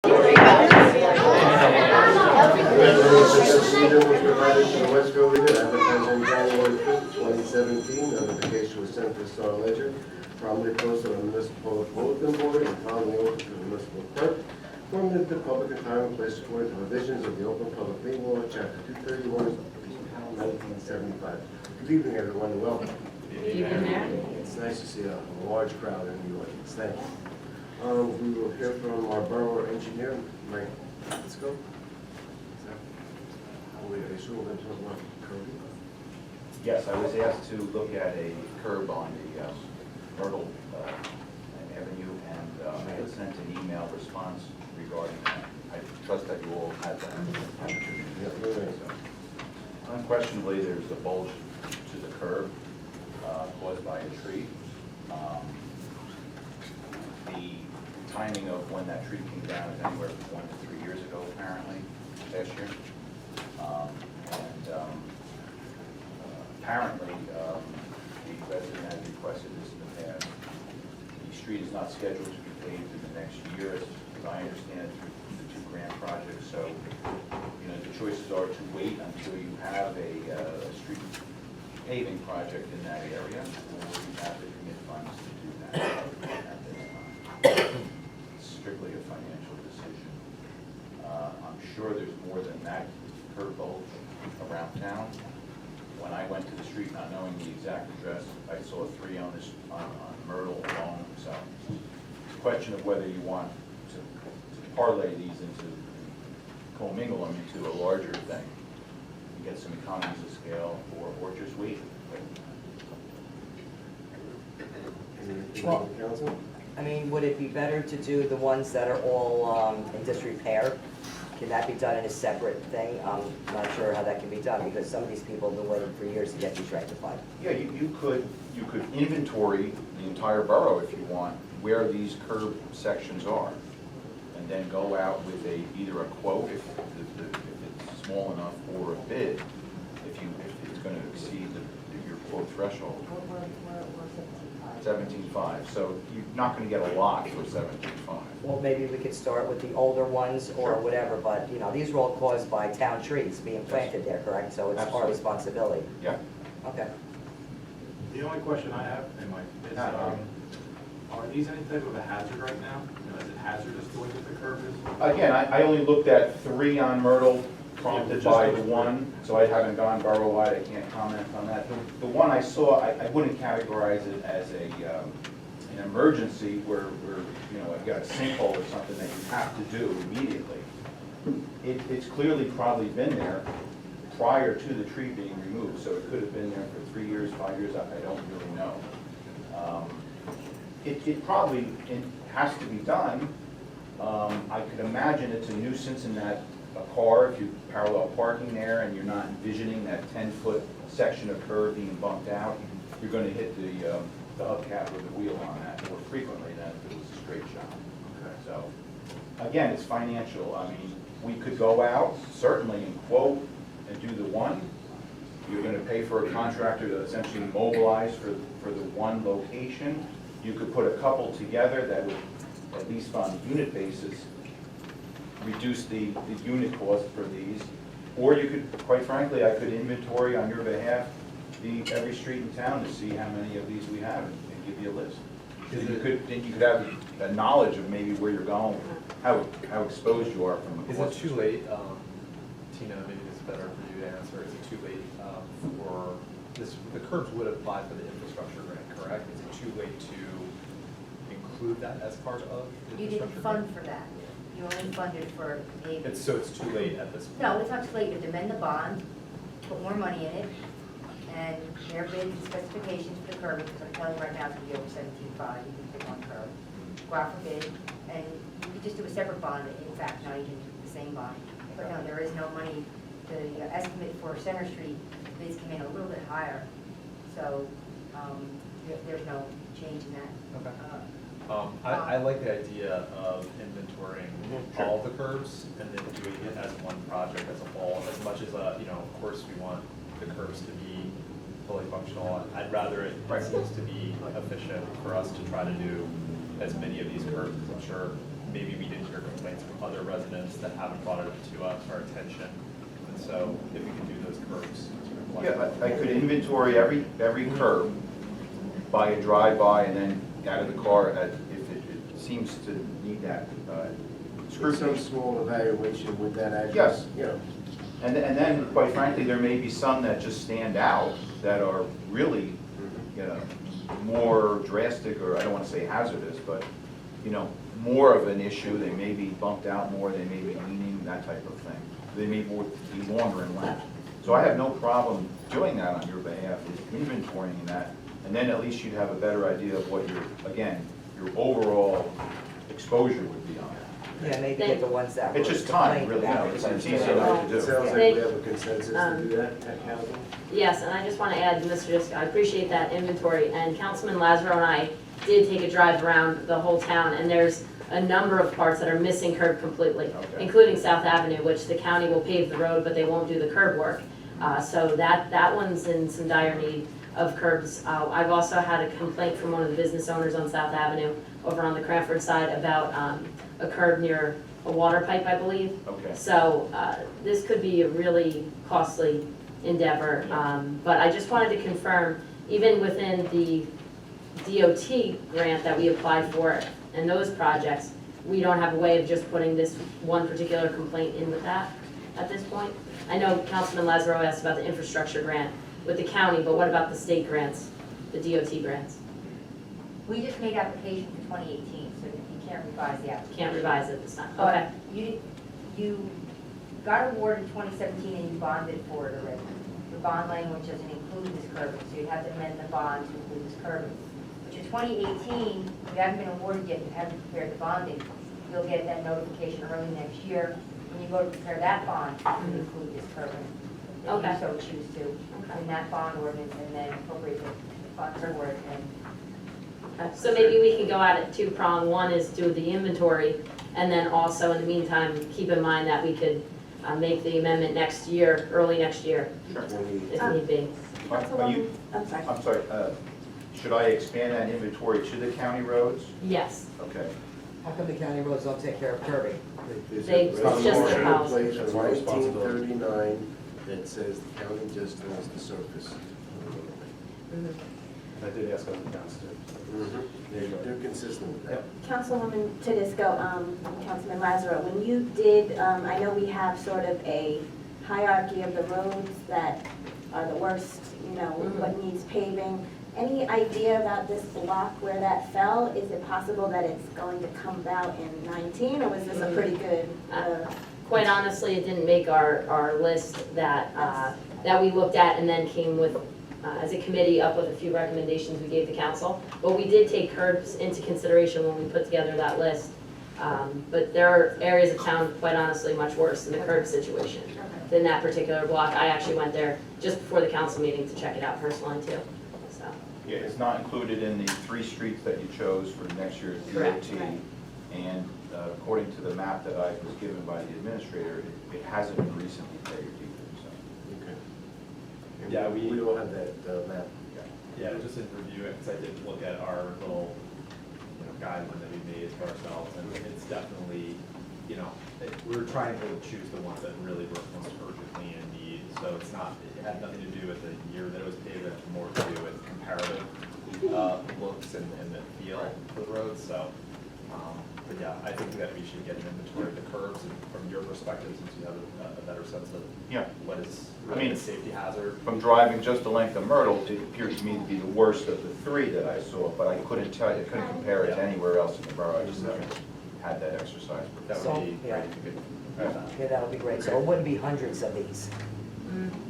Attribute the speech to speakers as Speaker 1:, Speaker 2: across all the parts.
Speaker 1: Procedure was provided to the Westfield Leader, advertised on January 5th, 2017. Notification was sent to the Star Ledger, promptly posted on the municipal bulletin board, and promptly opened to the municipal clerk. Formed the public and time and place according to provisions of the Open Public Meeting Law, Chapter 231, 1975. Good evening, everyone, and welcome. It's nice to see a large crowd in the audience. Thank you. We will hear from our borough engineer, Mike. Let's go. I assume we're going to talk about curbing.
Speaker 2: Yes, I was asked to look at a curb on the Myrtle Avenue, and I had sent an email response regarding that. I trust that you all had that opportunity. So, unquestionably, there's a bulge to the curb caused by a tree. The timing of when that tree came down is anywhere from 1 to 3 years ago, apparently, last year. Apparently, the resident has requested this in the past. The street is not scheduled to be paved in the next year, as I understand it, through the 2 grant projects. So, the choices are to wait until you have a street paving project in that area, or you have to commit funds to do that at this time. It's strictly a financial decision. I'm sure there's more than that curb bulge around town. When I went to the street, not knowing the exact address, I saw 3 on Myrtle alone. So it's a question of whether you want to parlay these into, commingle them into a larger thing, and get some economies of scale, or just wait.
Speaker 3: Well, I mean, would it be better to do the ones that are all in disrepair? Can that be done in a separate thing? I'm not sure how that can be done, because some of these people have been waiting for years to get these rectified.
Speaker 2: Yeah, you could inventory the entire borough if you want, where these curb sections are, and then go out with either a quote if it's small enough, or a bid if it's going to exceed your quote threshold. 17.5. So you're not going to get a lot for 17.5.
Speaker 3: Well, maybe we could start with the older ones or
Speaker 2: Sure.
Speaker 3: whatever, but, these were all caused by town trees being planted there, correct? So it's our
Speaker 2: Absolutely.
Speaker 3: responsibility.
Speaker 2: Yeah.
Speaker 3: Okay.
Speaker 4: The only question I have, is, are these any type of a hazard right now? Is it hazardous the way that the curb is?
Speaker 2: Again, I only looked at 3 on Myrtle, prompted
Speaker 4: just
Speaker 2: by
Speaker 4: those
Speaker 2: the
Speaker 4: 3.
Speaker 2: one, so I haven't gone borough-wide, I can't comment on that. The one I saw, I wouldn't categorize it as an emergency where I've got a sinkhole or something that you have to do immediately. It's clearly probably been there prior to the tree being removed, so it could have been there for 3 years, 5 years, I don't really know. It probably has to be done. I could imagine it's a nuisance in that a car, if you parallel parking there and you're not envisioning that 10-foot section of curb being bumped out, you're going to hit the hubcap or the wheel on that more frequently than if it was a straight shot. Okay. So, again, it's financial. I mean, we could go out, certainly, and quote and do the one. You're going to pay for a contractor to essentially mobilize for the one location. You could put a couple together that would, at least on a unit basis, reduce the unit cost for these. Or you could, quite frankly, I could inventory on your behalf every street in town to see how many of these we have and give you a list. Then you could have a knowledge of maybe where you're going, how exposed you are from a
Speaker 5: Is it too late, Tina, maybe this is better for you to answer, is it too late for this, the curbs would apply for the infrastructure grant, correct? Is it too late to include that as part of the
Speaker 6: You didn't
Speaker 5: infrastructure
Speaker 6: fund
Speaker 5: grant?
Speaker 6: for that. You only funded for paving.
Speaker 5: So it's too late at this point?
Speaker 6: No, it's not too late. You amend the bond, put more money in it, and their bid specifications for the curb, because I'm telling you right now, it's going to be over 17.5. You can pick one curb. Go out for bid, and you could just do a separate bond. In fact, now you can do the same bond. But no, there is no money. The estimate for Center Street bids came in a little bit higher, so there's no change in that.
Speaker 5: Okay. I like the idea of inventorying all the curbs and then doing it as one project as a whole. As much as, of course, we want the curbs to be fully functional. I'd rather it seems to be efficient for us to try to do as many of these curbs, as I'm sure maybe we didn't hear complaints from other residents that haven't brought it to our attention. And so if we can do those curbs.
Speaker 2: Yeah, I could inventory every curb, by a drive-by, and then out of the car, if it seems to need that
Speaker 1: For some
Speaker 2: scrutiny.
Speaker 1: small evaluation with that address.
Speaker 2: Yes.
Speaker 1: You know,
Speaker 2: And then, quite frankly, there may be some that just stand out, that are really, you know, more drastic, or I don't want to say hazardous, but, you know, more of an issue. They may be bumped out more, they may be leaning, that type of thing. They may be longer in length. So I have no problem doing that on your behalf, is inventorying that, and then at least you'd have a better idea of what your, again, your overall exposure would be on it.
Speaker 3: Yeah, maybe get the ones that were
Speaker 2: It's just time,
Speaker 3: complained
Speaker 2: really, you know,
Speaker 3: about.
Speaker 2: it's easy enough to
Speaker 1: It
Speaker 2: do.
Speaker 1: sounds like
Speaker 7: They-
Speaker 1: we have a consensus to do that at council.
Speaker 7: Yes, and I just want to add, Mr. Disco, I appreciate that inventory, and Councilman Lazaro and I did take a drive around the whole town, and there's a number of parts that are missing curb completely,
Speaker 2: Okay.
Speaker 7: including South Avenue, which the county will pave the road, but they won't do the curb work. So that one's in some dire need of curbs. I've also had a complaint from one of the business owners on South Avenue, over on the Cranford side, about a curb near a water pipe, I believe.
Speaker 2: Okay.
Speaker 7: So this could be a really costly endeavor, but I just wanted to confirm, even within the DOT grant that we applied for and those projects, we don't have a way of just putting this one particular complaint in with that at this point? I know Councilman Lazaro asked about the infrastructure grant with the county, but what about the state grants, the DOT grants?
Speaker 6: We just made application for 2018, so you can't revise the application.
Speaker 7: Can't revise it this time, okay.
Speaker 6: But you got awarded in 2017 and you bonded for it already. The bond language doesn't include this curbing, so you'd have to amend the bond to include this curbing. But in 2018, you haven't been awarded yet, you haven't prepared the bonding. You'll get that notification early next year. When you go to prepare that bond, you include this curbing. If
Speaker 7: Okay.
Speaker 6: you so choose to, in that bond ordinance, and then appropriate the funds for it. And
Speaker 7: So maybe we can go at it two-pronged. One is do the inventory, and then also, in the meantime, keep in mind that we could make the amendment next year, early next year,
Speaker 2: Sure.
Speaker 7: if need be.
Speaker 2: Are you,
Speaker 8: I'm sorry.
Speaker 2: I'm sorry, should I expand that inventory to the county roads?
Speaker 7: Yes.
Speaker 2: Okay.
Speaker 3: How come the county roads don't take care of curbing?
Speaker 1: There's a
Speaker 7: They- it's
Speaker 1: resolution
Speaker 7: just their
Speaker 1: in
Speaker 7: policy.
Speaker 1: place
Speaker 5: That's
Speaker 1: from
Speaker 5: our responsibility.
Speaker 1: 1939 that says the county just owns the surface.
Speaker 5: I did ask other towns too.
Speaker 1: They're consistent with that.
Speaker 8: Councilwoman Tedisco, Councilman Lazaro, when you did, I know we have sort of a hierarchy of the roads that are the worst, you know, what needs paving. Any idea about this block where that fell? Is it possible that it's going to come about in 19, or was this a pretty good?
Speaker 7: Quite honestly, it didn't make our list that we looked at and then came with, as a committee, up with a few recommendations we gave the council. But we did take curbs into consideration when we put together that list. But there are areas of town, quite honestly, much worse than the curb situation than that particular block. I actually went there just before the council meeting to check it out personally too, so.
Speaker 2: Yeah, it's not included in the 3 streets that you chose for next year's
Speaker 7: Correct.
Speaker 2: DOT. And according to the map that I was given by the administrator, it hasn't been recently paved either, so.
Speaker 1: Okay. And
Speaker 5: Yeah,
Speaker 1: we don't have that map.
Speaker 5: Yeah, just in review it, because I did look at our little, guideline that we made for ourselves, and it's definitely, we were trying to choose the ones that really were most urgently in need, so it's not, it had nothing to do with the year that it was paved, it had more to do with comparative looks and the feel for the roads, so, but yeah, I think that we should get an inventory of the curves, and from your perspective, since you have a better sense of
Speaker 2: Yeah.
Speaker 5: what is
Speaker 2: I
Speaker 5: really
Speaker 2: mean,
Speaker 5: a safety hazard.
Speaker 2: From driving just the length of Myrtle, it appeared to me to be the worst of the 3 that I saw, but I couldn't tell you, I couldn't compare it to anywhere else in the borough. I just haven't had that exercise.
Speaker 5: That
Speaker 3: So,
Speaker 5: would be
Speaker 3: yeah.
Speaker 5: great if you could.
Speaker 3: Yeah, that'll be great. So it wouldn't be hundreds of these.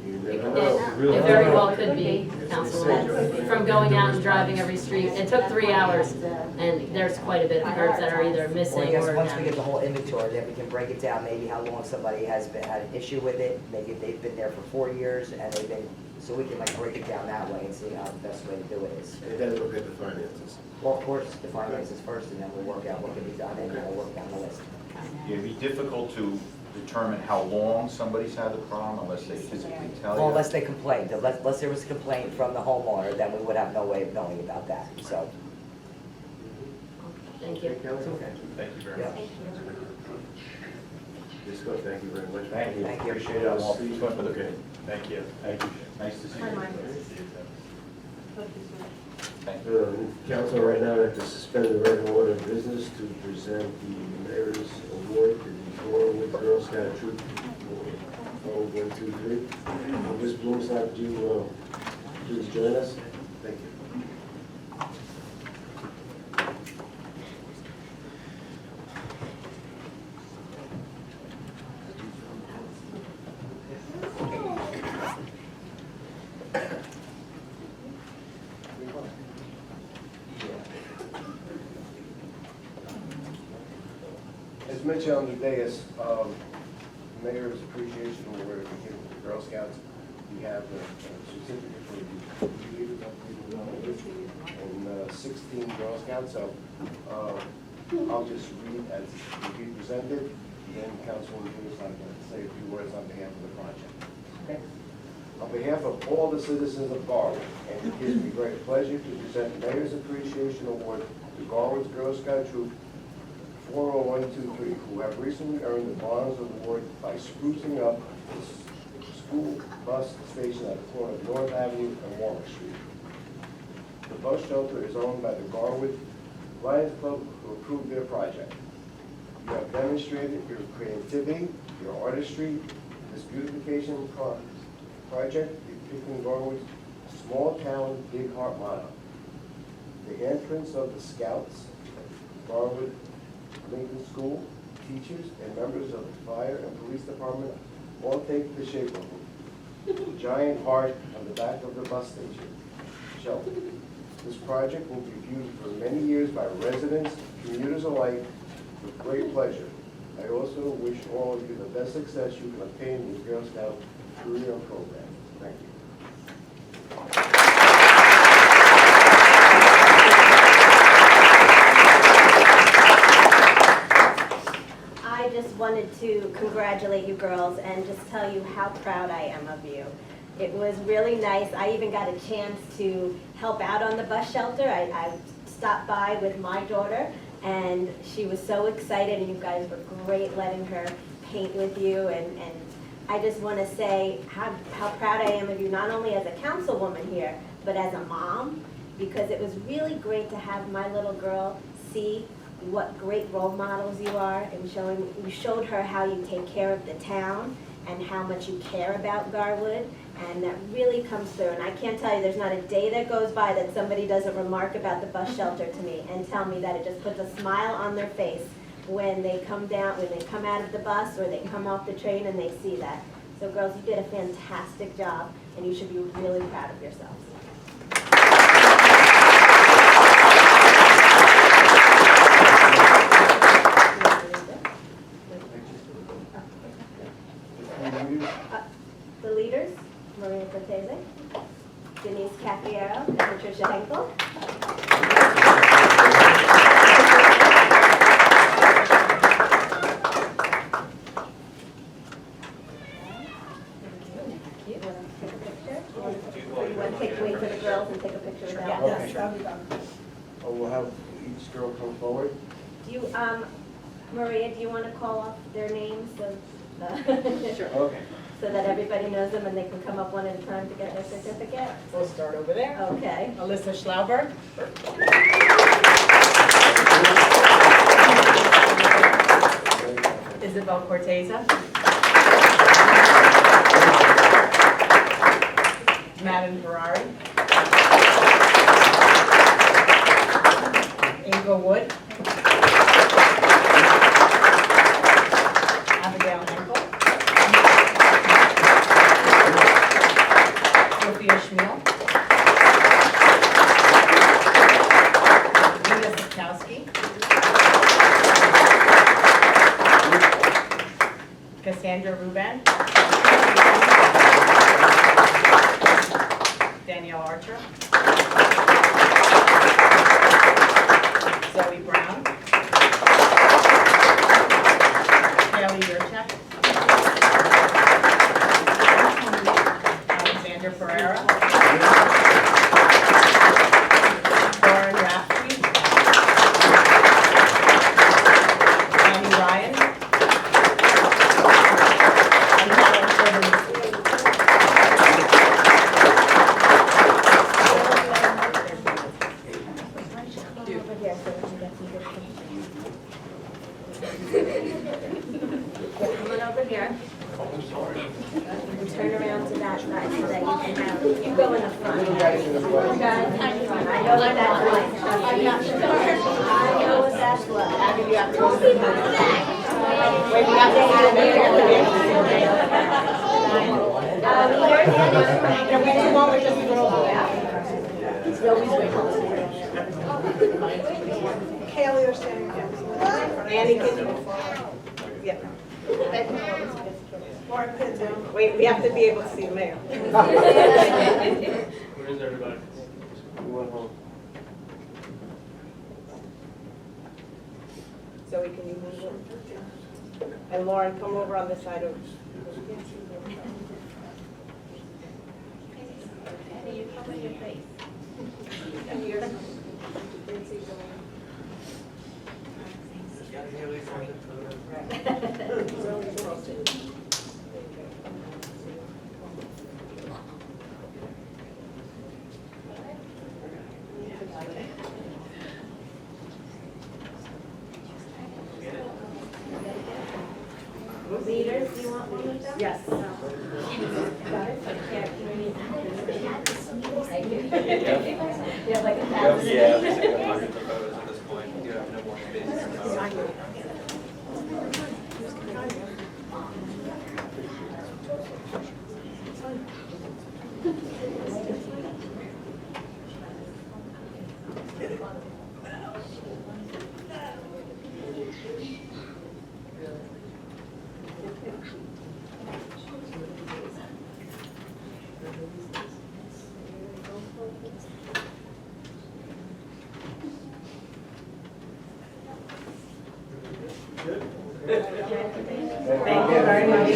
Speaker 1: You
Speaker 7: It
Speaker 1: never know.
Speaker 7: very well could be, Councilwoman, from going out and driving every street. It took 3 hours, and there's quite a bit of curbs that are either
Speaker 3: Well, I
Speaker 7: missing
Speaker 3: guess
Speaker 7: or
Speaker 3: once we get
Speaker 7: damaged.
Speaker 3: the whole inventory, then we can break it down, maybe how long somebody has had an issue with it. Maybe they've been there for 4 years and they've been, so we can like break it down that way and see how the best way to do it is.
Speaker 1: And then look at the finances.
Speaker 3: Well, of course, the finances first, and then we'll work out what can be done, and then we'll work down the list.
Speaker 2: Yeah, it'd be difficult to determine how long somebody's had the problem unless they physically tell you.
Speaker 3: Well, unless they complained, unless there was a complaint from the homeowner, then we would have no way of knowing about that, so.
Speaker 7: Thank you.
Speaker 1: Okay, Council?
Speaker 5: Thank you very
Speaker 3: Yeah.
Speaker 5: much.
Speaker 1: Scott, thank you very much.
Speaker 2: Thank you,
Speaker 3: Thank you.
Speaker 2: appreciate it, I'm all
Speaker 1: See you.
Speaker 2: for the
Speaker 1: Okay.
Speaker 5: Thank you.
Speaker 2: Thank you, nice to see you.
Speaker 5: Nice to see you, Tim.
Speaker 2: Thank you.
Speaker 1: Council, right now, I have to suspend the regular order of business to present the mayor's award to the Norwood Girl Scout Troop. 1, 2, 3. Ms. Bloomside, would you please join us? Thank you. As mentioned on the dais, Mayor's Appreciation Award we give to the Girl Scouts. We have a certificate for the leaders and 16 Girl Scouts. So I'll just read as it be presented, then Councilwoman Lewis, I'm going to say a few words on behalf of the project. Okay. On behalf of all the citizens of Garwood, and it gives me great pleasure to present the Mayor's Appreciation Award to Garwood's Girl Scout Troop 40123, who have recently earned the Bonds Award by sprucing up the school bus station at the corner of North Avenue and Warwick Street. The bus shelter is owned by the Garwood Lions Club, who approved their project. You have demonstrated your creativity, your artistry, this beautification project depicting Garwood's small town, big heart motto. The entrance of the Scouts, Garwood Lincoln School, teachers, and members of the fire and police department all take the shape of the giant heart on the back of the bus station shelter. This project will be viewed for many years by residents, commuters alike, with great pleasure. I also wish all of you the best success you can obtain with Girl Scout career program. Thank you.
Speaker 8: I just wanted to congratulate you girls and just tell you how proud I am of you. It was really nice. I even got a chance to help out on the bus shelter. I stopped by with my daughter, and she was so excited, and you guys were great letting her paint with you. And I just want to say how proud I am of you, not only as a councilwoman here, but as a mom, because it was really great to have my little girl see what great role models you are, and you showed her how you take care of the town and how much you care about Garwood, and that really comes through. And I can't tell you, there's not a day that goes by that somebody doesn't remark about the bus shelter to me and tell me that it just puts a smile on their face when they come down, when they come out of the bus or they come off the train and they see that. So girls, you did a fantastic job, and you should be really proud of yourselves. The leaders, Maria Cortese, Denise Cafiero, and Patricia Henkel. You want to take a picture? Or you want to wait for the girls and take a picture of them?
Speaker 1: Okay. Oh, we'll have each girl come forward.
Speaker 8: Do you, Maria, do you want to call off their names
Speaker 3: Sure.
Speaker 1: Okay.
Speaker 8: so that everybody knows them and they can come up one at a time to get their certificate?
Speaker 9: We'll start over there.
Speaker 8: Okay.
Speaker 9: Alyssa Schlauberg. Isabel Corteza. Madden Ferrari. Inga Wood. Abigail Henkel. Sophia Schmiel. Nina Sikowski. Cassandra Ruben. Danielle Archer. Zoe Brown. Haley Yurchek. Alexander Ferreira. Lauren Rafferty. Annie Ryan.
Speaker 8: here. And turn around to that side so that you can have, you go in the front. You guys in the front. I know what that's like. I'm not sure. I know what that's like.
Speaker 9: Abby, you have to hold it back. Wait, we have to hold it. Can we do one with just a little?
Speaker 10: Kaylee, you're standing against.
Speaker 9: Annie, can you? Yeah.
Speaker 10: Lauren, pin down.
Speaker 9: Wait, we have to be able to see the mayor.
Speaker 5: Where is everybody?
Speaker 1: You want home?
Speaker 9: So we can you move it? And Lauren, come over on this side of.
Speaker 8: Leaders, do you want one of them?
Speaker 9: Yes.
Speaker 8: You have like a thousand.
Speaker 5: Yeah, basically hundreds of photos at this point. You have no more space.
Speaker 9: Thank you very much.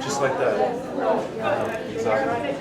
Speaker 5: Just like that. Exactly.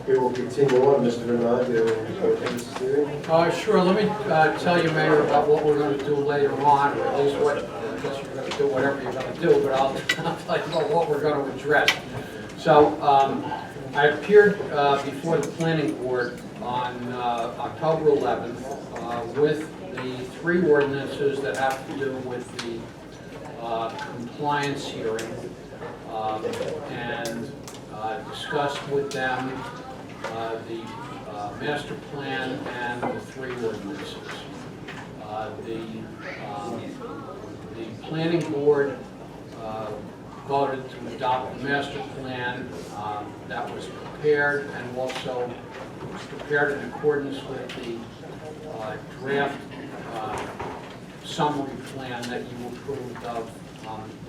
Speaker 1: Okay, we'll continue on. Mr. Bernard, do you have any report to this hearing?
Speaker 11: Sure, let me tell you, Mayor, about what we're going to do later on, or at least what, I guess you're going to do whatever you're going to do, but I'll tell you about what we're going to address. So, I appeared before the planning board on October 11th with the 3 ordinances that have to do with the compliance hearing and discussed with them the master plan and the 3 ordinances. The planning board voted to adopt the master plan that was prepared, and also was prepared in accordance with the draft summary plan that you approved of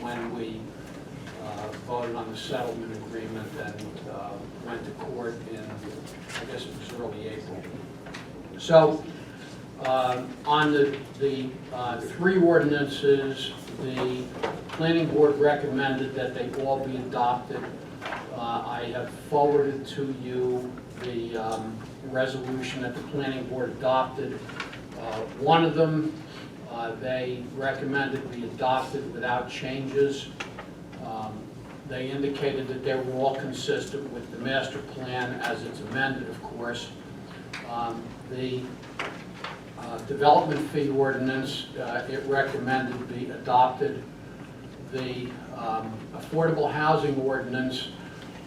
Speaker 11: when we voted on the settlement agreement and went to court in, I guess it was early April. So on the 3 ordinances, the planning board recommended that they all be adopted. I have forwarded to you the resolution that the planning board adopted. One of them, they recommended be adopted without changes. They indicated that they were all consistent with the master plan as it's amended, of course. The development fee ordinance, it recommended be adopted. The affordable housing ordinance,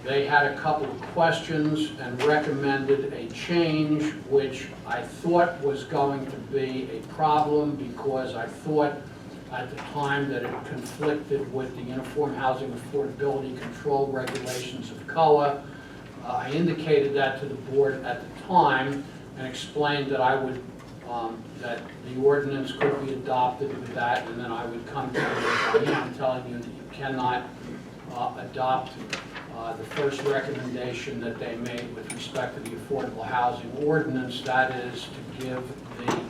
Speaker 11: they had a couple of questions and recommended a change, which I thought was going to be a problem because I thought at the time that it conflicted with the Uniform Housing Affordability Control Regulations of COA. I indicated that to the board at the time and explained that I would, that the ordinance could be adopted with that, and then I would come to you as I am telling you that you cannot adopt the first recommendation that they made with respect to the affordable housing ordinance, that is to give the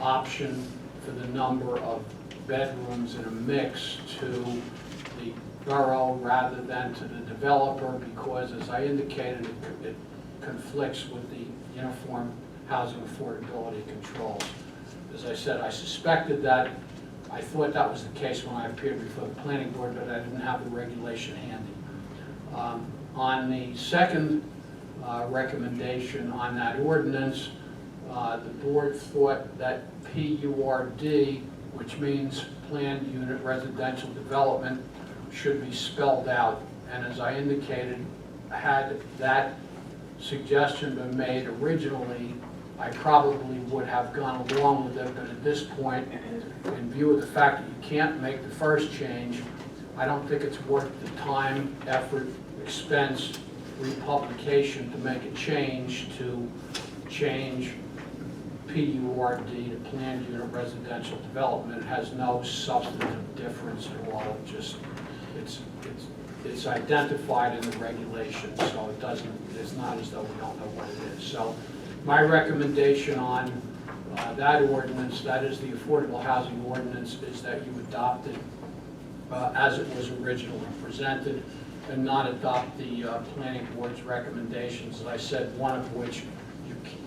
Speaker 11: option for the number of bedrooms in a mix to the borough rather than to the developer, because as I indicated, it conflicts with the Uniform Housing Affordability Controls. As I said, I suspected that. I thought that was the case when I appeared before the planning board, but I didn't have the regulation handy. On the second recommendation on that ordinance, the board thought that PURD, which means Planned Unit Residential Development, should be spelled out. And as I indicated, had that suggestion been made originally, I probably would have gone along with it, but at this point, in view of the fact that you can't make the first change, I don't think it's worth the time, effort, expense, republication to make a change to change PURD to Planned Unit Residential Development. It has no substantive difference at all. It just, it's identified in the regulations, so it doesn't, it's not as though we don't know what it is. So my recommendation on that ordinance, that is the affordable housing ordinance, is that you adopt it as it was originally presented and not adopt the planning board's recommendations, as I said, one of which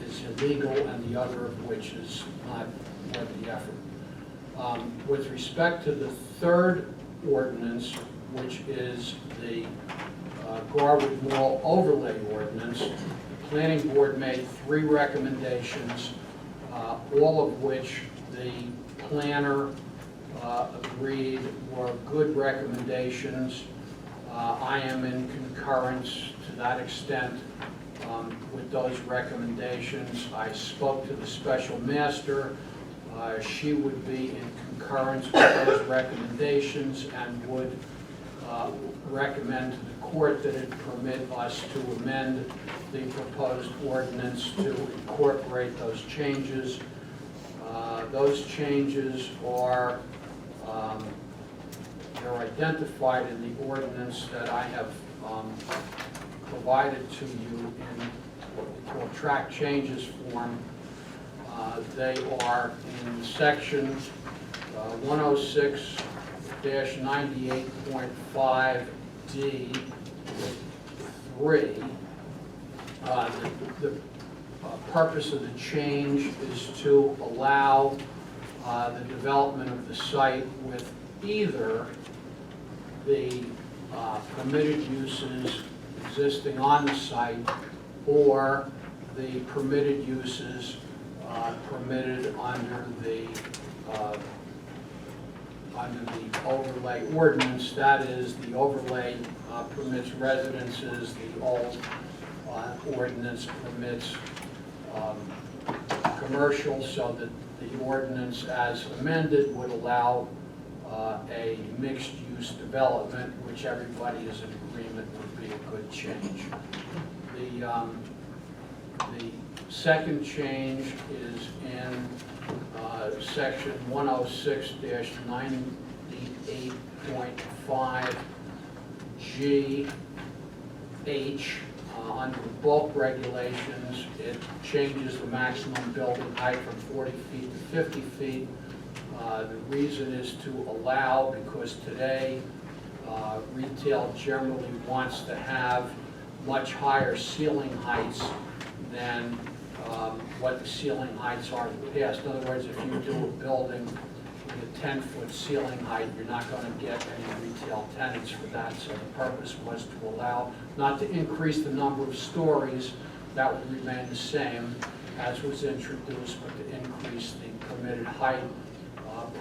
Speaker 11: is illegal and the other of which is not worth the effort. With respect to the third ordinance, which is the Garwood Mall overlay ordinance, the planning board made 3 recommendations, all of which the planner agreed were good recommendations. I am in concurrence to that extent with those recommendations. I spoke to the special master. She would be in concurrence with those recommendations and would recommend to the court that it permit us to amend the proposed ordinance to incorporate those changes. Those changes are they're identified in the ordinance that I have provided to you in what we call track changes form. They are in section 106-98.5D3. The purpose of the change is to allow the development of the site with either the permitted uses existing on the site or the permitted uses permitted under the under the overlay ordinance. That is, the overlay permits residences, the old ordinance permits commercial, so that the ordinance as amended would allow a mixed-use development, which everybody is in agreement would be a good change. The second change is in section 106-98.5 G H. Under the bulk regulations, it changes the maximum building height from 40 feet to 50 feet. The reason is to allow, because today retail generally wants to have much higher ceiling heights than what the ceiling heights are in the past. In other words, if you do a building with a 10-foot ceiling height, you're not going to get any retail tenants for that. So the purpose was to allow, not to increase the number of stories, that would remain the same as was introduced, but to increase the permitted height,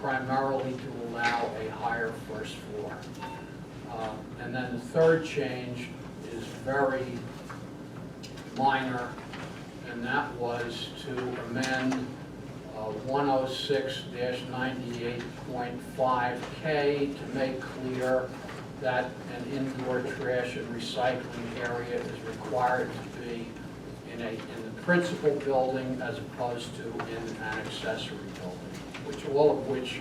Speaker 11: primarily to allow a higher first floor. And then the third change is very minor, and that was to amend 106-98.5K to make clear that an indoor trash and recycling area is required to be in the principal building as opposed to in an accessory building, all of which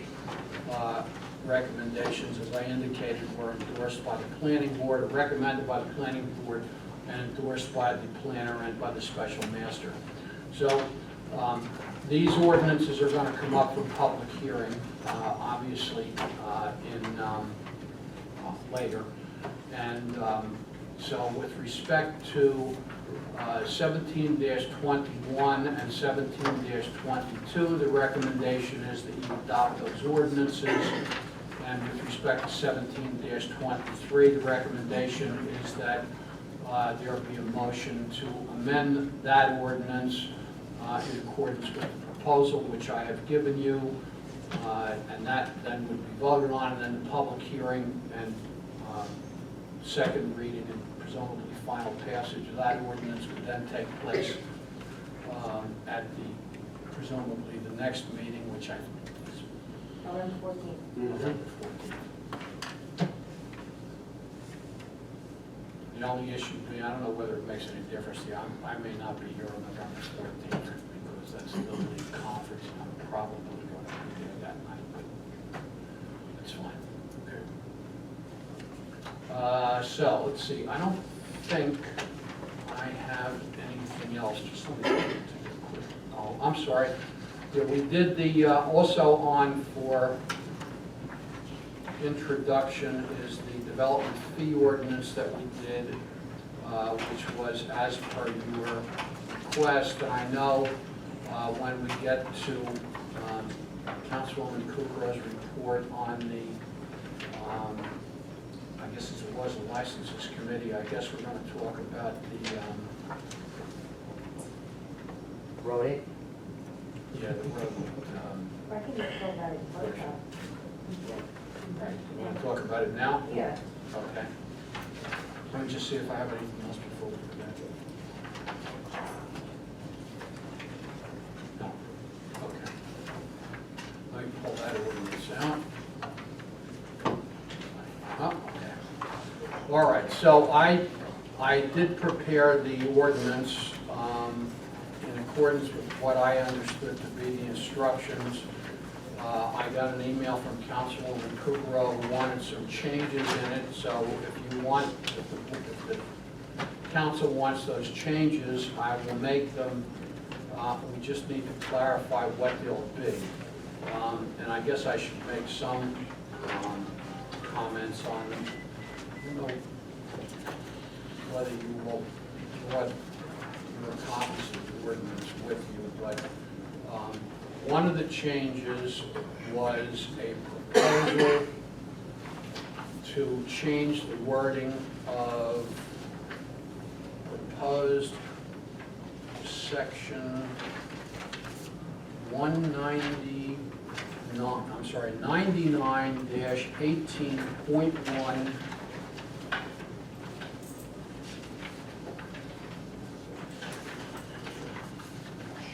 Speaker 11: recommendations, as I indicated, were endorsed by the planning board, or recommended by the planning board, and endorsed by the planner and by the special master. So these ordinances are going to come up for public hearing, obviously, later. And so with respect to 17-21 and 17-22, the recommendation is that you adopt those ordinances. And with respect to 17-23, the recommendation is that there be a motion to amend that ordinance in accordance with the proposal which I have given you, and that then would be voted on, and then the public hearing and second reading and presumably final passage of that ordinance would then take place at presumably the next meeting, which I think is
Speaker 6: November 14th.
Speaker 11: November 14th. The only issue being, I don't know whether it makes any difference, I may not be here on November 14th because that's the league conference, and I'm probably going to be there that night, but that's fine. Okay. So, let's see, I don't think I have anything else, just let me take a quick, oh, I'm sorry. Yeah, we did the, also on for introduction is the development fee ordinance that we did, which was as per your request. And I know when we get to Councilwoman Kukrow's report on the, I guess it was a licenses committee, I guess we're going to talk about the,
Speaker 3: Road.
Speaker 11: yeah, the road.
Speaker 6: I think it's still about it, workshop.
Speaker 11: You want to talk about it now?
Speaker 6: Yeah.
Speaker 11: Okay. Let me just see if I have anything else before we forget. No. Okay. Let me pull that ordinance out. Oh, okay. All right, so I did prepare the ordinance in accordance with what I understood to be the instructions. I got an email from Councilwoman Kukrow who wanted some changes in it, so if you want, if the council wants those changes, I will make them. We just need to clarify what they'll be. And I guess I should make some comments on them. I don't know whether you will, what your copies of the ordinance with you, but one of the changes was a proposal to change the wording of proposed section 190, no, I'm sorry, 99-18.1.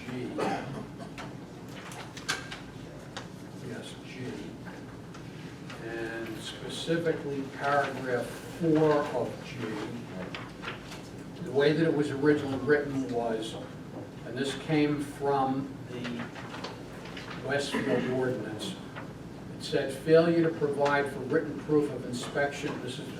Speaker 11: G. Yes, G. And specifically paragraph 4 of G. The way that it was originally written was, and this came from the Westfield ordinance, it said failure to provide for written proof of inspection,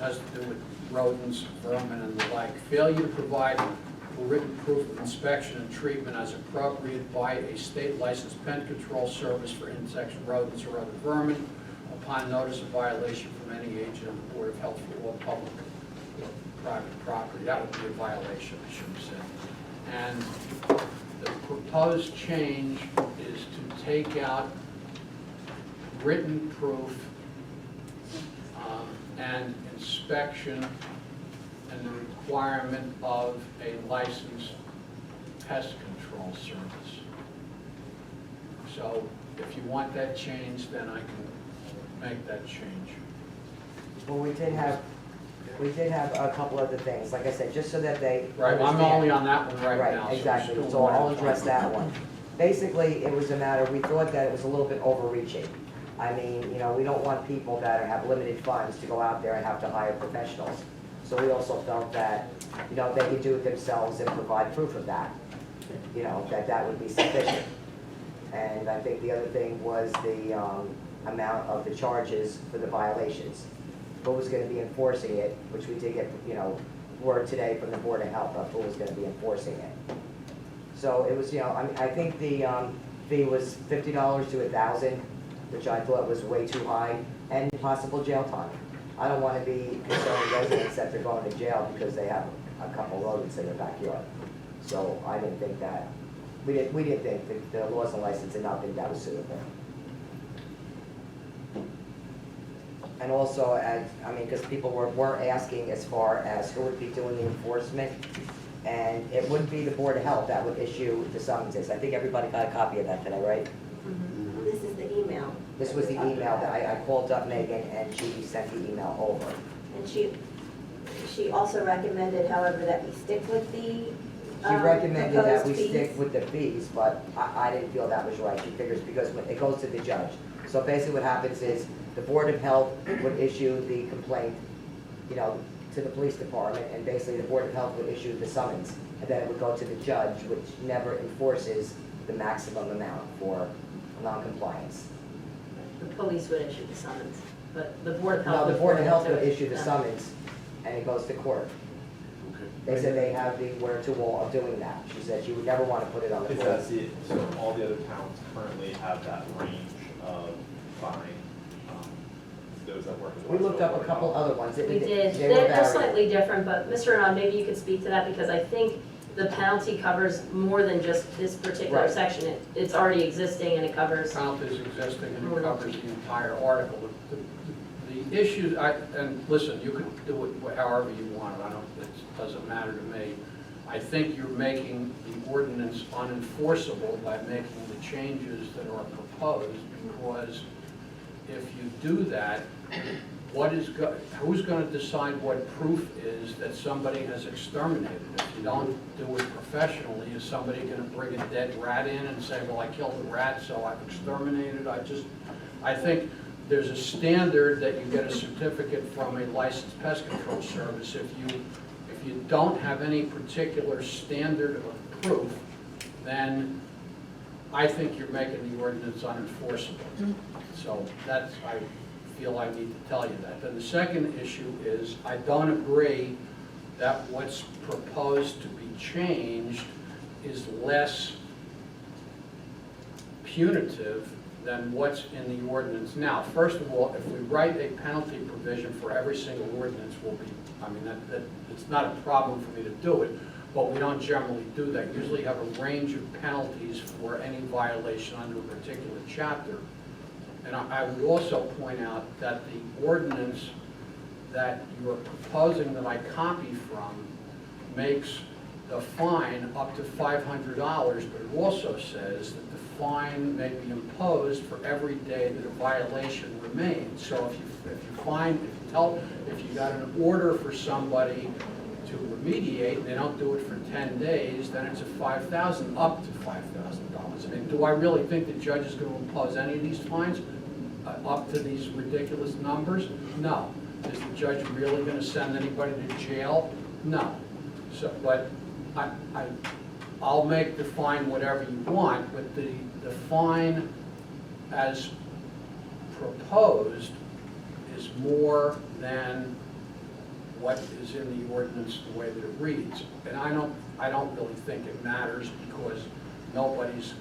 Speaker 11: has to do with rodents, vermin and the like, failure to provide for written proof of inspection and treatment as appropriate by a state licensed pen control service for insects, rodents, or other vermin upon notice of violation from any agent of the Board of Health for all public or private property. That would be a violation, I should have said. And the proposed change is to take out written proof and inspection and the requirement of a licensed pest control service. So if you want that changed, then I can make that change.
Speaker 3: Well, we did have a couple other things, like I said, just so that they
Speaker 11: Right, I'm
Speaker 3: understand.
Speaker 11: only on that one right now.
Speaker 3: Right,
Speaker 11: so
Speaker 3: exactly,
Speaker 11: we're still
Speaker 3: so I'll
Speaker 11: running
Speaker 3: address
Speaker 11: time.
Speaker 3: that one. Basically, it was a matter, we thought that it was a little bit overreaching. I mean, you know, we don't want people that have limited funds to go out there and have to hire professionals. So we also felt that, you know, they could do it themselves and provide proof of that, you know, that would be sufficient. And I think the other thing was the amount of the charges for the violations. Who was gonna be enforcing it, which we did get, you know, word today from the Board of Health of who was gonna be enforcing it. So it was, you know, I mean, I think the fee was $50 to $1,000, which I thought was way too high, and possible jail time. I don't wanna be concerned residents that they're going to jail because they have a couple rodents in their backyard. So I didn't think that, we didn't think the laws and license did not think that was suitable. And also, I mean, because people were asking as far as who would be doing the enforcement, and it wouldn't be the Board of Health that would issue the summonses. I think everybody got a copy of that today, right?
Speaker 8: This is the email.
Speaker 3: This was the email that I called up Megan, and she sent the email over.
Speaker 8: And she also recommended, however, that we stick with the
Speaker 3: She recommended that we
Speaker 8: proposed
Speaker 3: stick
Speaker 8: fees.
Speaker 3: with the fees, but I didn't feel that was right. She figures because when it goes to the judge. So basically what happens is, the Board of Health would issue the complaint, you know, to the police department, and basically the Board of Health would issue the summons. And then it would go to the judge, which never enforces the maximum amount for non-compliance.
Speaker 7: The police would issue the summons, but the Board of
Speaker 3: No,
Speaker 7: Health.
Speaker 3: the Board of Health would
Speaker 7: do it.
Speaker 3: issue the summons, and it goes to court. They said they have the wherewithal of doing that. She said she would never want to put it on the
Speaker 5: Is
Speaker 3: floor.
Speaker 5: that it? So all the other towns currently have that range of fine, those that work. with
Speaker 3: We looked up a
Speaker 5: Westfield
Speaker 3: couple
Speaker 5: Board of
Speaker 3: other ones.
Speaker 7: We did,
Speaker 3: They were
Speaker 7: they're
Speaker 3: varied.
Speaker 7: slightly different, but Mr. Renaud, maybe you could speak to that, because I think the penalty covers more than just this particular
Speaker 3: Right.
Speaker 7: section. It's already existing and it covers.
Speaker 11: Count is existing and it covers the entire article. The issue, and listen, you could do it however you want, it doesn't matter to me. I think you're making the ordinance unenforceable by making the changes that are proposed, because if you do that, who's going to decide what proof is that somebody has exterminated? If you don't do it professionally, is somebody going to bring a dead rat in and say, well, I killed a rat, so I've exterminated? I think there's a standard that you get a certificate from a licensed pest control service. If you don't have any particular standard of proof, then I think you're making the ordinance unenforceable. So that's, I feel I need to tell you that. Then the second issue is, I don't agree that what's proposed to be changed is less punitive than what's in the ordinance now. First of all, if we write a penalty provision for every single ordinance, it's not a problem for me to do it, but we don't generally do that. Usually have a range of penalties for any violation under a particular chapter. And I would also point out that the ordinance that you're proposing that I copy from makes the fine up to $500, but it also says that the fine may be imposed for every day that a violation remains. So if you got an order for somebody to remediate, and they don't do it for 10 days, then it's a $5,000, up to $5,000. I mean, do I really think the judge is going to impose any of these fines up to these ridiculous numbers? No. Is the judge really going to send anybody to jail? No. So, but I'll make the fine whatever you want, but the fine as proposed is more than what is in the ordinance the way that it reads. And I don't really think it matters, because nobody's,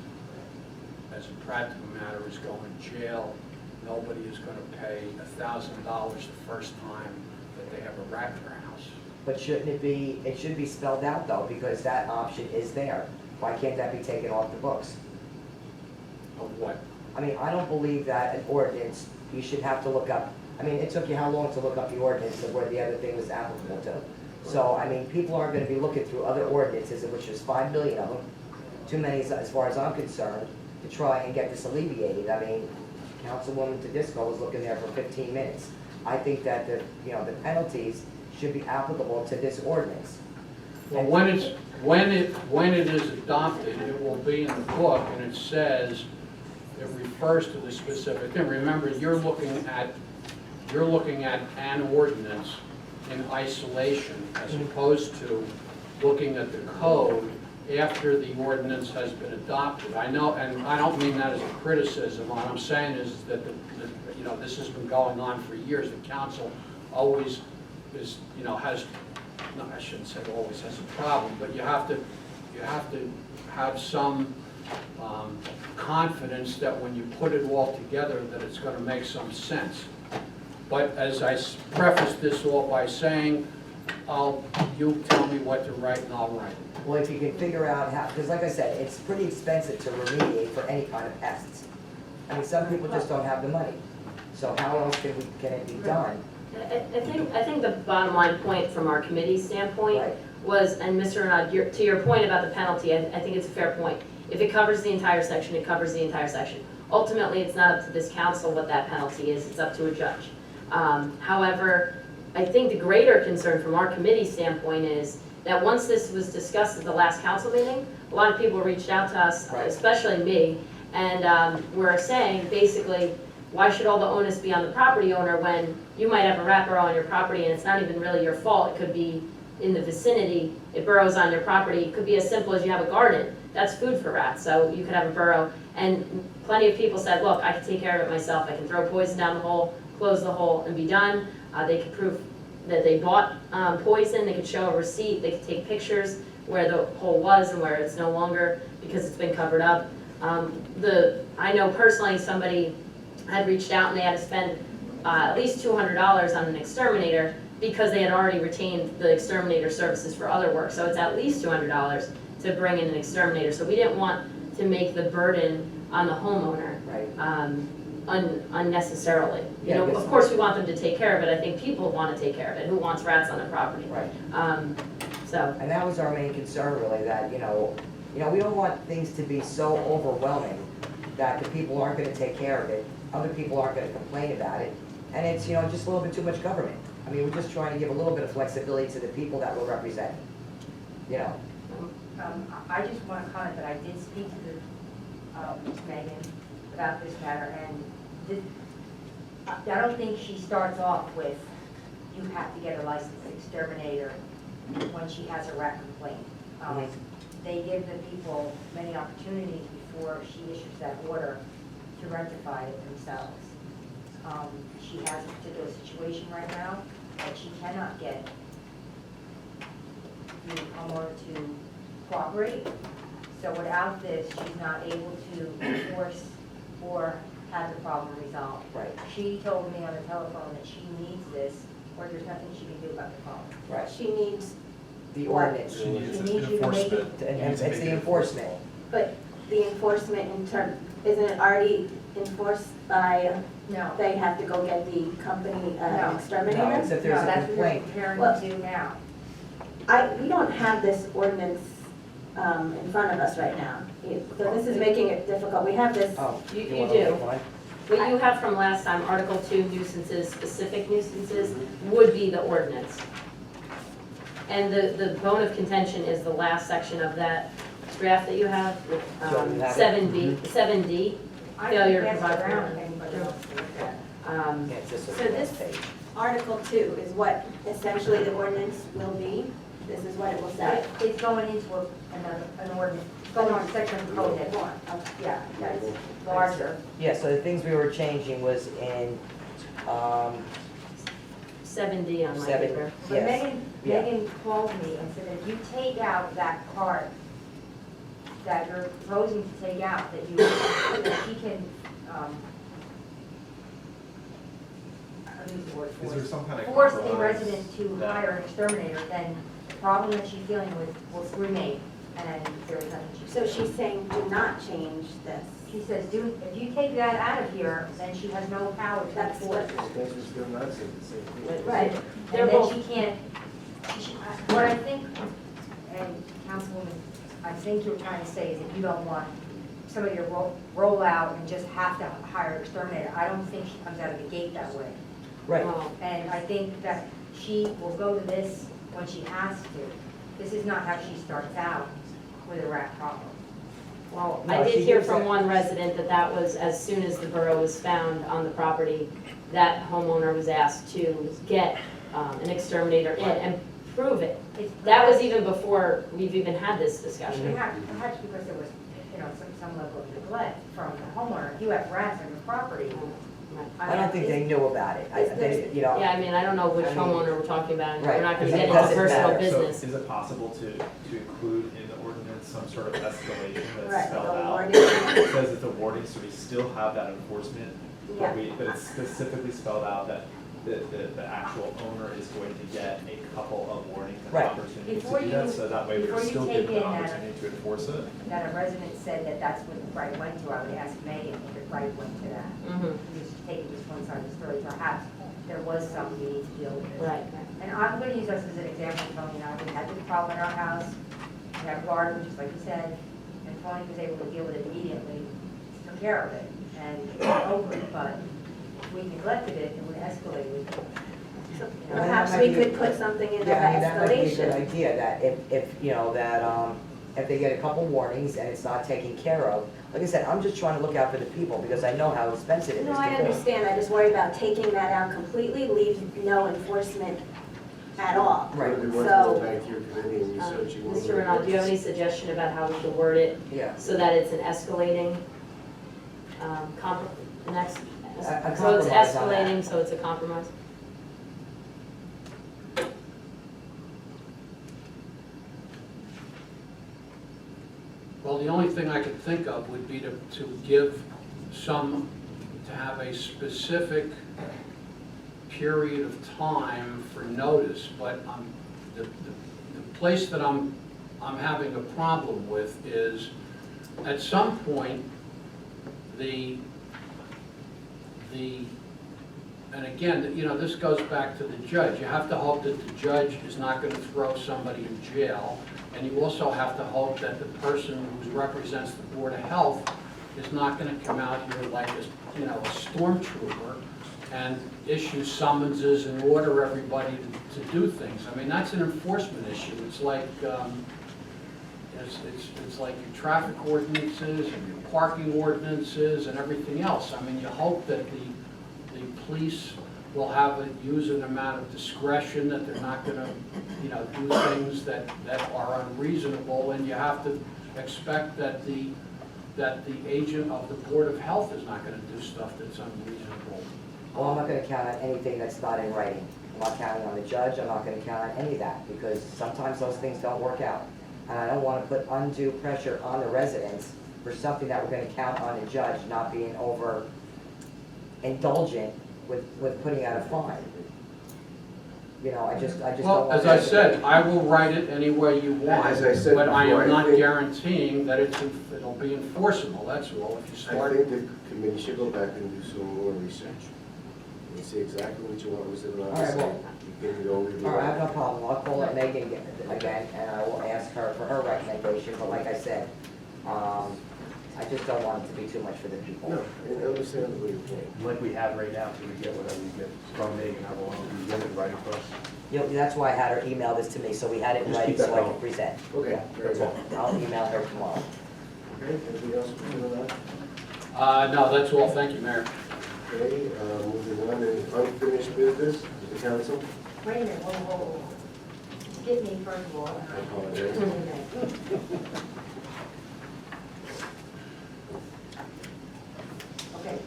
Speaker 11: as a practical matter, is going to jail. Nobody is going to pay $1,000 the first time that they have a rat in their house.
Speaker 3: But shouldn't it be, it should be spelled out though, because that option is there. Why can't that be taken off the books?
Speaker 11: Of what?
Speaker 3: I mean, I don't believe that an ordinance, you should have to look up, I mean, it took you how long to look up the ordinance of where the other thing was applicable to? So, I mean, people aren't gonna be looking through other ordinances, of which there's 5 million of them, too many as far as I'm concerned, to try and get this alleviated. I mean, Councilwoman Tedisco was looking there for 15 minutes. I think that the penalties should be applicable to this ordinance.
Speaker 11: Well, when it is adopted, it will be in the book, and it says, it refers to the specific thing. Remember, you're looking at an ordinance in isolation, as opposed to looking at the code after the ordinance has been adopted. I know, and I don't mean that as a criticism. What I'm saying is that this has been going on for years. The council always is, has, no, I shouldn't say always has a problem, but you have to have some confidence that when you put it all together, that it's going to make some sense. But as I prefaced this all by saying, you tell me what to write and I'll write.
Speaker 3: Well, if you can figure out how, because like I said, it's pretty expensive to remediate for any kind of pests. I mean, some people just don't have the money. So how else can it be done?
Speaker 7: I think the bottom line point from our committee standpoint
Speaker 3: Right.
Speaker 7: was, and Mr. Arnaud, to your point about the penalty, I think it's a fair point. If it covers the entire section, it covers the entire section. Ultimately, it's not up to this council what that penalty is, it's up to a judge. However, I think the greater concern from our committee standpoint is that once this was discussed at the last council meeting, a lot of people reached out to us,
Speaker 3: Right.
Speaker 7: especially me, and were saying basically, why should all the onus be on the property owner when you might have a rat burrow on your property and it's not even really your fault? It could be in the vicinity, it burrows on your property. It could be as simple as you have a garden. That's food for rats, so you could have a burrow. And plenty of people said, look, I can take care of it myself. I can throw poison down the hole, close the hole, and be done. They could prove that they bought poison. They could show a receipt. They could take pictures where the hole was and where it's no longer because it's been covered up. I know personally somebody had reached out and they had to spend at least $200 on an exterminator because they had already retained the exterminator services for other work. So it's at least $200 to bring in an exterminator. So we didn't want to make the burden on the homeowner
Speaker 3: Right.
Speaker 7: unnecessarily. You
Speaker 3: Yeah,
Speaker 7: know,
Speaker 3: because-
Speaker 7: of course we want them to take care of it. I think people want to take care of it. Who wants rats on their property?
Speaker 3: Right.
Speaker 7: So.
Speaker 3: And that was our main concern really, that, we don't want things to be so overwhelming that the people aren't gonna take care of it, other people aren't gonna complain about it, and it's, just a little bit too much government. I mean, we're just trying to give a little bit of flexibility to the people that we're representing,
Speaker 6: I just want to comment that I did speak to Ms. Megan about this matter, and I don't think she starts off with, you have to get a licensed exterminator when she has a rat complaint. They give the people many opportunities before she issues that order to rectify it themselves. She has a particular situation right now that she cannot get the homeowner to cooperate. So without this, she's not able to enforce or have the problem resolved.
Speaker 3: Right.
Speaker 6: She told me on the telephone that she needs this, or there's nothing she can do about the problem.
Speaker 3: right?
Speaker 8: She needs,
Speaker 3: The ordinance,
Speaker 5: She needs
Speaker 6: She needs you to make it-
Speaker 3: and it's the enforcement.
Speaker 8: but the enforcement in turn, isn't it already enforced by,
Speaker 6: No.
Speaker 8: they have to go get the company
Speaker 6: No.
Speaker 8: exterminator?
Speaker 3: No, it's if there's
Speaker 6: No,
Speaker 3: a
Speaker 6: that's what
Speaker 3: complaint.
Speaker 6: you're comparing
Speaker 8: Well-
Speaker 6: to now.
Speaker 8: we don't have this ordinance in front of us right now. So this is making it difficult. We have this,
Speaker 3: Oh,
Speaker 7: You
Speaker 3: wanna
Speaker 7: do.
Speaker 3: look at mine?
Speaker 7: What you have from last time, Article 2 nuisances, specific nuisances, would be the ordinance. And the bone of contention is the last section of that draft that you have,
Speaker 3: So you have it?
Speaker 7: 7D.
Speaker 6: I
Speaker 7: Failure to
Speaker 6: can pass it
Speaker 7: provide
Speaker 6: around
Speaker 7: for-
Speaker 6: if anybody wants to look at it.
Speaker 3: Yeah, it's just
Speaker 8: So
Speaker 3: a
Speaker 8: this-
Speaker 3: page.
Speaker 8: Article 2 is what essentially the ordinance will be. This is what it will say.
Speaker 6: It's going into an ordinance, going on section of the code that's,
Speaker 8: More, okay.
Speaker 6: yeah, that's larger.
Speaker 3: Yeah, so the things we were changing was in,
Speaker 7: 7D on my
Speaker 3: Seven.
Speaker 7: paper.
Speaker 6: But
Speaker 3: Yes. Yeah.
Speaker 6: Megan called me and said, if you take out that part that you're proposing to take out, that she can, I'll use the word
Speaker 5: Is there some kind of
Speaker 6: force a
Speaker 5: compromise
Speaker 6: resident to
Speaker 5: that-
Speaker 6: hire an exterminator, then the problem that she's dealing with will remain, and there is nothing she
Speaker 8: So
Speaker 6: can do.
Speaker 8: she's saying do not change this.
Speaker 6: She says, if you take that out of here, then she has no power to
Speaker 8: That's
Speaker 6: enforce.
Speaker 8: what-
Speaker 1: This is still not saying the same thing.
Speaker 8: Right.
Speaker 7: They're
Speaker 6: And then
Speaker 7: both-
Speaker 6: she can't, what I think, and Councilwoman, I think you're trying to say is that you don't want somebody to roll out and just have to hire an exterminator. I don't think she comes out of the gate that way.
Speaker 3: Right.
Speaker 7: Well,
Speaker 6: And I think that she will go to this when she has to. This is not how she starts out with a rat problem.
Speaker 7: Well,
Speaker 3: No,
Speaker 7: I
Speaker 3: she
Speaker 7: did hear
Speaker 3: gives
Speaker 7: from
Speaker 3: that-
Speaker 7: one resident that that was, as soon as the borough was found on the property, that homeowner was asked to get an exterminator in and prove it.
Speaker 6: It's
Speaker 7: That was even before we've even had this discussion.
Speaker 6: Perhaps because there was, some level of neglect from the homeowner. If you have rats on your property.
Speaker 3: I don't think they knew about it.
Speaker 7: Yeah, I mean, I don't know which
Speaker 3: I mean-
Speaker 7: homeowner we're talking about, and we're
Speaker 3: Right,
Speaker 7: not gonna
Speaker 3: because
Speaker 7: get
Speaker 3: it
Speaker 7: into
Speaker 3: doesn't
Speaker 7: personal
Speaker 3: matter.
Speaker 5: So
Speaker 7: business.
Speaker 5: is it possible to include in the ordinance some sort of escalation
Speaker 8: Right,
Speaker 5: that's spelled
Speaker 8: the
Speaker 5: out?
Speaker 8: warning.
Speaker 5: It says it's a warning, so we still have that enforcement,
Speaker 8: Yeah.
Speaker 5: but it's specifically spelled out that the actual owner is going to get a couple of warnings and
Speaker 3: Right.
Speaker 5: opportunities to
Speaker 6: Before
Speaker 5: do that,
Speaker 6: you-
Speaker 5: so that way
Speaker 6: before
Speaker 5: we're
Speaker 6: you
Speaker 5: still
Speaker 6: take
Speaker 5: given the
Speaker 6: in that-
Speaker 5: opportunity to enforce it.
Speaker 6: That a resident said that that's what the right went to. I would ask Megan if it right went to that.
Speaker 7: Mhm.
Speaker 6: Just taking just one side of the story, perhaps there was something we need to deal with.
Speaker 7: Right.
Speaker 6: And I'm going to use us as an example, Tony and I, we had this problem in our house, we have a garden, just like you said, and Tony was able to deal with it immediately, took care of it, and it's over, but if we neglected it, it would escalate. You know,
Speaker 8: Perhaps
Speaker 3: that
Speaker 8: we
Speaker 3: might be-
Speaker 8: could put something in there
Speaker 3: Yeah, I mean,
Speaker 8: about
Speaker 3: that might be a good
Speaker 8: escalation.
Speaker 3: idea, that if they get a couple warnings and it's not taken care of, like I said, I'm just trying to look out for the people, because I know how expensive it is
Speaker 8: No,
Speaker 3: to
Speaker 8: I
Speaker 3: do.
Speaker 8: understand. I just worry about taking that out completely, leave no enforcement at all.
Speaker 3: Right.
Speaker 1: If you want to
Speaker 8: So-
Speaker 1: go back to your committee and research, you want to.
Speaker 7: Mr. Renaud, do you have any suggestion about how we should word it
Speaker 3: Yeah.
Speaker 7: so that it's an escalating, next,
Speaker 3: A
Speaker 7: so it's
Speaker 3: compromise on that.
Speaker 7: escalating, so it's a compromise?
Speaker 11: Well, the only thing I could think of would be to give some, to have a specific period of time for notice, but the place that I'm having a problem with is, at some point, and again, this goes back to the judge. You have to hope that the judge is not going to throw somebody in jail, and you also have to hope that the person who represents the Board of Health is not going to come out here like a stormtrooper and issue summonses and order everybody to do things. I mean, that's an enforcement issue. It's like, it's like your traffic ordinances and your parking ordinances and everything else. I mean, you hope that the police will use an amount of discretion, that they're not gonna, do things that are unreasonable, and you have to expect that the agent of the Board of Health is not gonna do stuff that's unreasonable.
Speaker 3: Well, I'm not gonna count on anything that's not in writing. I'm not counting on the judge, I'm not gonna count on any of that, because sometimes those things don't work out. And I don't wanna put undue pressure on the residents for something that we're gonna count on the judge not being over indulgent with putting out a fine. I just don't
Speaker 11: Well,
Speaker 3: want.
Speaker 11: as I said, I will write it any way you want,
Speaker 1: As I said
Speaker 11: but I
Speaker 1: before,
Speaker 11: am
Speaker 1: I
Speaker 11: not
Speaker 1: think-
Speaker 11: guaranteeing that it'll be enforceable, that's all. If you
Speaker 1: I
Speaker 11: start,
Speaker 1: think the committee should go back and do some more research. You see exactly what you want, Mr. Bernard.
Speaker 3: All right, well-
Speaker 1: You can go with
Speaker 3: All right, I have
Speaker 1: your.
Speaker 3: no problem, I'll call up Megan again, and I will ask her for her recommendation, but like I said, I just don't want it to be too much for the people.
Speaker 1: No, I understand what you're saying.
Speaker 4: Like we have right now, so we get whatever we get from Megan, I will, we get it right across.
Speaker 3: You know, that's why I had her email this to me, so we had it
Speaker 4: Just
Speaker 3: ready
Speaker 4: keep that
Speaker 3: so I
Speaker 4: going.
Speaker 3: can present.
Speaker 1: Okay,
Speaker 3: Yeah,
Speaker 1: very
Speaker 3: that's all. I'll email her tomorrow.
Speaker 1: Okay, anything else, Mr. Bernard?
Speaker 11: No, that's all, thank you, Mayor.
Speaker 1: Okay, moving on, any unfinished business, the council?
Speaker 6: Wait a minute, whoa. Skip me first of all.
Speaker 1: I apologize.
Speaker 6: Okay,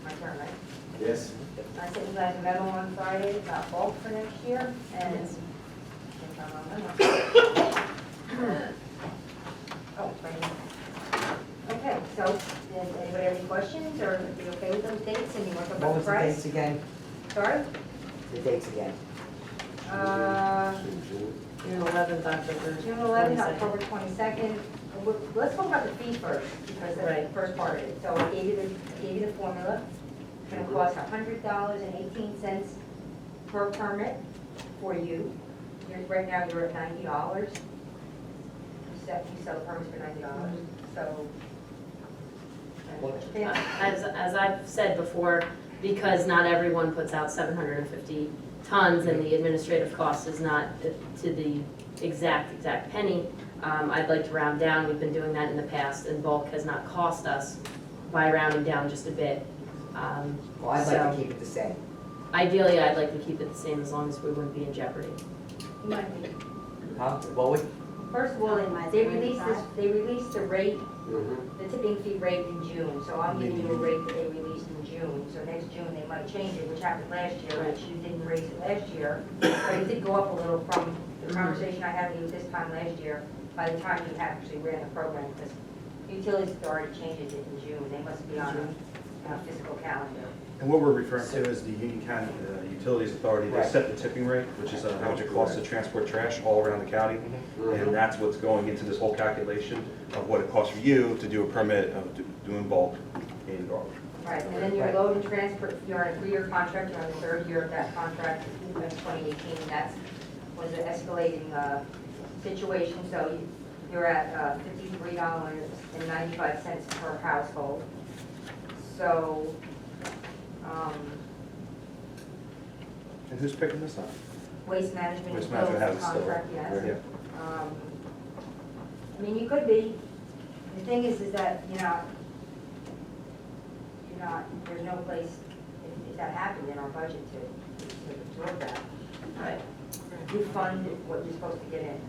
Speaker 6: my turn, right?
Speaker 1: Yes?
Speaker 6: I sent you guys a memo on Friday about bulk for next year, and. Oh, right here. Okay, so, did anybody have any questions, or are you okay with those dates, and you want to talk
Speaker 3: What
Speaker 6: about the
Speaker 3: was the dates
Speaker 6: price?
Speaker 3: again?
Speaker 6: Sorry?
Speaker 3: The dates again?
Speaker 7: June 11th, October.
Speaker 6: June 11th,
Speaker 7: 22nd.
Speaker 6: October 22nd. Let's talk about the fee first, because that's the
Speaker 7: Right.
Speaker 6: first part of it. So I gave you the formula. It's gonna cost $100.18 per permit for you. Right now, you're at $90. You sell permits for $90, so.
Speaker 7: As I've said before, because not everyone puts out 750 tons and the administrative cost is not to the exact penny, I'd like to round down. We've been doing that in the past, and bulk has not cost us by rounding down just a bit.
Speaker 3: Well, I'd like to
Speaker 7: So-
Speaker 3: keep it the same.
Speaker 7: Ideally, I'd like to keep it the same as long as we wouldn't be in jeopardy.
Speaker 6: You might be.
Speaker 3: Huh? What would,
Speaker 6: First of all, they released the rate,
Speaker 1: Mm-hmm.
Speaker 6: the tipping fee rate in June, so I'm giving you a rate that they released in June. So next June, they might change it, which happened last year, which you didn't raise it last year. But it did go up a little from the conversation I had with you this time last year, by the time you actually ran the program, because Utilities Authority changes it in June. They must be on a fiscal calendar.
Speaker 12: And what we're referring to is the Union County Utilities Authority. They
Speaker 3: Right.
Speaker 12: set the tipping rate, which is how much it costs to transport trash all around the county. And that's what's going into this whole calculation of what it costs for you to do a permit of doing bulk in garbage.
Speaker 6: Right, and then your load and transport, you're on a 3-year contract, you're on the 3rd year of that contract, that's 2018, that was an escalating situation, so you're at $53.95 per household. So,
Speaker 12: And who's picking this up?
Speaker 6: Waste management
Speaker 12: Waste management has it still,
Speaker 6: contract, yes.
Speaker 12: yeah.
Speaker 6: I mean, you could be, the thing is that, you're not, there's no place, if that happened in our budget to absorb that.
Speaker 7: Right.
Speaker 6: You fund what you're supposed to get in.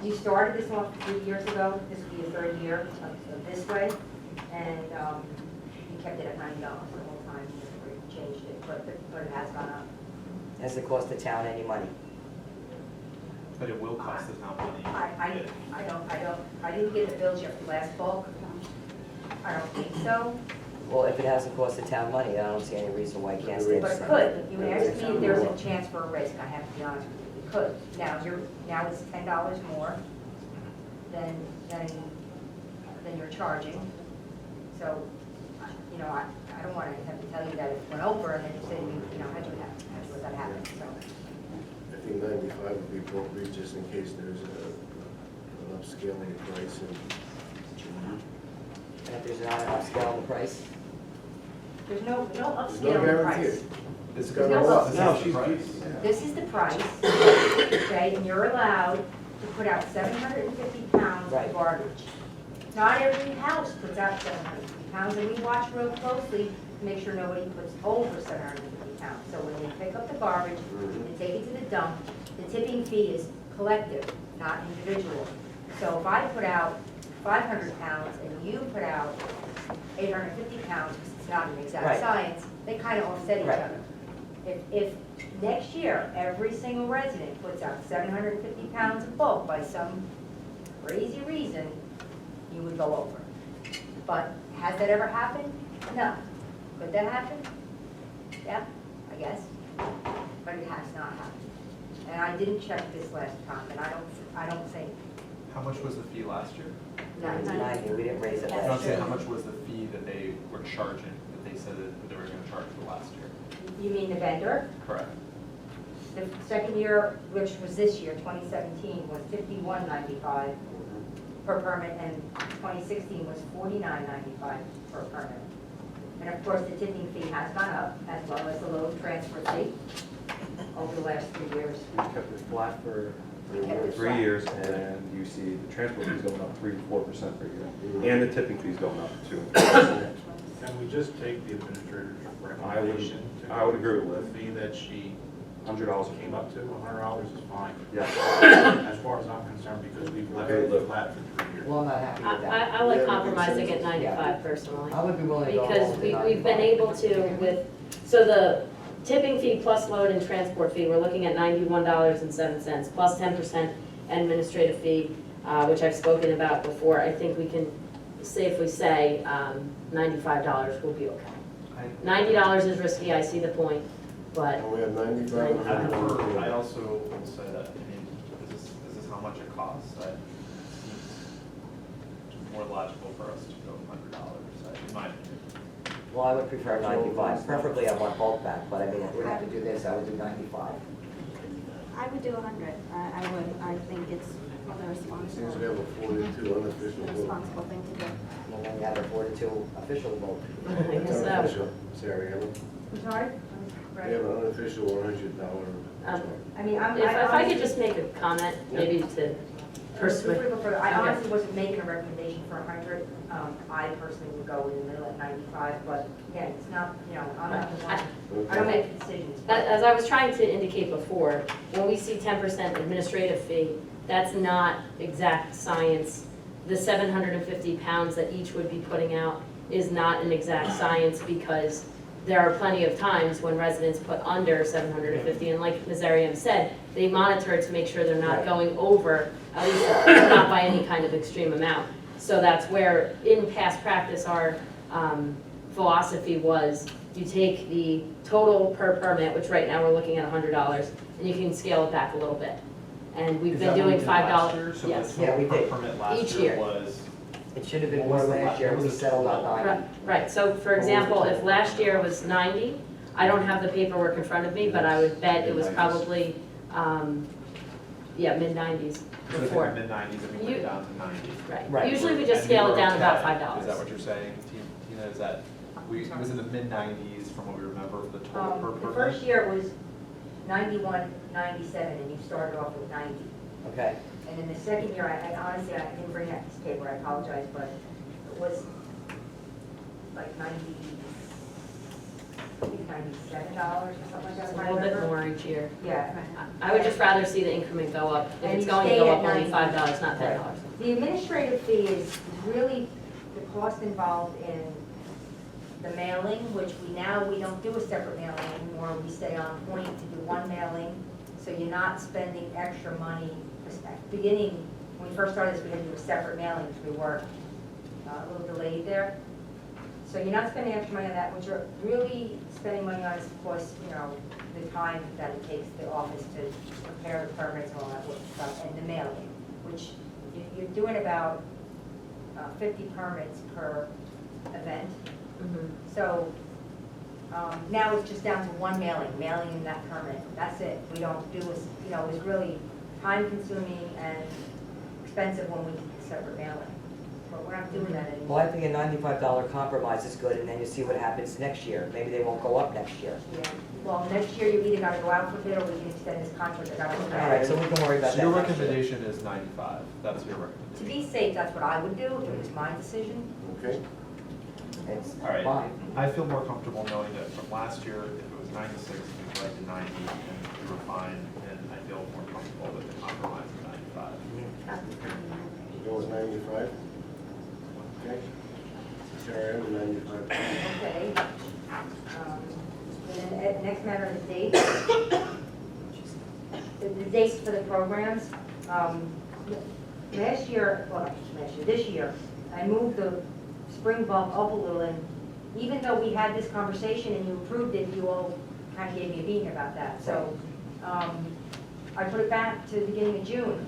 Speaker 6: You started this off 3 years ago, this will be your 3rd year of this way, and you kept it at $90 the whole time, you changed it, but it has gone up.
Speaker 3: has it cost the town any money?
Speaker 5: But it will cost the town money.
Speaker 6: I didn't get the bills yet for last bulk. I don't think so,
Speaker 3: Well, if it hasn't cost the town money, I don't see any reason why it can't stay the
Speaker 6: but
Speaker 3: same.
Speaker 6: it could. You asked me if there was a chance for a risk, I have to be honest with you. It could. Now it's $10 more than you're charging. So, I don't want to have to tell you that it went over and then you say, how'd you let that happen, so.
Speaker 1: I think 95 would be appropriate, just in case there's an upscaling price in June.
Speaker 3: And if there's not an upscale on the price?
Speaker 6: There's no
Speaker 1: There's no
Speaker 6: upscale in the
Speaker 1: guarantee.
Speaker 6: price.
Speaker 1: It's
Speaker 6: There's
Speaker 1: gonna
Speaker 6: no
Speaker 1: go up.
Speaker 6: upscale. This is the price, okay, and you're allowed to put out 750 pounds
Speaker 3: Right.
Speaker 6: of garbage. Not every house puts out 750 pounds, and we watch real closely to make sure nobody puts over 750 pounds. So when they pick up the garbage and take it to the dump, the tipping fee is collective, not individual. So if I put out 500 pounds and you put out 850 pounds, because it's not an exact
Speaker 3: Right.
Speaker 6: science, they kind of offset each
Speaker 3: Right.
Speaker 6: other. If next year, every single resident puts out 750 pounds of bulk by some crazy reason, you would go over. But has that ever happened? No. Could that happen? Yeah, I guess. But it has not happened. And I didn't check this last time, and I don't think,
Speaker 5: How much was the fee last year?
Speaker 6: no,
Speaker 3: 90, we didn't raise it
Speaker 5: No, I'm
Speaker 3: last
Speaker 5: saying
Speaker 3: year.
Speaker 5: how much was the fee that they were charging in that they said that they were gonna charge for last year.
Speaker 6: You mean the vendor?
Speaker 5: Correct.
Speaker 6: The second year, which was this year, 2017, was $51.95 per permit, and 2016 was $49.95 per permit. And of course, the tipping fee has gone up, as well as the load transfer fee over the last 3 years.
Speaker 12: We kept it flat for
Speaker 6: Kept it
Speaker 12: 3
Speaker 6: flat.
Speaker 12: years, and you see the transport fees going up 3 to 4% per year, and the tipping fees going up too.
Speaker 4: Can we just take the administrator's recommendation? to
Speaker 12: I would agree
Speaker 4: go
Speaker 12: with
Speaker 4: The fee that she
Speaker 12: $100
Speaker 4: came up to, $100 is fine,
Speaker 12: Yeah.
Speaker 4: as far as I'm concerned, because we've left
Speaker 12: Okay,
Speaker 4: it
Speaker 12: look.
Speaker 4: flat for 3 years.
Speaker 3: Well, I'm not happy with that.
Speaker 7: I like
Speaker 1: Yeah,
Speaker 7: compromising
Speaker 1: makes
Speaker 7: at
Speaker 1: sense.
Speaker 7: 95 personally.
Speaker 3: I would be willing to go
Speaker 7: Because
Speaker 3: along with
Speaker 7: we've been
Speaker 3: 95.
Speaker 7: able to with, so the tipping fee plus load and transport fee, we're looking at $91.07, plus 10% administrative fee, which I've spoken about before. I think we can safely say $95 will be okay. $90 is risky, I see the point, but
Speaker 1: And we have 95.
Speaker 5: I also will say that, I mean, this is how much it costs. It seems more logical for us to go $100, in my opinion.
Speaker 3: Well, I would prefer 95, preferably I want both back, but I mean, if we have to do this, I would do 95.
Speaker 8: I would do 100. I would. I think it's the
Speaker 1: Since we have a 42 unofficial vote.
Speaker 8: responsible thing to do.
Speaker 3: And then we have a 4-2 official vote.
Speaker 7: I guess so.
Speaker 1: Unofficial, Sarah, Ellen.
Speaker 6: I'm sorry?
Speaker 1: We have an unofficial $100.
Speaker 6: I mean, I'm.
Speaker 7: If I could
Speaker 6: honestly-
Speaker 7: just make a comment, maybe to persuade.
Speaker 6: I honestly wasn't making a recommendation for 100. I personally would go in the middle at 95, but again, it's not, I'm not the one, I don't make decisions.
Speaker 7: As I was trying to indicate before, when we see 10% administrative fee, that's not exact science. The 750 pounds that each would be putting out is not an exact science, because there are plenty of times when residents put under 750, and like Ms. Ariam said, they monitor to make sure they're not
Speaker 3: Right.
Speaker 7: going over, at least not by any kind of extreme amount. So that's where, in past practice, our philosophy was, you take the total per permit, which right now we're looking at $100, and you can scale it back a little bit. And we've been doing $5,
Speaker 5: So
Speaker 7: yes.
Speaker 5: the
Speaker 3: Yeah, we
Speaker 5: total
Speaker 3: did.
Speaker 5: per permit last
Speaker 7: Each
Speaker 5: year
Speaker 7: year.
Speaker 5: was,
Speaker 3: It should have been
Speaker 5: What
Speaker 3: more
Speaker 5: was the
Speaker 3: last year,
Speaker 5: what
Speaker 3: we
Speaker 5: was the
Speaker 3: settled on
Speaker 5: total?
Speaker 3: 90.
Speaker 7: Right, so for example, if last year was 90, I don't have the paperwork in front of me, but I would bet it was probably, mid-90s
Speaker 5: so if
Speaker 7: before.
Speaker 5: in the mid-90s, and we went down to 90.
Speaker 7: Right,
Speaker 3: Right.
Speaker 7: usually we just
Speaker 5: And
Speaker 7: scale
Speaker 5: we
Speaker 7: it
Speaker 5: were
Speaker 7: down about
Speaker 5: okay.
Speaker 7: $5.
Speaker 5: Is that what you're saying, Tina? Is that, it was in the mid-90s from what we remember for the total per
Speaker 6: The
Speaker 5: permit?
Speaker 6: first year was 91, 97, and you started off with 90.
Speaker 3: Okay,
Speaker 6: And then the second year, I honestly, I didn't bring that piece of paper, I apologize, but it was like 90, I think $97 or something like that,
Speaker 7: It's
Speaker 6: if
Speaker 7: a
Speaker 6: I
Speaker 7: little bit
Speaker 6: remember.
Speaker 7: more each year.
Speaker 6: Yeah.
Speaker 7: I would just rather see the increment go up. If
Speaker 6: And
Speaker 7: it's
Speaker 6: you
Speaker 7: going to
Speaker 6: stay
Speaker 7: go
Speaker 6: at
Speaker 7: up only
Speaker 6: 90.
Speaker 7: $5, not $10.
Speaker 6: The administrative fee is really the cost involved in the mailing, which we don't do a separate mailing anymore. We stay on point to do one mailing, so you're not spending extra money. At the beginning, when we first started this, we had to do a separate mailing, because we were a little delayed there. So you're not spending extra money on that. What you're really spending money on is, of course, the time that it takes the office to prepare the permits and all that stuff, and the mailing, which you're doing about 50 permits per event.
Speaker 7: Mhm.
Speaker 6: So now it's just down to one mailing in that permit. That's it. We don't do, it was really time consuming and expensive when we did the separate mailing. But we're not doing that
Speaker 3: well,
Speaker 6: anymore.
Speaker 3: I think a $95 compromise is good, and then you see what happens next year. Maybe they won't go up next year.
Speaker 6: Yeah. Well, next year you either gotta go out for bid or we can extend this contract.
Speaker 3: All right, so we can worry about
Speaker 5: So
Speaker 3: that
Speaker 5: your
Speaker 3: next year.
Speaker 5: recommendation is 95, that's your
Speaker 6: To
Speaker 5: recommendation?
Speaker 6: be safe, that's what I would do if it was my decision.
Speaker 1: Okay,
Speaker 3: It's
Speaker 5: All right.
Speaker 3: fine.
Speaker 5: I feel more comfortable knowing that from last year, if it was 96, we went to 90, and we were fine, and I feel more comfortable with the compromise of 95.
Speaker 1: go with 95. Okay. Sarah, Ellen, 95.
Speaker 6: Okay. And then next matter is dates. The dates for the programs. This year, this year, I moved the spring bump up a little, and even though we had this conversation and you approved it, you all kind of gave me a beating about that. So I put it back to the beginning of June.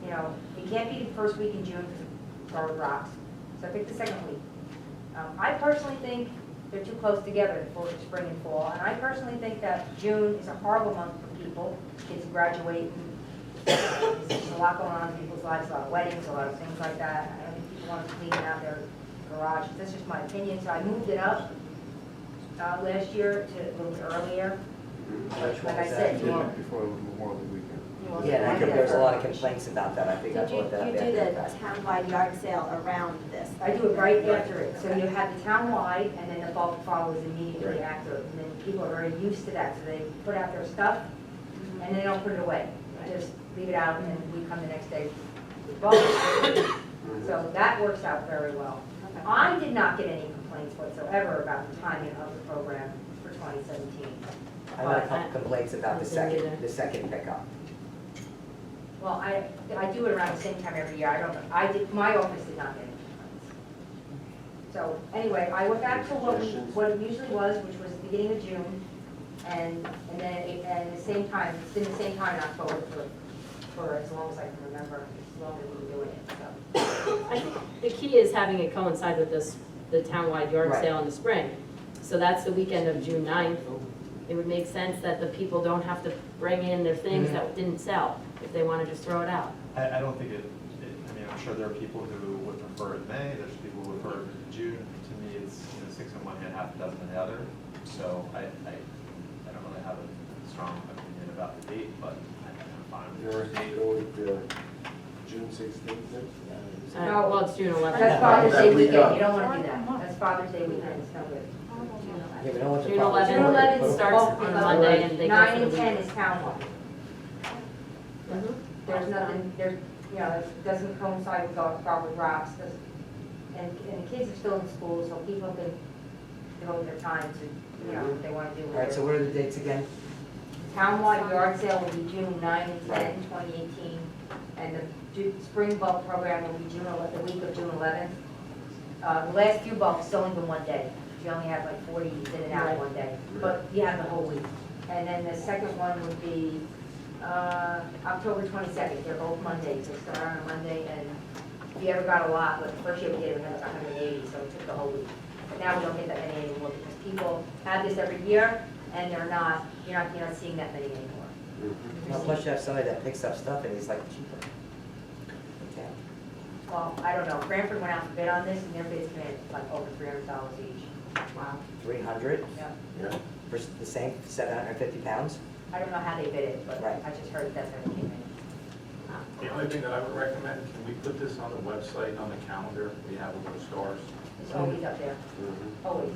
Speaker 6: It can't be the first week in June because of Starwood Rocks. So I picked the second week. I personally think they're too close together for spring and fall. And I personally think that June is a horrible month for people, kids graduate. There's a lot going on in people's lives, a lot of weddings, a lot of things like that. I don't think people want to clean out their garages. That's just my opinion, so I moved it up last year to a little bit earlier.
Speaker 3: Which one
Speaker 6: Like I
Speaker 3: was
Speaker 6: said,
Speaker 3: that?
Speaker 6: you want,
Speaker 1: Before Memorial Weekend.
Speaker 6: you want.
Speaker 3: Yeah, I think there's a lot of complaints about that, I think I
Speaker 8: Did you,
Speaker 3: brought that up.
Speaker 8: you do
Speaker 3: after
Speaker 8: the
Speaker 3: fact.
Speaker 8: townwide yard sale around this?
Speaker 6: I do it right after it, so you have the town-wide, and then the bulk follows immediately
Speaker 1: Right.
Speaker 6: after. And then people are very used to that, so they put out their stuff, and they don't put it away. They just leave it out, and then we come the next day with bulk. So that works out very well.
Speaker 8: Okay.
Speaker 6: I did not get any complaints whatsoever about the timing of the program for 2017.
Speaker 3: I got a couple complaints about the
Speaker 7: I didn't either.
Speaker 3: second pickup.
Speaker 6: Well, I do it around the same time every year. My office did not get any complaints. So anyway, I went back to what it usually was, which was the beginning of June, and then and the same time, it's been the same time in October for as long as I can remember, as long as we've been doing it, so.
Speaker 7: I think the key is having it coincide with the townwide yard
Speaker 3: Right.
Speaker 7: sale in the spring. So that's the weekend of June 9th. It would make sense that the people don't have to bring in their things that didn't sell, if they want to just throw it out.
Speaker 5: I don't think I mean, I'm sure there are people who would prefer it in May, there's people who would prefer it in June. To me, it's, 6 in one hand, half a dozen in the other. So I don't really have a strong opinion about the date, but I'm fine with
Speaker 1: You're
Speaker 5: yours.
Speaker 1: go with June 16th then?
Speaker 6: No.
Speaker 7: Well, it's June 11th.
Speaker 6: That's Father's
Speaker 1: That
Speaker 6: Day
Speaker 1: week
Speaker 6: weekend,
Speaker 1: up.
Speaker 6: you don't want to do that. That's Father's Day weekend, it's no good.
Speaker 3: Yeah, we don't want the
Speaker 7: June
Speaker 3: public-
Speaker 7: 11th.
Speaker 6: June 11th
Speaker 7: starts on a Monday and they go
Speaker 6: 9
Speaker 7: for
Speaker 6: and
Speaker 7: the
Speaker 6: 10
Speaker 7: week.
Speaker 6: is townwide.
Speaker 7: Mhm.
Speaker 6: There's nothing, it doesn't coincide with golf drops, and the kids are still in school, so people can devote their time to, what they want to do.
Speaker 3: All right, so what are the dates again?
Speaker 6: Townwide yard sale will be June 9 and 10, 2018, and the spring bulk program will be the week of June 11th. The last few bulks, it's only been one day. You only have like 40 in and out one day, but you have the whole week. And then the second one would be October 22nd. They're both Mondays. They start on a Monday, and if you ever got a lot, but the first year we did, we had like 180, so it took the whole week. But now we don't get that many anymore because people have this every year, and you're not seeing that many anymore.
Speaker 3: Well, plus you have somebody that picks up stuff and he's like cheaper. Okay.
Speaker 6: Well, I don't know. Cranford went out to bid on this, and their bids came in like over $300 each.
Speaker 7: Wow.
Speaker 3: 300
Speaker 6: Yeah.
Speaker 1: Yeah.
Speaker 3: for the same 750 pounds?
Speaker 6: I don't know how they bid it, but
Speaker 3: Right.
Speaker 6: I just heard that's how it came in.
Speaker 4: The only thing that I would recommend, can we put this on the website, on the calendar, we have with the stars?
Speaker 6: It's always up there,
Speaker 1: Mhm.
Speaker 6: always.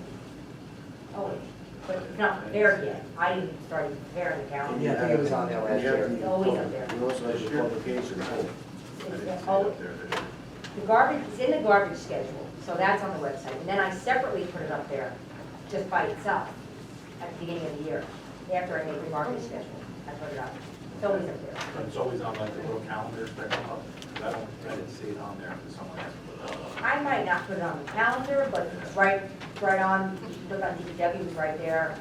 Speaker 6: Always. But it's not prepared yet. I didn't start preparing the calendar.
Speaker 3: Yeah, I think it was on there last
Speaker 1: You have
Speaker 3: year.
Speaker 1: the-
Speaker 6: It's always up there.
Speaker 1: You also have the publication, too.
Speaker 4: I didn't see it
Speaker 6: Oh,
Speaker 4: up there.
Speaker 6: the garbage, it's in the garbage schedule, so that's on the website. And then I separately put it up there, just by itself, at the beginning of the year, after I made the garbage schedule. I put it up. It's always up there.
Speaker 4: But it's always on like the little calendars that come up. I didn't see it on there, because someone else put it up.
Speaker 6: I might not put it on the calendar, but it's right on, you can look on DPW, it's right there,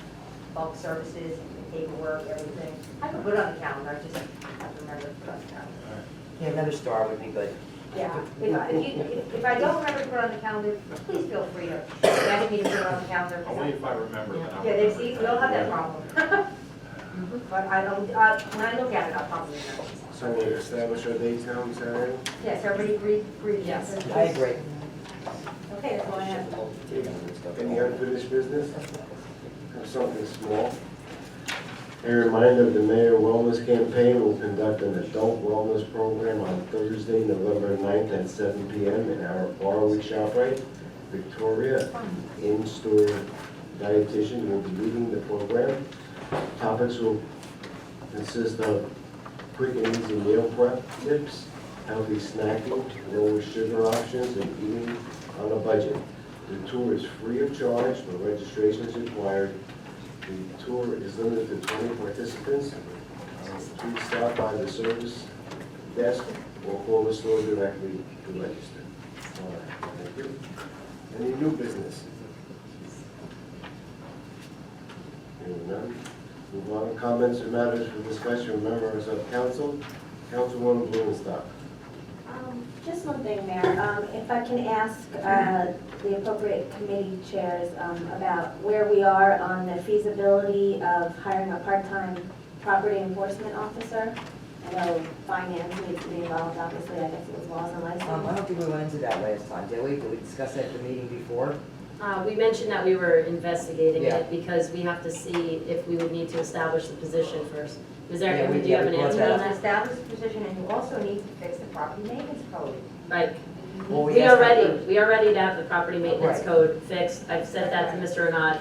Speaker 6: bulk services, paperwork, everything. I could put it on the calendar, I just have to remember to put it on the calendar.
Speaker 3: Yeah, another star would be good.
Speaker 6: Yeah, if I don't remember to put it on the calendar, please feel free to ask me to put it on the calendar.
Speaker 4: Only if I remember, then I'll
Speaker 6: Yeah, they
Speaker 4: remember.
Speaker 6: see, we don't have that problem. But I don't, when I look at it, I'll probably remember.
Speaker 1: So we establish our dates now, Saturday?
Speaker 6: Yes, everybody agree?
Speaker 7: Yes.
Speaker 3: I agree.
Speaker 6: Okay, that's all I have.
Speaker 1: Any unfinished business? Have something small. A reminder of the Mayor Wellness Campaign will conduct an adult wellness program on Thursday, November 9th at 7 p.m. in our Barley ShopRite, Victoria. In-store dietitian will be leading the program. Topics will consist of quick and easy meal prep tips, healthy snacking, lower sugar options, and eating on a budget. The tour is free of charge, but registration is required. The tour is limited to 20 participants. Please stop by the service desk or call the store directly to register. All right, thank you. Any new business? Hearing none. Move on to comments or matters for discussion from members of council. Councilwoman Blumenstock.
Speaker 8: Just one thing, Mayor. If I can ask the appropriate committee chairs about where we are on the feasibility of hiring a part-time property enforcement officer. I know finance needs to be involved, obviously, I guess it was laws and
Speaker 3: I
Speaker 8: license.
Speaker 3: don't think we went into that last time, did we? Did we discuss that at the meeting before?
Speaker 7: We mentioned that we were investigating
Speaker 3: Yeah.
Speaker 7: it because we have to see if we would need to establish the position first. Is there,
Speaker 3: Yeah, we-
Speaker 7: do you have
Speaker 3: yeah,
Speaker 7: an
Speaker 3: we
Speaker 7: answer
Speaker 3: brought
Speaker 7: on
Speaker 6: You need to
Speaker 7: that?
Speaker 6: establish the position, and you also need to fix the property maintenance code.
Speaker 7: Right,
Speaker 3: Well,
Speaker 7: we
Speaker 3: asked
Speaker 7: are
Speaker 3: that
Speaker 7: ready,
Speaker 3: first.
Speaker 7: we are ready to have the property maintenance
Speaker 3: Right.
Speaker 7: code fixed. I've sent that to Mr. Anad.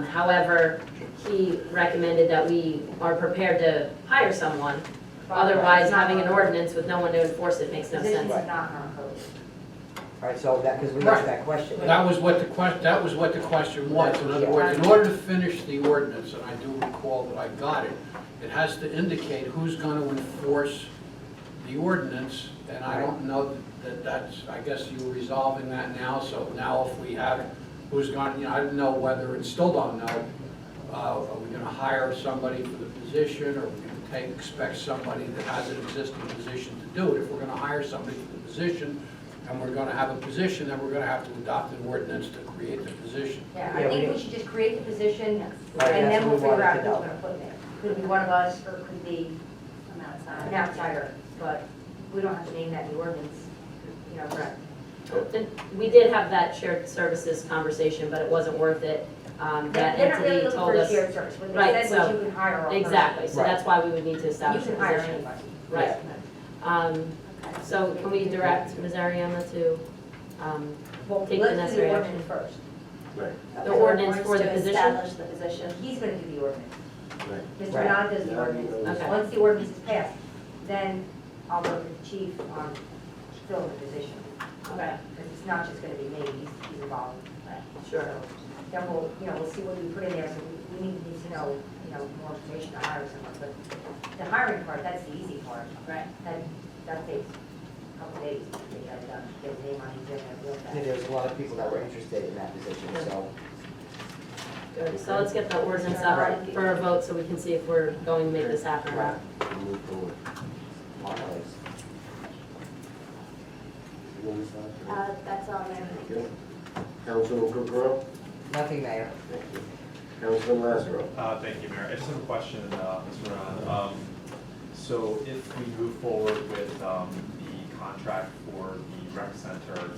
Speaker 7: However, he recommended that we are prepared to hire someone. Otherwise,
Speaker 6: It's not
Speaker 7: having an
Speaker 6: on-
Speaker 7: ordinance with no one to enforce it makes no
Speaker 6: Position
Speaker 7: sense.
Speaker 6: is not in our code.
Speaker 3: All right, so that, because we
Speaker 11: Right.
Speaker 3: asked that question.
Speaker 11: That was what the question was. In other words, in order to finish the ordinance, and I do recall that I got it, it has to indicate who's going to enforce the ordinance, and I don't know that that's, I guess you're resolving that now, so now if we have, who's going, I don't know whether, and still don't know, are we going to hire somebody for the position, or are we going to expect somebody that has an existing position to do it? If we're going to hire somebody for the position, and we're going to have a position, then we're going to have to adopt an ordinance to create the position.
Speaker 6: Yeah,
Speaker 3: Yeah,
Speaker 6: I
Speaker 3: we
Speaker 6: think
Speaker 3: did.
Speaker 6: we should just create the position,
Speaker 3: Right,
Speaker 6: and
Speaker 3: that's
Speaker 6: then
Speaker 3: what
Speaker 6: we'll
Speaker 3: we
Speaker 6: figure out
Speaker 3: wanted
Speaker 6: who's
Speaker 3: to know.
Speaker 6: gonna put there. Could be one of us, or it could be
Speaker 8: An outside.
Speaker 6: an outsider, but we don't have to name that in the ordinance, you know, right?
Speaker 7: And we did have that shared services conversation, but it wasn't worth it. That
Speaker 6: They're not really
Speaker 7: entity
Speaker 6: looking
Speaker 7: told
Speaker 6: for a
Speaker 7: us.
Speaker 6: shared service, what
Speaker 7: Right,
Speaker 6: they said was
Speaker 7: so-
Speaker 6: you can hire a person.
Speaker 7: Exactly, so
Speaker 3: Right.
Speaker 7: that's why we would need to
Speaker 6: You
Speaker 7: establish a
Speaker 6: can hire
Speaker 7: position.
Speaker 6: anybody.
Speaker 7: Right. So can we direct Ms. Ariana to
Speaker 6: Well,
Speaker 7: take the
Speaker 6: let's do
Speaker 7: necessary
Speaker 6: the
Speaker 7: action?
Speaker 6: ordinance first.
Speaker 1: Right,
Speaker 7: The ordinance for the
Speaker 8: To
Speaker 7: position?
Speaker 8: establish the position.
Speaker 6: He's gonna do the ordinance.
Speaker 1: right.
Speaker 6: Mr.
Speaker 3: Right.
Speaker 6: Dodd does the
Speaker 1: Now you
Speaker 6: ordinance.
Speaker 1: know.
Speaker 7: Okay.
Speaker 6: Once the ordinance is passed, then I'll work with the chief on filling the position.
Speaker 7: Okay,
Speaker 6: Because it's not just gonna be me, he's involved.
Speaker 7: sure.
Speaker 6: So then we'll, we'll see what we put in there, so we need to know, more information to hire someone. But the hiring part, that's the easy part.
Speaker 7: Right.
Speaker 6: That takes a couple days to get that done, get the name on the agenda, and
Speaker 3: I think there's a lot of people that were interested in that position, so.
Speaker 7: Good. So let's get the ordinance up for a vote so we can see if we're going to make this happen or not.
Speaker 1: We'll move forward.
Speaker 3: on our list.
Speaker 1: You want to start?
Speaker 8: That's all, Mayor.
Speaker 1: Thank you. Councilman Kukrow?
Speaker 3: Nothing, Mayor.
Speaker 1: Thank you. Councilman Lazaro?
Speaker 5: Thank you, Mayor. I just have a question, Mr. Ron. So if we move forward with the contract for the rec center,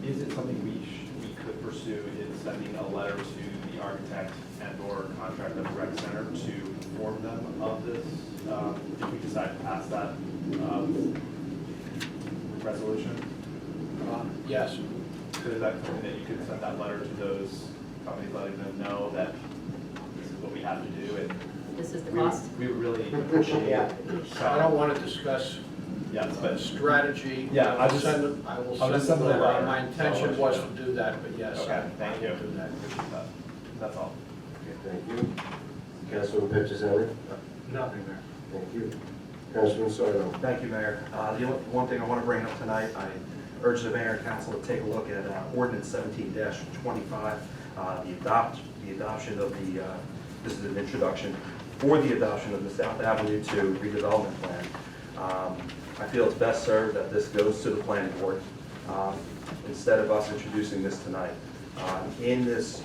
Speaker 5: is it something we could pursue in sending a letter to the architect and/or contractor of the rec center to inform them of this, if we decide to pass that resolution?
Speaker 11: Yes.
Speaker 5: So is that something that you could send that letter to those companies, letting them know that this is what we have to do, and
Speaker 7: This is the
Speaker 5: we
Speaker 7: cost?
Speaker 5: we would really appreciate
Speaker 3: Yeah.
Speaker 5: it.
Speaker 11: I don't want to discuss
Speaker 5: Yes, but,
Speaker 11: strategy.
Speaker 5: Yeah,
Speaker 11: I will send them, I will
Speaker 5: I'll just
Speaker 11: send
Speaker 5: send
Speaker 11: them
Speaker 5: them a
Speaker 11: a letter.
Speaker 5: letter.
Speaker 11: My
Speaker 5: I'll
Speaker 11: intention
Speaker 5: let
Speaker 11: was
Speaker 5: you
Speaker 11: to
Speaker 5: know.
Speaker 11: do that, but yes.
Speaker 5: Okay, thank you.
Speaker 11: I will do that.
Speaker 5: appreciate that. That's all.
Speaker 1: Okay, thank you. Councilman Petrozelli?
Speaker 4: Nothing, Mayor.
Speaker 1: Thank you. Councilman Sardo?
Speaker 12: Thank you, Mayor. The only one thing I want to bring up tonight, I urge the mayor and council to take a look at ordinance 17-25, the adoption of the, this is an introduction, for the adoption of the South Avenue 2 redevelopment plan. I feel it's best served that this goes to the planning board instead of us introducing this tonight. In this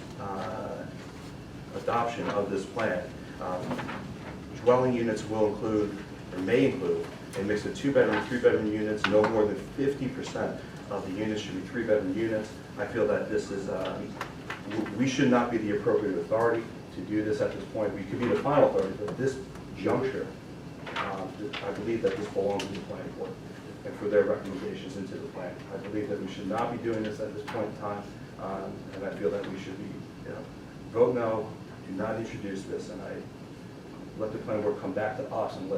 Speaker 12: adoption of this plan, dwelling units will include, or may include, a mix of 2-bedroom, 3-bedroom units. No more than 50% of the units should be 3-bedroom units. I feel that this is, we should not be the appropriate authority to do this at this point. We could be the final authority, but at this juncture, I believe that this belongs to the planning board and for their recommendations into the plan. I believe that we should not be doing this at this point in time, and I feel that we should be, vote no, do not introduce this, and I let the planning board come back to us and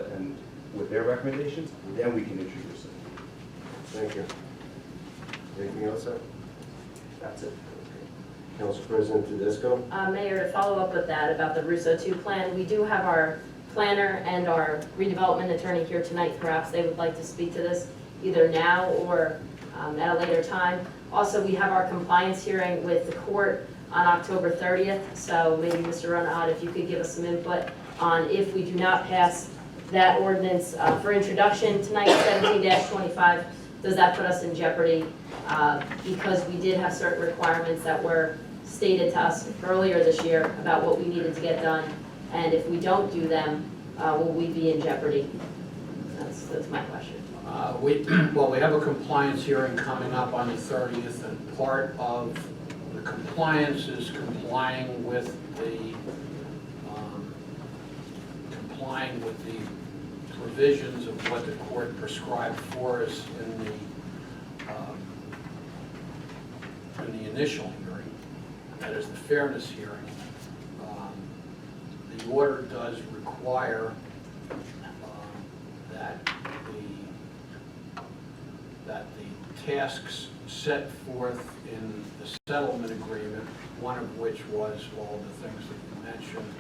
Speaker 12: with their recommendations, then we can introduce it.
Speaker 1: Thank you. Anything else, sir?
Speaker 12: That's it.
Speaker 1: Council President Tedesco?
Speaker 7: Mayor, to follow up with that about the Russo 2 plan, we do have our planner and our redevelopment attorney here tonight. Perhaps they would like to speak to this either now or at a later time. Also, we have our compliance hearing with the court on October 30th, so maybe Mr. Runad, if you could give us some input on if we do not pass that ordinance for introduction tonight, 17-25, does that put us in jeopardy? Because we did have certain requirements that were stated to us earlier this year about what we needed to get done, and if we don't do them, will we be in jeopardy? That's my question.
Speaker 11: Well, we have a compliance hearing coming up on the 30th, and part of the compliance is complying with the provisions of what the court prescribed for us in the initial hearing, that is the fairness hearing. The order does require that the tasks set forth in the settlement agreement, one of which was all the things that you mentioned,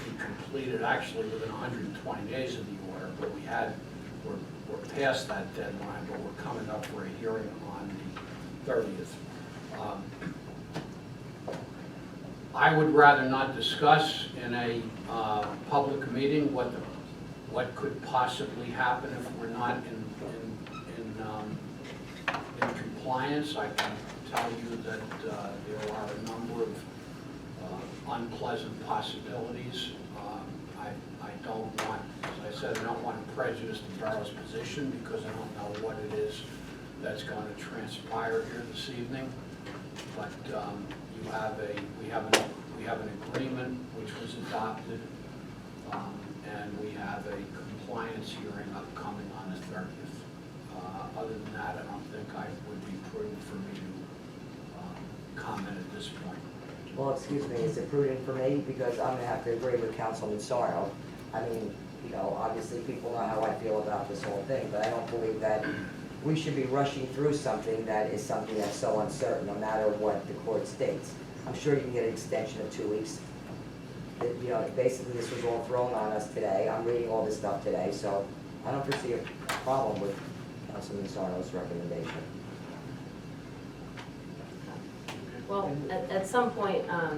Speaker 11: be completed actually within 120 days of the order, but we're past that deadline, but we're coming up for a hearing on the 30th. I would rather not discuss in a public meeting what could possibly happen if we're not in compliance. I can tell you that there are a number of unpleasant possibilities. I don't want, as I said, I don't want to prejudice the borough's position because I don't know what it is that's going to transpire here this evening. But we have an agreement which was adopted, and we have a compliance hearing upcoming on the 30th. Other than that, I don't think I would be prudent for me to comment at this point.
Speaker 3: Well, excuse me, is it prudent for me? Because I'm gonna have to agree with Councilman Sarno. I mean, you know, obviously people know how I feel about this whole thing, but I don't believe that we should be rushing through something that's so uncertain, no matter what the court states. I'm sure you can get an extension of 2 weeks. You know, basically this was all thrown on us today. I'm reading all this stuff today, so I don't foresee a problem with Councilman Sarno's recommendation.
Speaker 7: Well, at some point, I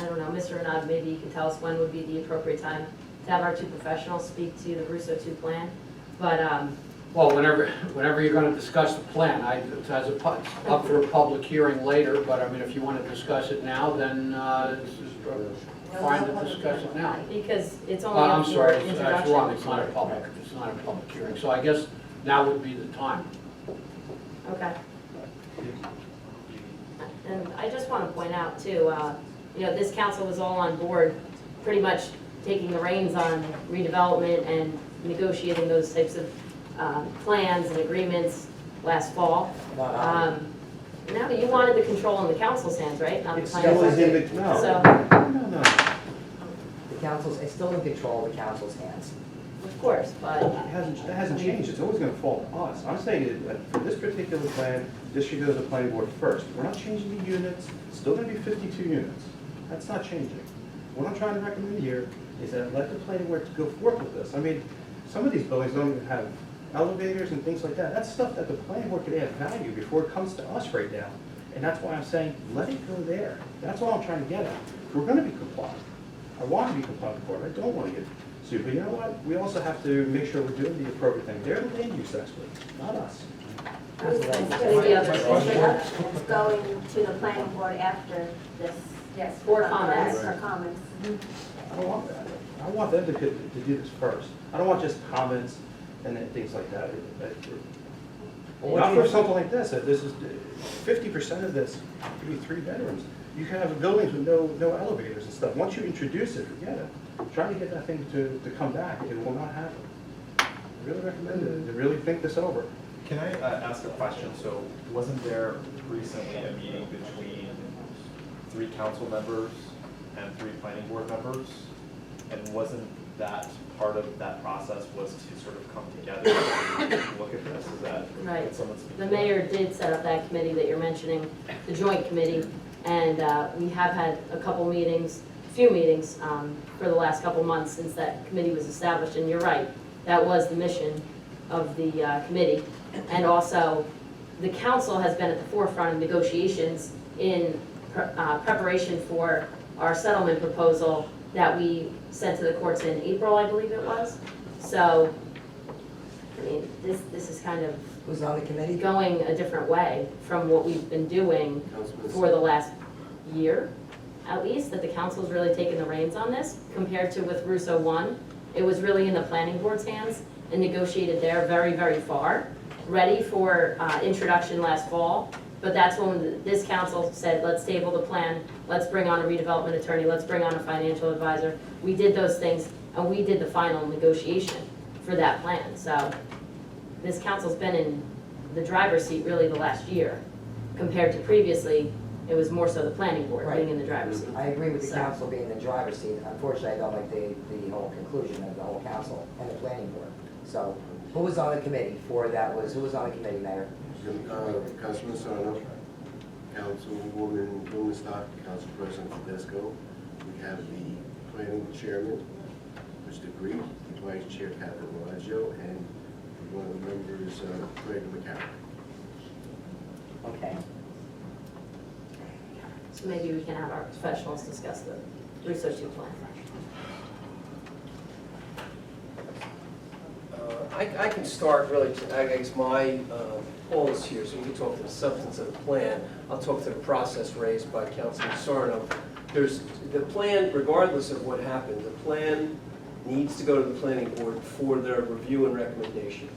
Speaker 7: don't know, Mr. Renaud, maybe you can tell us when would be the appropriate time to have our two professionals speak to the Russo 2 plan, but,
Speaker 11: Well, whenever you're going to discuss the plan, it's up for a public hearing later, but I mean, if you want to discuss it now, then it's fine to discuss it now.
Speaker 7: because it's
Speaker 11: I'm
Speaker 7: only up
Speaker 11: sorry,
Speaker 7: for
Speaker 11: that's
Speaker 7: introduction.
Speaker 11: wrong, it's not a public hearing, so I guess now would be the time.
Speaker 7: Okay. And I just want to point out too, you know, this council was all on board, pretty much taking the reins on redevelopment and negotiating those types of plans and agreements last fall. Now, you wanted the control in the council's hands, right? Not the
Speaker 12: It's
Speaker 7: planning
Speaker 12: still
Speaker 7: board.
Speaker 12: in the, no,
Speaker 7: So,
Speaker 12: no.
Speaker 3: It's still in control of the council's hands.
Speaker 7: of course, but,
Speaker 12: That hasn't changed, it's always gonna fall to us. I'm saying that for this particular plan, this should go to the planning board first. We're not changing the units, it's still gonna be 52 units. That's not changing. What I'm trying to recommend here is that let the planning board go forth with this. I mean, some of these buildings don't even have elevators and things like that. That's stuff that the planning board could add value before it comes to us right now. And that's why I'm saying, let it go there. That's all I'm trying to get at. We're gonna be compliant. I want to be compliant with the board, I don't want to get sued, but you know what? We also have to make sure we're doing the appropriate thing. They're the land use experts, not us.
Speaker 7: Any other questions?
Speaker 8: It's going to the planning board after this.
Speaker 6: Yes.
Speaker 7: For comments.
Speaker 8: For comments.
Speaker 12: I don't want that. I want them to do this first. I don't want just comments and then things like that. Not for something like this, that this is, 50% of this could be 3 bedrooms. You can have buildings with no elevators and stuff. Once you introduce it, forget it. Try to get that thing to come back, it will not happen. I really recommend it, to really think this over.
Speaker 5: Can I ask a question? So wasn't there recently a meeting between 3 council members and 3 planning board members? And wasn't that part of that process was to sort of come together and look at this? Is that,
Speaker 7: Right.
Speaker 5: could someone speak to
Speaker 7: the
Speaker 5: that?
Speaker 7: mayor did set up that committee that you're mentioning, the joint committee, and we have had a few meetings for the last couple months since that committee was established, and you're right, that was the mission of the committee. And also, the council has been at the forefront of negotiations in preparation for our settlement proposal that we sent to the courts in April, I believe it was. So, I mean, this is kind of
Speaker 3: Who's on the committee?
Speaker 7: going a different way from what we've been doing
Speaker 1: Councilman
Speaker 7: for the last year, at least, that the council's really taken the reins on this, compared to with Russo 1. It was really in the planning board's hands and negotiated there very, very far, ready for introduction last fall. But that's when this council said, let's table the plan, let's bring on a redevelopment attorney, let's bring on a financial advisor. We did those things, and we did the final negotiation for that plan. So this council's been in the driver's seat really the last year, compared to previously, it was more so the planning board being in the driver's seat.
Speaker 3: I agree with the
Speaker 7: So-
Speaker 3: council being in the driver's seat. Unfortunately, I don't like the whole conclusion of the whole council and the planning board. So, who was on the committee for that who was on the committee, Mayor?
Speaker 1: Councilman Sarno, Councilwoman Blumenstock, Council President Tedesco. We have the planning chairman, Mr. Green, the vice chair, Catherine Bellagio, and one of the members, Craig McCarroll.
Speaker 3: Okay.
Speaker 7: So maybe we can have our professionals discuss the Russo 2 plan.
Speaker 13: I can start really, I guess my Paul is here, so we can talk to the substance of the plan. I'll talk to the process raised by Councilman Sarno. There's, the plan, regardless of what happened, the plan needs to go to the planning board for their review and recommendation.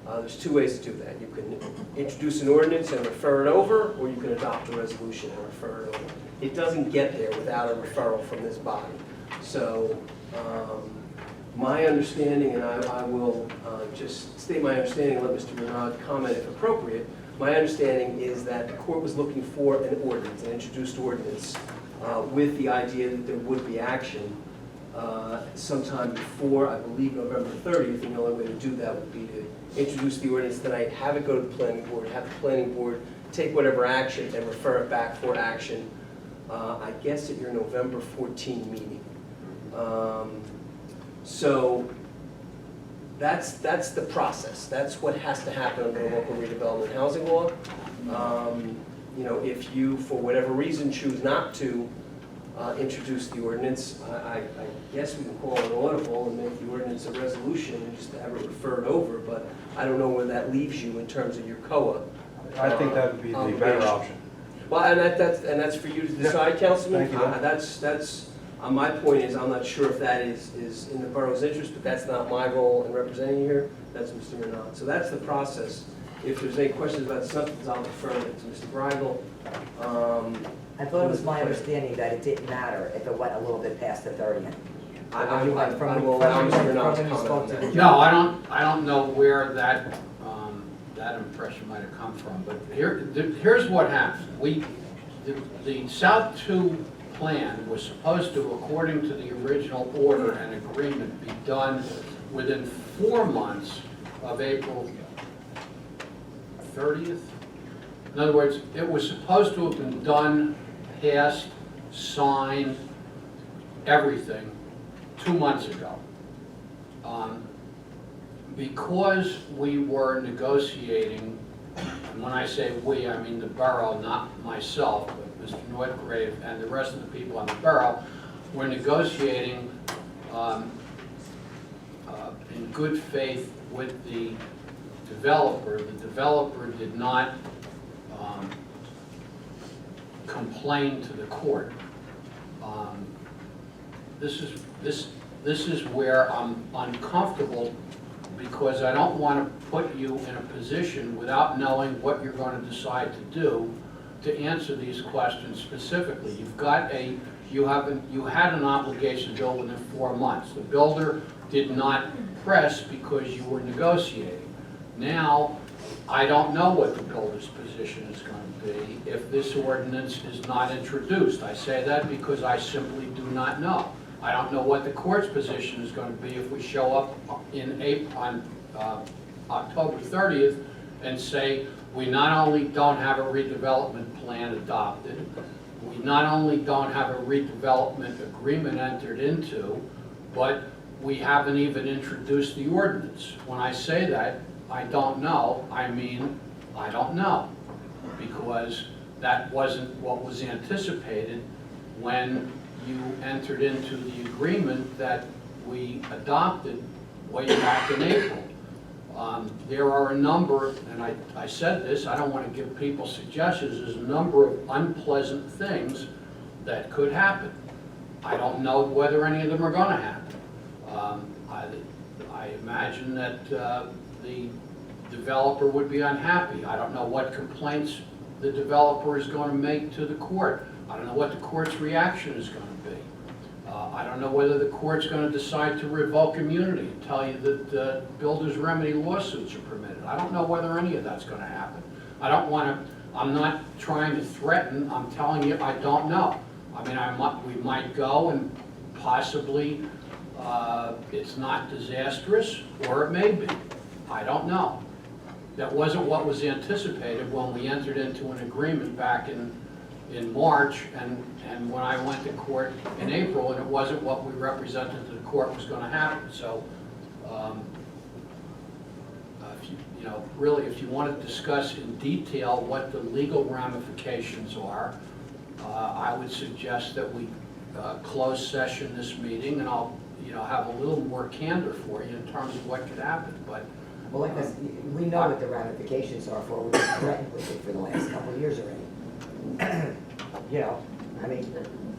Speaker 13: There's two ways to do that. You can introduce an ordinance and refer it over, or you can adopt a resolution and refer it over. It doesn't get there without a referral from this body. So, my understanding, and I will just state my understanding and let Mr. Renaud comment if appropriate, my understanding is that the court was looking for an ordinance, an introduced ordinance, with the idea that there would be action sometime before, I believe, November 30th, and the only way to do that would be to introduce the ordinance tonight, have it go to the planning board, have the planning board take whatever action and refer it back for action, I guess at your November 14 meeting. So that's the process. That's what has to happen under the local redevelopment housing law. You know, if you, for whatever reason, choose not to introduce the ordinance, I guess we can call it audible and make the ordinance a resolution and just have it referred over, but I don't know where that leaves you in terms of your COA.
Speaker 12: I think that would be the better option.
Speaker 13: Well, and that's for you to decide, Councilman.
Speaker 12: Thank you.
Speaker 13: That's my point is, I'm not sure if that is in the borough's interest, but that's not my role in representing you here. That's Mr. Renaud. So that's the process. If there's any questions about the substance, I'll defer it to Mr. Breigel.
Speaker 3: I thought it was my understanding that it didn't matter if it went a little bit past the 30th.
Speaker 13: I will allow Mr. Renaud to comment on that.
Speaker 11: No, I don't know where that, that impression might have come from, but here's what happened. The South 2 plan was supposed to, according to the original order and agreement, be done within 4 months of April 30th. In other words, it was supposed to have been done, passed, signed, everything 2 months ago. Because we were negotiating, and when I say we, I mean the borough, not myself, but Mr. Nordgrave and the rest of the people on the borough, were negotiating in good faith with the developer. The developer did not complain to the court. This is where I'm uncomfortable, because I don't want to put you in a position without knowing what you're going to decide to do to answer these questions specifically. You had an obligation to build within 4 months. The builder did not press because you were negotiating. Now, I don't know what the builder's position is going to be if this ordinance is not introduced. I say that because I simply do not know. I don't know what the court's position is going to be if we show up on October 30th and say, we not only don't have a redevelopment plan adopted, we not only don't have a redevelopment agreement entered into, but we haven't even introduced the ordinance. When I say that, I don't know, I mean, I don't know, because that wasn't what was anticipated when you entered into the agreement that we adopted way back in April. There are a number, and I said this, I don't want to give people suggestions, there's a number of unpleasant things that could happen. I don't know whether any of them are going to happen. I imagine that the developer would be unhappy. I don't know what complaints the developer is going to make to the court. I don't know what the court's reaction is going to be. I don't know whether the court's going to decide to revoke immunity and tell you that builder's remedy lawsuits are permitted. I don't know whether any of that's going to happen. I'm not trying to threaten, I'm telling you I don't know. I mean, we might go and possibly it's not disastrous, or it may be. I don't know. That wasn't what was anticipated when we entered into an agreement back in March and when I went to court in April, and it wasn't what we represented to the court was going to happen. So, if you want to discuss in detail what the legal ramifications are, I would suggest that we close session this meeting, and I'll have a little more candor for you in terms of what could happen. But
Speaker 3: Well, like this, we know what the ramifications are for, we've been threatened with it for the last couple of years already. I mean.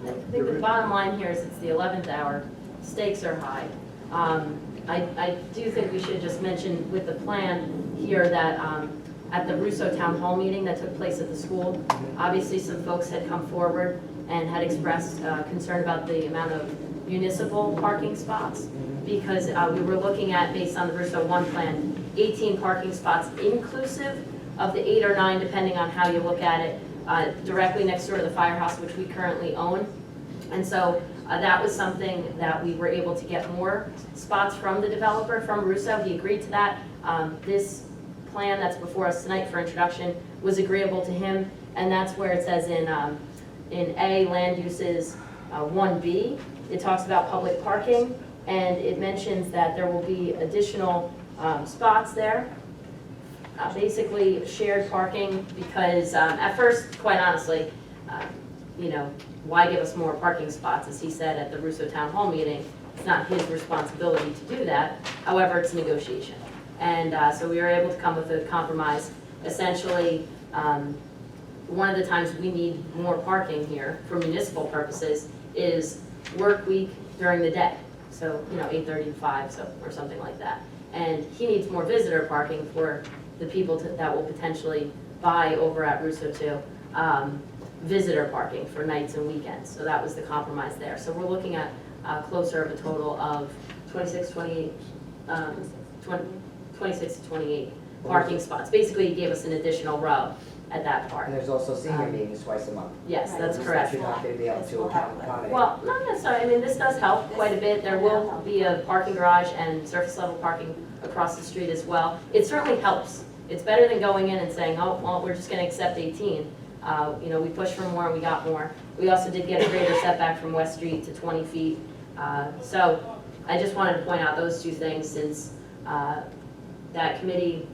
Speaker 7: I think the bottom line here is it's the 11th hour, stakes are high. I do think we should just mention with the plan here that at the Russo Town Hall meeting that took place at the school, obviously some folks had come forward and had expressed concern about the amount of municipal parking spots, because we were looking at, based on the Russo 1 plan, 18 parking spots inclusive of the 8 or 9, depending on how you look at it, directly next door to the firehouse, which we currently own. And so that was something that we were able to get more spots from the developer, from Russo. He agreed to that. This plan that's before us tonight for introduction was agreeable to him, and that's where it says in A, land uses 1B, it talks about public parking, and it mentions that there will be additional spots there. Basically shared parking, because at first, quite honestly, why give us more parking spots? As he said at the Russo Town Hall meeting, it's not his responsibility to do that. However, it's negotiation. And so we were able to come with a compromise. Essentially, one of the times we need more parking here for municipal purposes is work week during the day. So, 8:30 to 5, or something like that. And he needs more visitor parking for the people that will potentially buy over at Russo 2, visitor parking for nights and weekends. So that was the compromise there. So we're looking at closer of a total of 26 to 28 parking spots. Basically, he gave us an additional row at that part.
Speaker 3: And there's also senior meetings twice a month.
Speaker 7: Yes, that's correct.
Speaker 3: You're not going to be able to accommodate.
Speaker 7: Well, not necessarily. I mean, this does help quite a bit. There will be a parking garage and surface level parking across the street as well. It certainly helps. It's better than going in and saying, oh, well, we're just going to accept 18. We pushed for more and we got more. We also did get a greater setback from West Street to 20 feet. So I just wanted to point out those two things, since that committee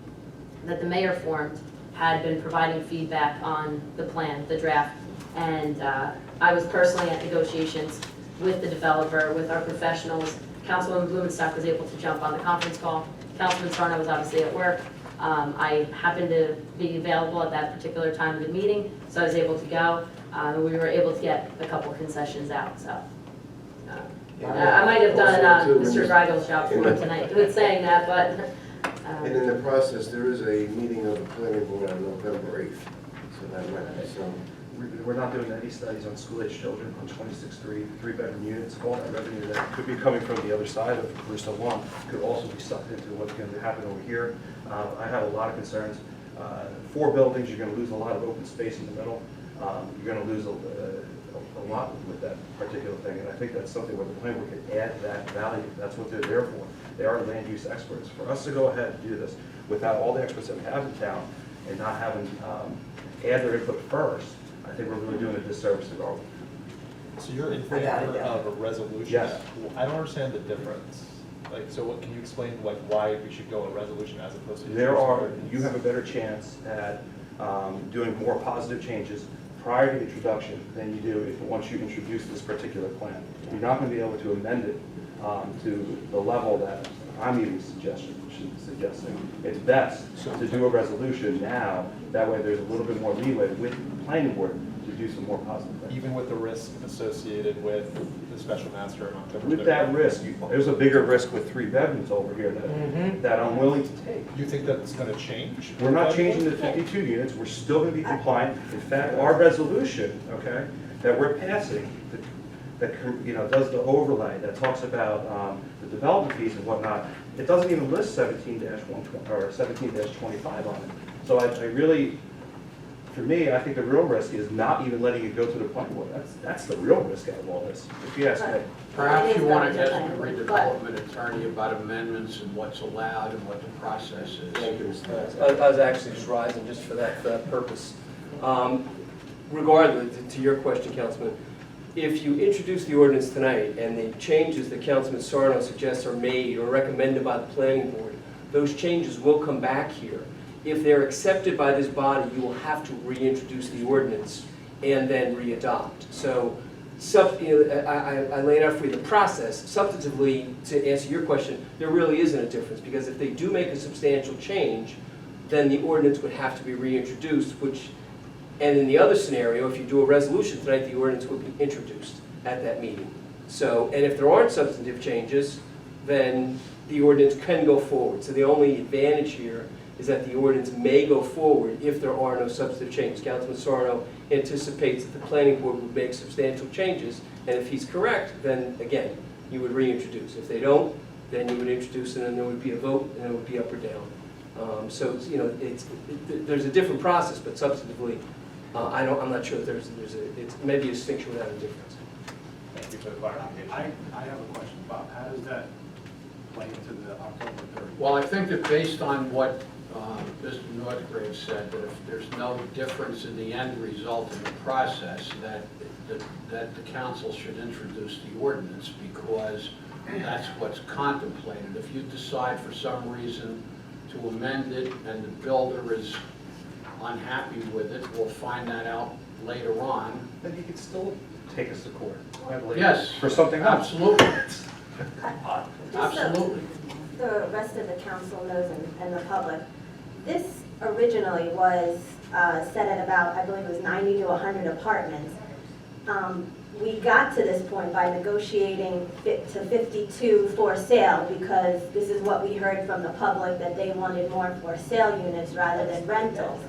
Speaker 7: that the mayor formed had been providing feedback on the plan, the draft. And I was personally at negotiations with the developer, with our professionals. Councilwoman Blumenstock was able to jump on the conference call. Councilman Sarno was obviously at work. I happened to be available at that particular time of the meeting, so I was able to go. We were able to get a couple concessions out, so. I might have done Mr. Greigel's job for him tonight with saying that, but.
Speaker 1: And in the process, there is a meeting of the planning board on November 8th, so that might, so.
Speaker 12: We're not doing any studies on school-age children on 26-3, three-bedroom units. All that revenue that could be coming from the other side of Russo 1 could also be sucked into what's going to happen over here. I have a lot of concerns. 4 buildings, you're going to lose a lot of open space in the middle. You're going to lose a lot with that particular thing, and I think that's something where the planning board could add that value. That's what they're there for. They are land use experts. For us to go ahead and do this without all the experts that we have in town and not having add their input first, I think we're really doing a disservice to Garland.
Speaker 5: So you're in favor of a resolution?
Speaker 12: Yes.
Speaker 5: I don't understand the difference. So what, can you explain why we should go a resolution as opposed to?
Speaker 12: You have a better chance at doing more positive changes prior to introduction than you do once you introduce this particular plan. You're not going to be able to amend it to the level that I'm even suggesting. It's best to do a resolution now, that way there's a little bit more leeway with the planning board to do some more positive things.
Speaker 5: Even with the risk associated with the special master on October 30th?
Speaker 12: With that risk, there's a bigger risk with 3 bedrooms over here that I'm willing to take.
Speaker 5: You think that's going to change?
Speaker 12: We're not changing the 52 units, we're still going to be compliant. In fact, our resolution, okay, that we're passing, that, you know, does the overlay, that talks about the development fees and whatnot, it doesn't even list 17-120 or 17-25 on it. So I really, for me, I think the real risk is not even letting it go to the planning board. That's the real risk out of all this, if you ask me.
Speaker 11: Perhaps you want to ask the redevelopment attorney about amendments and what's allowed and what the process is.
Speaker 13: Thank you, Mr. Mayor. I was actually just rising just for that purpose. Regardless, to your question, Councilman, if you introduce the ordinance tonight and the changes that Councilman Sarno suggests are made or recommended by the planning board, those changes will come back here. If they're accepted by this body, you will have to reintroduce the ordinance and then re-adopt. So, I laid out for you the process. Substantively, to answer your question, there really isn't a difference, because if they do make a substantial change, then the ordinance would have to be reintroduced, and in the other scenario, if you do a resolution tonight, the ordinance will be introduced at that meeting. So, and if there aren't substantive changes, then the ordinance can go forward. So the only advantage here is that the ordinance may go forward if there are no substantive changes. Councilman Sarno anticipates that the planning board would make substantial changes, and if he's correct, then again, you would reintroduce. If they don't, then you would introduce, and then there would be a vote, and it would be up or down. So, you know, there's a different process, but substantively, I'm not sure that it's maybe a distinction without a difference.
Speaker 5: Thank you for the clarification.
Speaker 4: I have a question, Bob. How does that play into the October 30th?
Speaker 11: Well, I think that based on what Mr. Northgrave said, that if there's no difference in the end result in the process, that the council should introduce the ordinance, because that's what's contemplated. If you decide for some reason to amend it and the builder is unhappy with it, we'll find that out later on.
Speaker 12: Then you could still take us to court. Later
Speaker 11: Yes.
Speaker 12: For something else.
Speaker 11: Absolutely.
Speaker 8: Just so
Speaker 11: Absolutely.
Speaker 8: the rest of the council knows and the public, this originally was set at about, I believe it was 90 to 100 apartments. We got to this point by negotiating to 52 for sale, because this is what we heard from the public, that they wanted more for sale units rather than rentals.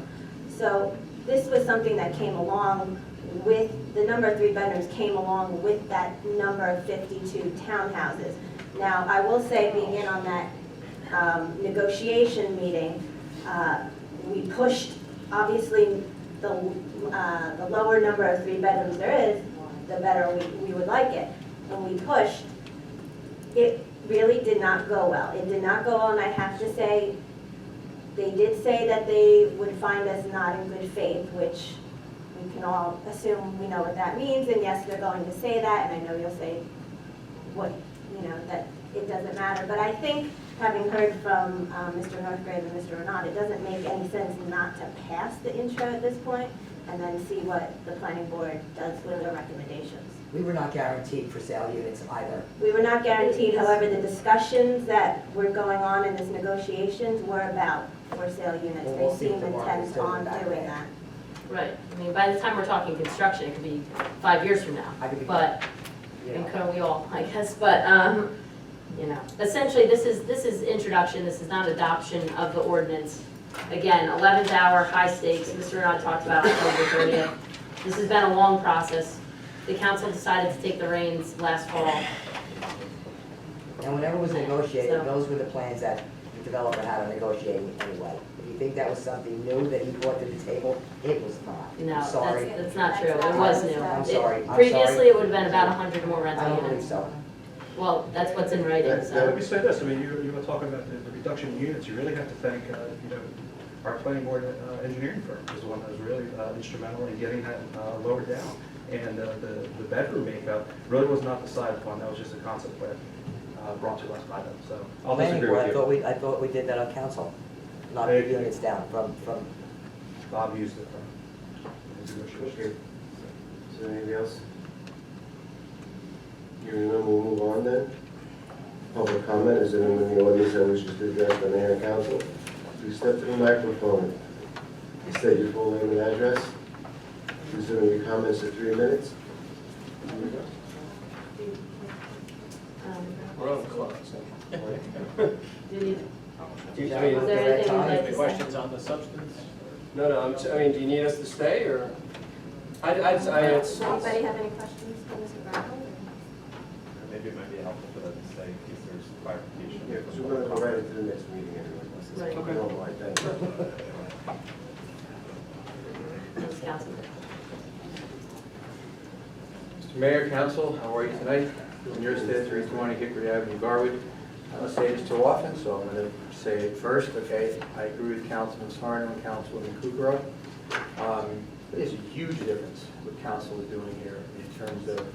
Speaker 8: So this was something that came along with, the number of 3 bedrooms came along with that number of 52 townhouses. Now, I will say, being in on that negotiation meeting, we pushed, obviously, the lower number of 3 bedrooms there is, the better we would like it. When we pushed, it really did not go well. It did not go well, and I have to say, they did say that they would find us not in good faith, which we can all assume we know what that means, and yes, they're going to say that, and I know you'll say what, you know, that it doesn't matter. But I think, having heard from Mr. Northgrave and Mr. Renaud, it doesn't make any sense not to pass the intro at this point, and then see what the planning board does with the recommendations.
Speaker 3: We were not guaranteed for sale units either.
Speaker 8: We were not guaranteed, however, the discussions that were going on in this negotiations were about for sale units.
Speaker 3: Well,
Speaker 8: They
Speaker 3: we'll see
Speaker 8: seem
Speaker 3: if the market's
Speaker 8: intent
Speaker 3: still
Speaker 8: on
Speaker 3: back
Speaker 8: doing
Speaker 3: then.
Speaker 8: that.
Speaker 7: Right, I mean, by the time we're talking construction, it could be 5 years from now,
Speaker 3: I could be-
Speaker 7: but,
Speaker 3: Yeah.
Speaker 7: and couldn't we all, I guess, but, you know, essentially, this is introduction, this is not adoption of the ordinance. Again, 11th hour, high stakes, Mr. Renaud talked about October 30th. This has been a long process. The council decided to take the reins last fall.
Speaker 3: And whenever it was negotiated,
Speaker 7: So-
Speaker 3: those were the plans that the developer had on negotiating anyway. If you think that was something new that he brought to the table, it was not.
Speaker 7: No,
Speaker 3: I'm sorry.
Speaker 7: that's not true, it was new.
Speaker 3: I'm sorry. I'm
Speaker 7: Previously,
Speaker 3: sorry.
Speaker 7: it would have been about 100 more
Speaker 3: I
Speaker 7: rental
Speaker 3: don't believe
Speaker 7: units.
Speaker 3: so.
Speaker 7: Well, that's what's in writing,
Speaker 12: Let
Speaker 7: so.
Speaker 12: me say this, I mean, you were talking about the reduction in units, you really have to thank, you know, our planning board engineering firm is the one that was really instrumental in getting that lowered down. And the bedroom makeup really was not decided upon, that was just a concept plan brought to us by them, so I'll
Speaker 3: Planning
Speaker 12: disagree
Speaker 3: board,
Speaker 12: with you.
Speaker 3: I thought we did that on council, knock the
Speaker 12: Hey.
Speaker 3: units down from,
Speaker 12: Bob used it for his negotiation.
Speaker 1: Is there anything else? Hearing none, we'll move on then. Public comment, is there anyone in the audience that wishes to address the mayor and council? Please step to the microphone. You state your full name and address. Please limit your comments to 3 minutes.
Speaker 13: We're on the clock, so.
Speaker 7: Do you-
Speaker 3: Is
Speaker 7: there anything you'd like to say?
Speaker 5: Questions on the substance?
Speaker 13: No, I mean, do you need us to stay, or?
Speaker 8: Does anybody have any questions for Mr. Brown?
Speaker 5: Maybe it might be helpful for them to say, in case there's clarification.
Speaker 1: Yeah, because we're going to go right into the next meeting anyway.
Speaker 7: Right.
Speaker 1: Okay. All right, thank you.
Speaker 7: Ms. Council.
Speaker 14: Mr. Mayor, Council, how are you tonight? In your stead, 320 Hickory Avenue, Garwood. I don't say this too often, so I'm going to say it first, okay? I agree with Councilman Sarno and Councilwoman Kukrow. There's a huge difference what council is doing here in terms of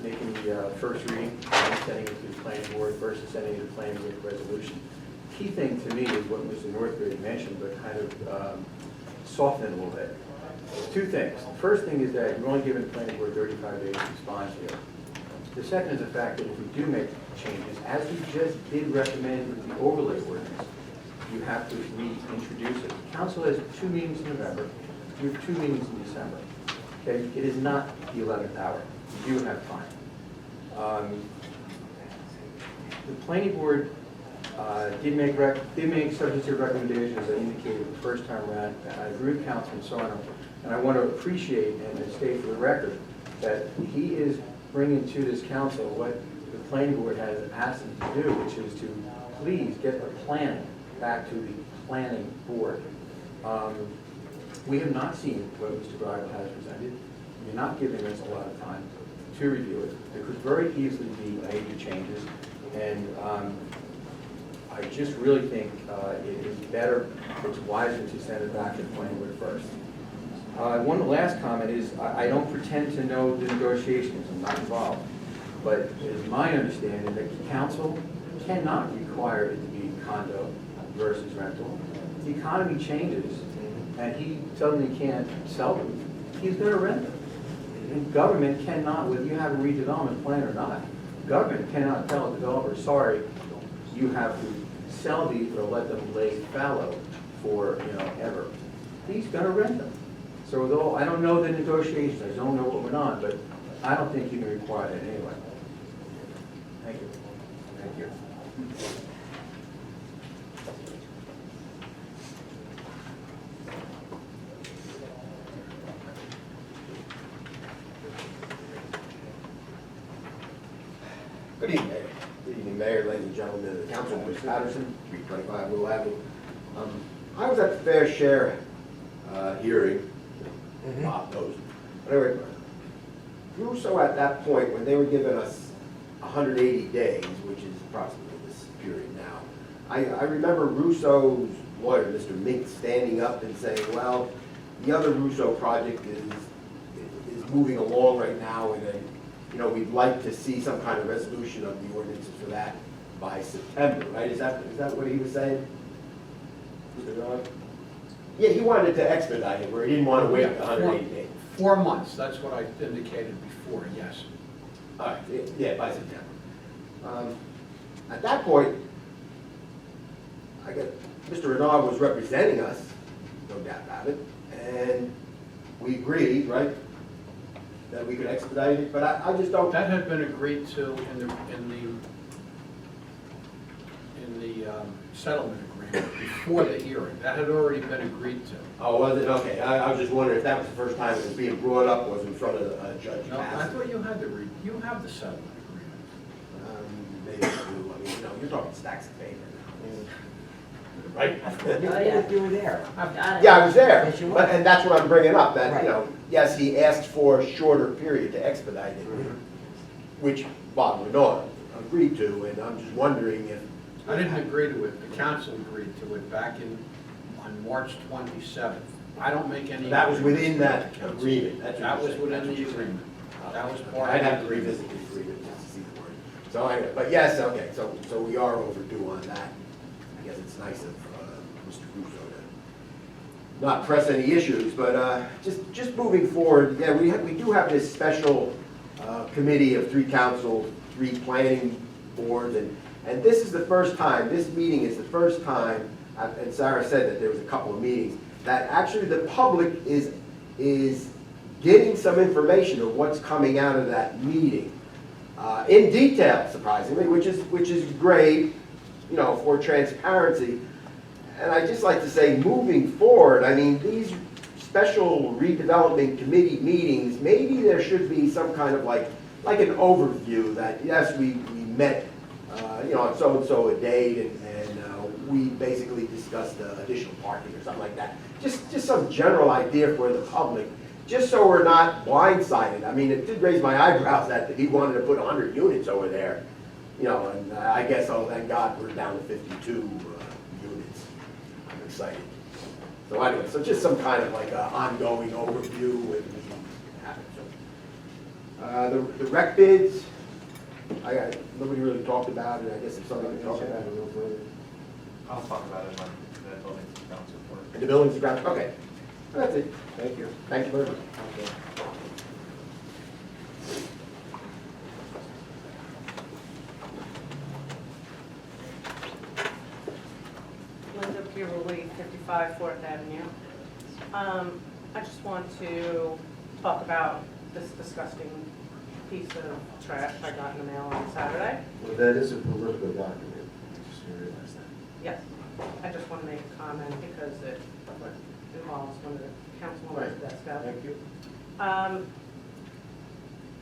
Speaker 14: making the first reading and sending it to the planning board versus sending it to the planning board resolution. Key thing to me is what Mr. Northbury mentioned, but kind of soften it a little bit. Two things. The first thing is that you're only giving the planning board 35 days to respond here. The second is the fact that if we do make changes, as we just did recommend with the overlay ordinance, you have to reintroduce it. Council has 2 meetings in November, you have 2 meetings in December. Okay, it is not the 11th hour. You do have time. The planning board did make substantive recommendations, as I indicated the first time around. I agree with Councilman Sarno, and I want to appreciate and state for the record that he is bringing to this council what the planning board has asked him to do, which is to please get the planning back to the planning board. We have not seen what Mr. Bridle has presented. You're not giving us a lot of time to review it. There could very easily be major changes, and I just really think it is better, it's wiser to send it back to the planning board first. One last comment is, I don't pretend to know the negotiations, I'm not involved, but it is my understanding that the council cannot require it to be condo versus rental. The economy changes, and he suddenly can't sell them, he's gonna rent them. And government cannot, whether you have a redevelopment plan or not, government cannot tell a developer, sorry, you have to sell these or let them lay fallow for, ever. He's gonna rent them. So though I don't know the negotiations, I don't know what went on, but I don't think you can require that anyway. Thank you.
Speaker 1: Thank you.
Speaker 15: Good evening, Mayor. Good evening, Mayor, ladies and gentlemen of the council, Bruce Patterson, 325 Willow Avenue. I was at the Fair Share hearing, Bob knows. But anyway, Russo at that point, when they were giving us 180 days, which is approximately this period now, I remember Russo's lawyer, Mr. Mink, standing up and saying, well, the other Russo project is moving along right now, and we'd like to see some kind of resolution of the ordinances for that by September, right? Is that what he was saying? Mr. Dodd? Yeah, he wanted to expedite it, where he didn't want to wait 180 days.
Speaker 11: 4 months, that's what I indicated before, yes.
Speaker 15: All right, yeah, by September. At that point, I guess Mr. Renard was representing us, no doubt about it, and we agreed, right, that we could expedite it, but I just don't.
Speaker 11: That had been agreed to in the settlement agreement before the hearing. That had already been agreed to.
Speaker 15: Oh, was it? Okay, I was just wondering if that was the first time it was being brought up, was in front of Judge
Speaker 11: No, I
Speaker 15: Cassidy.
Speaker 11: thought you had you have the settlement agreement.
Speaker 15: Maybe I do. I mean, you're talking stacks of paper now. Right?
Speaker 3: You were there.
Speaker 7: I've got it.
Speaker 15: Yeah, I was there,
Speaker 3: Yes, you were.
Speaker 15: and that's what I'm bringing up, that,
Speaker 3: Right.
Speaker 15: yes, he asked for a shorter period to expedite it, which Bob Renard agreed to, and I'm just wondering if.
Speaker 11: I didn't agree to it, the council agreed to it back on March 27th. I don't make any.
Speaker 15: That was within that
Speaker 11: agreement with the council.
Speaker 15: agreement. That's what
Speaker 11: That
Speaker 15: you're
Speaker 11: was
Speaker 15: saying.
Speaker 11: within
Speaker 15: That's what
Speaker 11: the
Speaker 15: you're saying.
Speaker 11: agreement. That was part of
Speaker 15: I'd
Speaker 11: the
Speaker 15: have to
Speaker 11: agreement.
Speaker 15: revisit the agreement just to see the word. So anyway, but yes, okay, so we are overdue on that. I guess it's nice of Mr. Russo to, you know, not press any issues, but just moving forward, yeah, we do have this special committee of 3 council, 3 planning boards, and this is the first time, this meeting is the first time, and Sarah said that there was a couple of meetings, that actually the public is getting some information of what's coming out of that meeting. In detail, surprisingly, which is great, you know, for transparency. And I'd just like to say, moving forward, I mean, these special redevelopment committee meetings, maybe there should be some kind of like an overview that, yes, we met, you know, on so-and-so a date, and we basically discussed additional parking or something like that. Just some general idea for the public, just so we're not blindsided. I mean, it did raise my eyebrows that he wanted to put 100 units over there, you know, and I guess, oh, thank God, we're down to 52 units. I'm excited. So anyway, so just some kind of like ongoing overview when we have it. The rec bids, nobody really talked about it. I guess it's something to talk about a little further.
Speaker 5: I'll talk about it when the building grounds report.
Speaker 15: And the buildings ground, okay. Well, that's it. Thank you. Thank you very much.
Speaker 9: Linda Piruli, 55 Fourth Avenue. I just want to talk about this disgusting piece of trash I got in the mail on Saturday.
Speaker 1: Well, that is a political document, just so you realize that.
Speaker 9: Yes, I just want to make a comment because it involves one of the councilwoman's desk out.
Speaker 1: Thank you.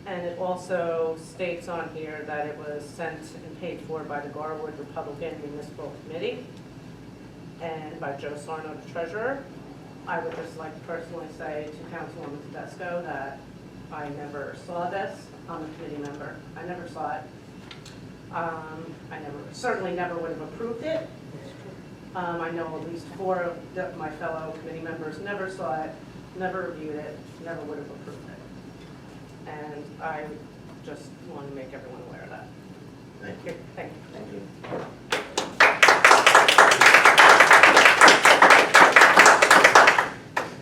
Speaker 9: And it also states on here that it was sent and paid for by the Garwood Republican Municipal Committee and by Joe Sarno, the treasurer. I would just like to personally say to Councilwoman Tedesco that I never saw this. I'm a committee member. I never saw it. Certainly never would have approved it. I know at least 4 of my fellow committee members never saw it, never reviewed it, never would have approved it. And I just want to make everyone aware of that.
Speaker 1: Thank you.
Speaker 9: Thank you.
Speaker 1: Thank you.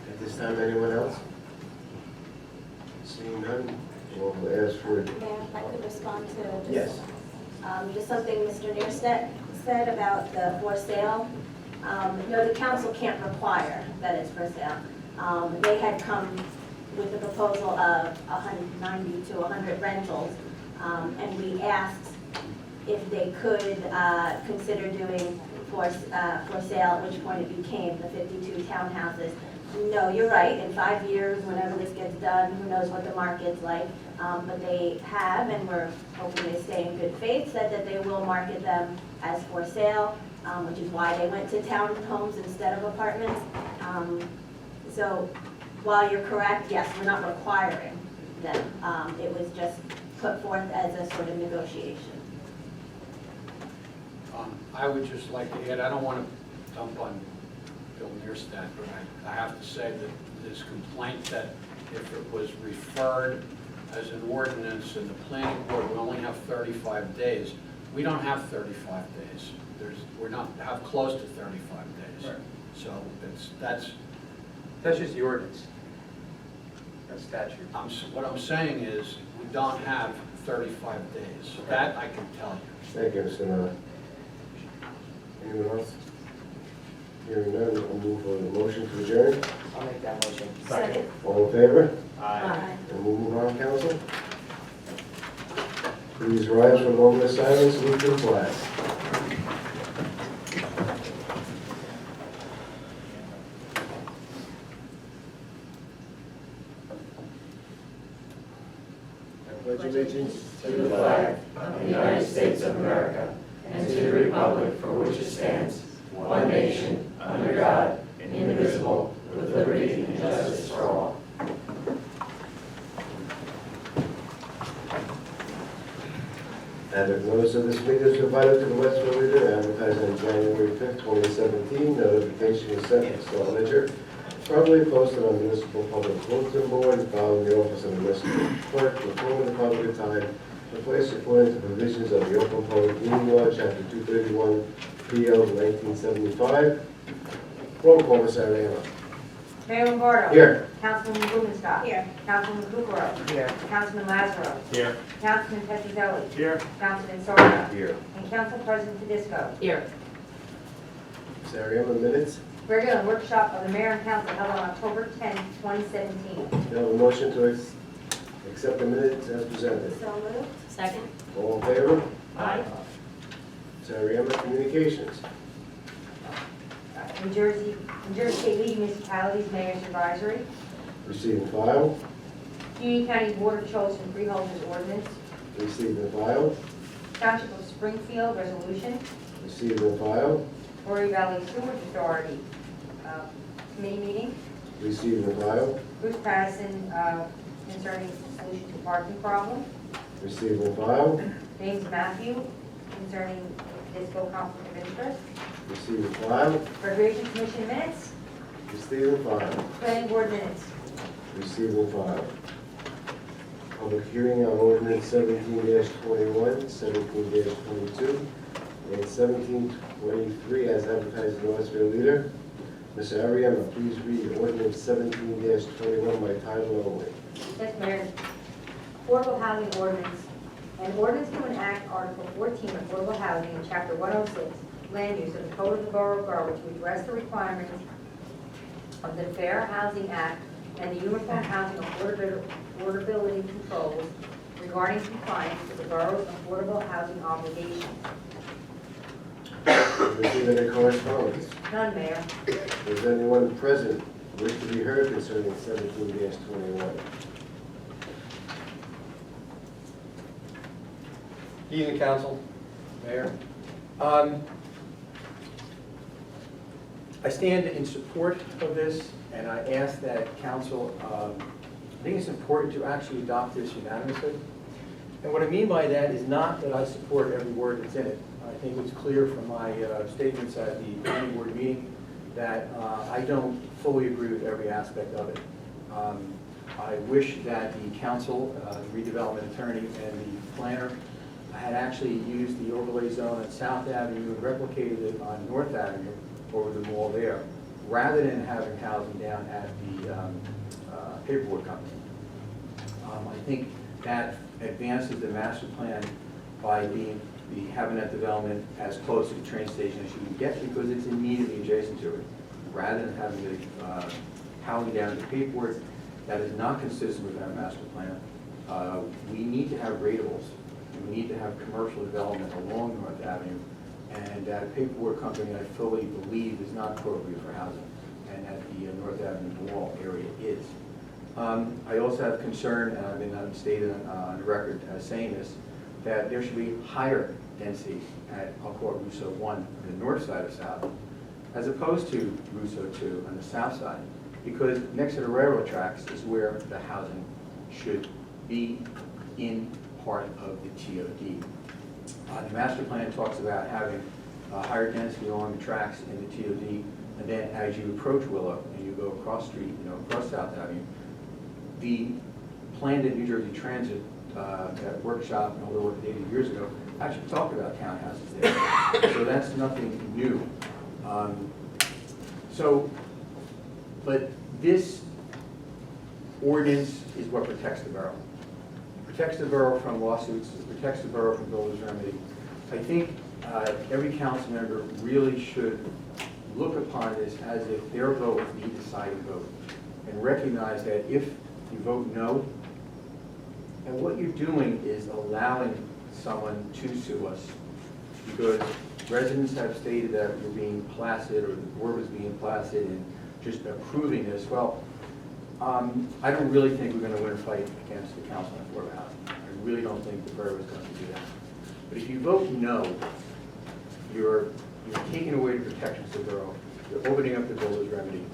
Speaker 1: At this time, anyone else? Seeing none, we'll ask for.
Speaker 8: Mayor, if I could respond to just,
Speaker 1: Yes.
Speaker 8: just something Mr. Neerstedt said about the for sale. No, the council can't require that it's for sale. They had come with the proposal of 90 to 100 rentals, and we asked if they could consider doing for sale, at which point it became the 52 townhouses. No, you're right, in 5 years, whenever this gets done, who knows what the market's like, but they have, and we're hoping they stay in good faith, said that they will market them as for sale, which is why they went to townhomes instead of apartments. So while you're correct, yes, we're not requiring them. It was just put forth as a sort of negotiation.
Speaker 11: I would just like to add, I don't want to dump on Bill Neerstedt, but I have to say that this complaint that if it was referred as an ordinance and the planning board would only have 35 days, we don't have 35 days. We're not have close to 35 days.
Speaker 5: Right.
Speaker 11: So that's
Speaker 14: just the ordinance. That's statute.
Speaker 11: what I'm saying is we don't have 35 days. That I can tell you.
Speaker 1: Thank you, Mr. Miller. Anyone else? Hearing none, we'll move on the motion to adjourn.
Speaker 3: I'll make that motion.
Speaker 8: Second.
Speaker 1: All in favor?
Speaker 8: Aye.
Speaker 1: And we'll move on, council. Please rise for a moment of silence, salute to the flag. I pledge allegiance
Speaker 16: to the flag of the United States of America and to the republic for which it stands, one nation, under God, indivisible, with liberty and justice for all.
Speaker 1: And notice of this meeting is provided to the Westville Leader, advertised on January 5th, 2017. Notification was sent to the Star Ledger, probably posted on municipal public bulletin board and filed in the office of the municipal clerk, informing the public of time and place according to provisions of the Open Public Meeting Law, Chapter 231, PL 1975. Roll call, Ms. Ariano.
Speaker 6: Mayor Lombardo.
Speaker 1: Here.
Speaker 6: Councilwoman Blumenstock.
Speaker 10: Here.
Speaker 6: Councilwoman Kukrow.
Speaker 3: Here.
Speaker 6: Councilman Lazaro.
Speaker 4: Here.
Speaker 6: Councilman Petrozelli.
Speaker 4: Here.
Speaker 6: Councilman Sarno.
Speaker 12: Here.
Speaker 6: And Council President Tedesco.
Speaker 7: Here.
Speaker 1: Ms. Ariema, minutes.
Speaker 6: Regular workshop of the Mayor and Council held on October 10, 2017.
Speaker 1: Do you have a motion to accept the minutes as presented?
Speaker 8: So moved.
Speaker 7: Second?
Speaker 1: All in favor?
Speaker 7: Aye.
Speaker 1: Ms. Ariema, communications.
Speaker 6: New Jersey State League of Municipalities Mayor's Advisory.
Speaker 1: Receive and file.
Speaker 6: Union County Board of Choice and Freeholders Ordinance.
Speaker 1: Receive and file.
Speaker 6: Township of Springfield Resolution.
Speaker 1: Receive and file.
Speaker 6: Horry Valley Sewer Authority Committee meeting.
Speaker 1: Receive and file.
Speaker 6: Bruce Patterson concerning solution to parking problem.
Speaker 1: Receive and file.
Speaker 6: James Matthew concerning disco conflict of interest.
Speaker 1: Receive and file.
Speaker 6: Recreation Commission minutes.
Speaker 1: Receive and file.
Speaker 6: Planning Board minutes.
Speaker 1: Receive and file. Public hearing on ordinance 17-21, 17-22, and 17-23 as advertised in the Westfield Leader. Mr. Ariema, please read ordinance 17-21 by title only.
Speaker 6: Yes, Mayor. Affordable Housing Ordinance. An ordinance to enact Article 14 of Affordable Housing in Chapter 106, Land Use of the Code of the Borough of Garwood to address the requirements of the Fair Housing Act and the Uniform Housing Affordability Controls regarding compliance with the borough's affordable housing obligations.
Speaker 1: Receive any correspondence?
Speaker 6: None, Mayor.
Speaker 1: Does anyone present wish to be heard concerning 17-21?
Speaker 14: Evening, council, mayor. I stand in support of this, and I ask that council, I think it's important to actually adopt this unanimously. And what I mean by that is not that I support every word that's in it. I think it's clear from my statements at the planning board meeting that I don't fully agree with every aspect of it. I wish that the council, the redevelopment attorney, and the planner had actually used the overlay zone at South Avenue and replicated it on North Avenue over the mall there, rather than having housing down at the paperboard company. I think that advances the master plan by having that development as close to the train station as you can get, because it's immediately adjacent to it, rather than having the housing down at the paperboard. That is not consistent with our master plan. We need to have ratables. We need to have commercial development along North Avenue, and that paperboard company, I fully believe, is not appropriate for housing, and that the North Avenue Mall area is. I also have concern, and I've been stated on the record as saying this, that there should be higher density at, I'll call it Russo 1, on the north side of South, as opposed to Russo 2 on the south side, because next to the railroad tracks is where the housing should be in part of the TOD. The master plan talks about having higher density along the tracks in the TOD, and then as you approach Willow and you go across street, across South Avenue, the plan that New Jersey Transit, that workshop and all the work they did years ago, actually talked about townhouses there. So that's nothing new. But this ordinance is what protects the borough. It protects the borough from lawsuits, it protects the borough from builder's remedy. I think every council member really should look upon this as if their vote was the deciding vote, and recognize that if you vote no, and what you're doing is allowing someone to sue us, because residents have stated that we're being placid, or the board was being placid in just approving this. Well, I don't really think we're going to win a fight against the Council on Affordable Housing. I really don't think the borough is going to do that. But if you vote no, you're taking away the protections of the borough. You're opening up the builder's remedy.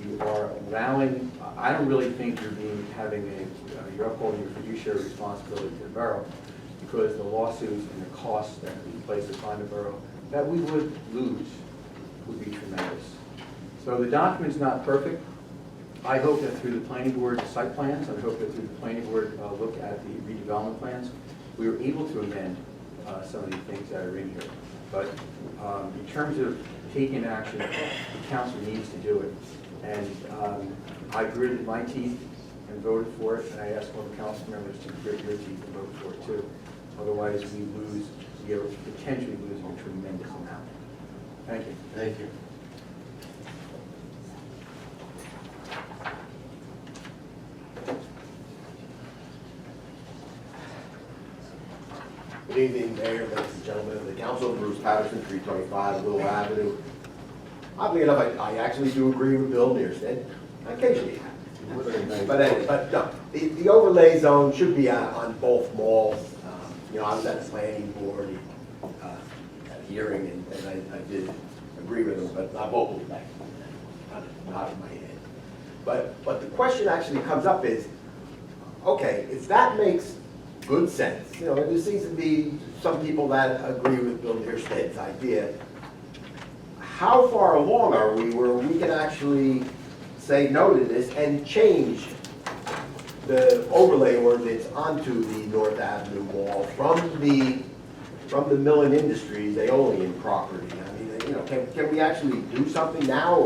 Speaker 14: You are allowing, I don't really think you're upholding your fiduciary responsibility to the borough, because the lawsuits and the costs that we place upon the borough that we would lose would be tremendous. So the document's not perfect. I hope that through the planning board site plans, I hope that through the planning board look at the redevelopment plans, we were able to amend some of the things that are in here. But in terms of taking action, the council needs to do it. And I gritted my teeth and voted for it, and I ask all the council members to grit your teeth and vote for it too. Otherwise, we are potentially losing a tremendous amount. Thank you.
Speaker 1: Thank you.
Speaker 15: Good evening, Mayor, ladies and gentlemen of the council. Bruce Patterson, 325 Willow Avenue. Oddly enough, I actually do agree with Bill Neerstead. Occasionally have. But no, the overlay zone should be on both malls. You know, I was at the planning board at a hearing, and I did agree with him, but not vocally back, not in my head. But the question actually comes up is, okay, if that makes good sense, you know, there seems to be some people that agree with Bill Neerstead's idea. How far along are we where we can actually say no to this and change the overlay ordinance onto the North Avenue Mall from the Millen Industries Aeolian property? I mean, you know, can we actually do something now,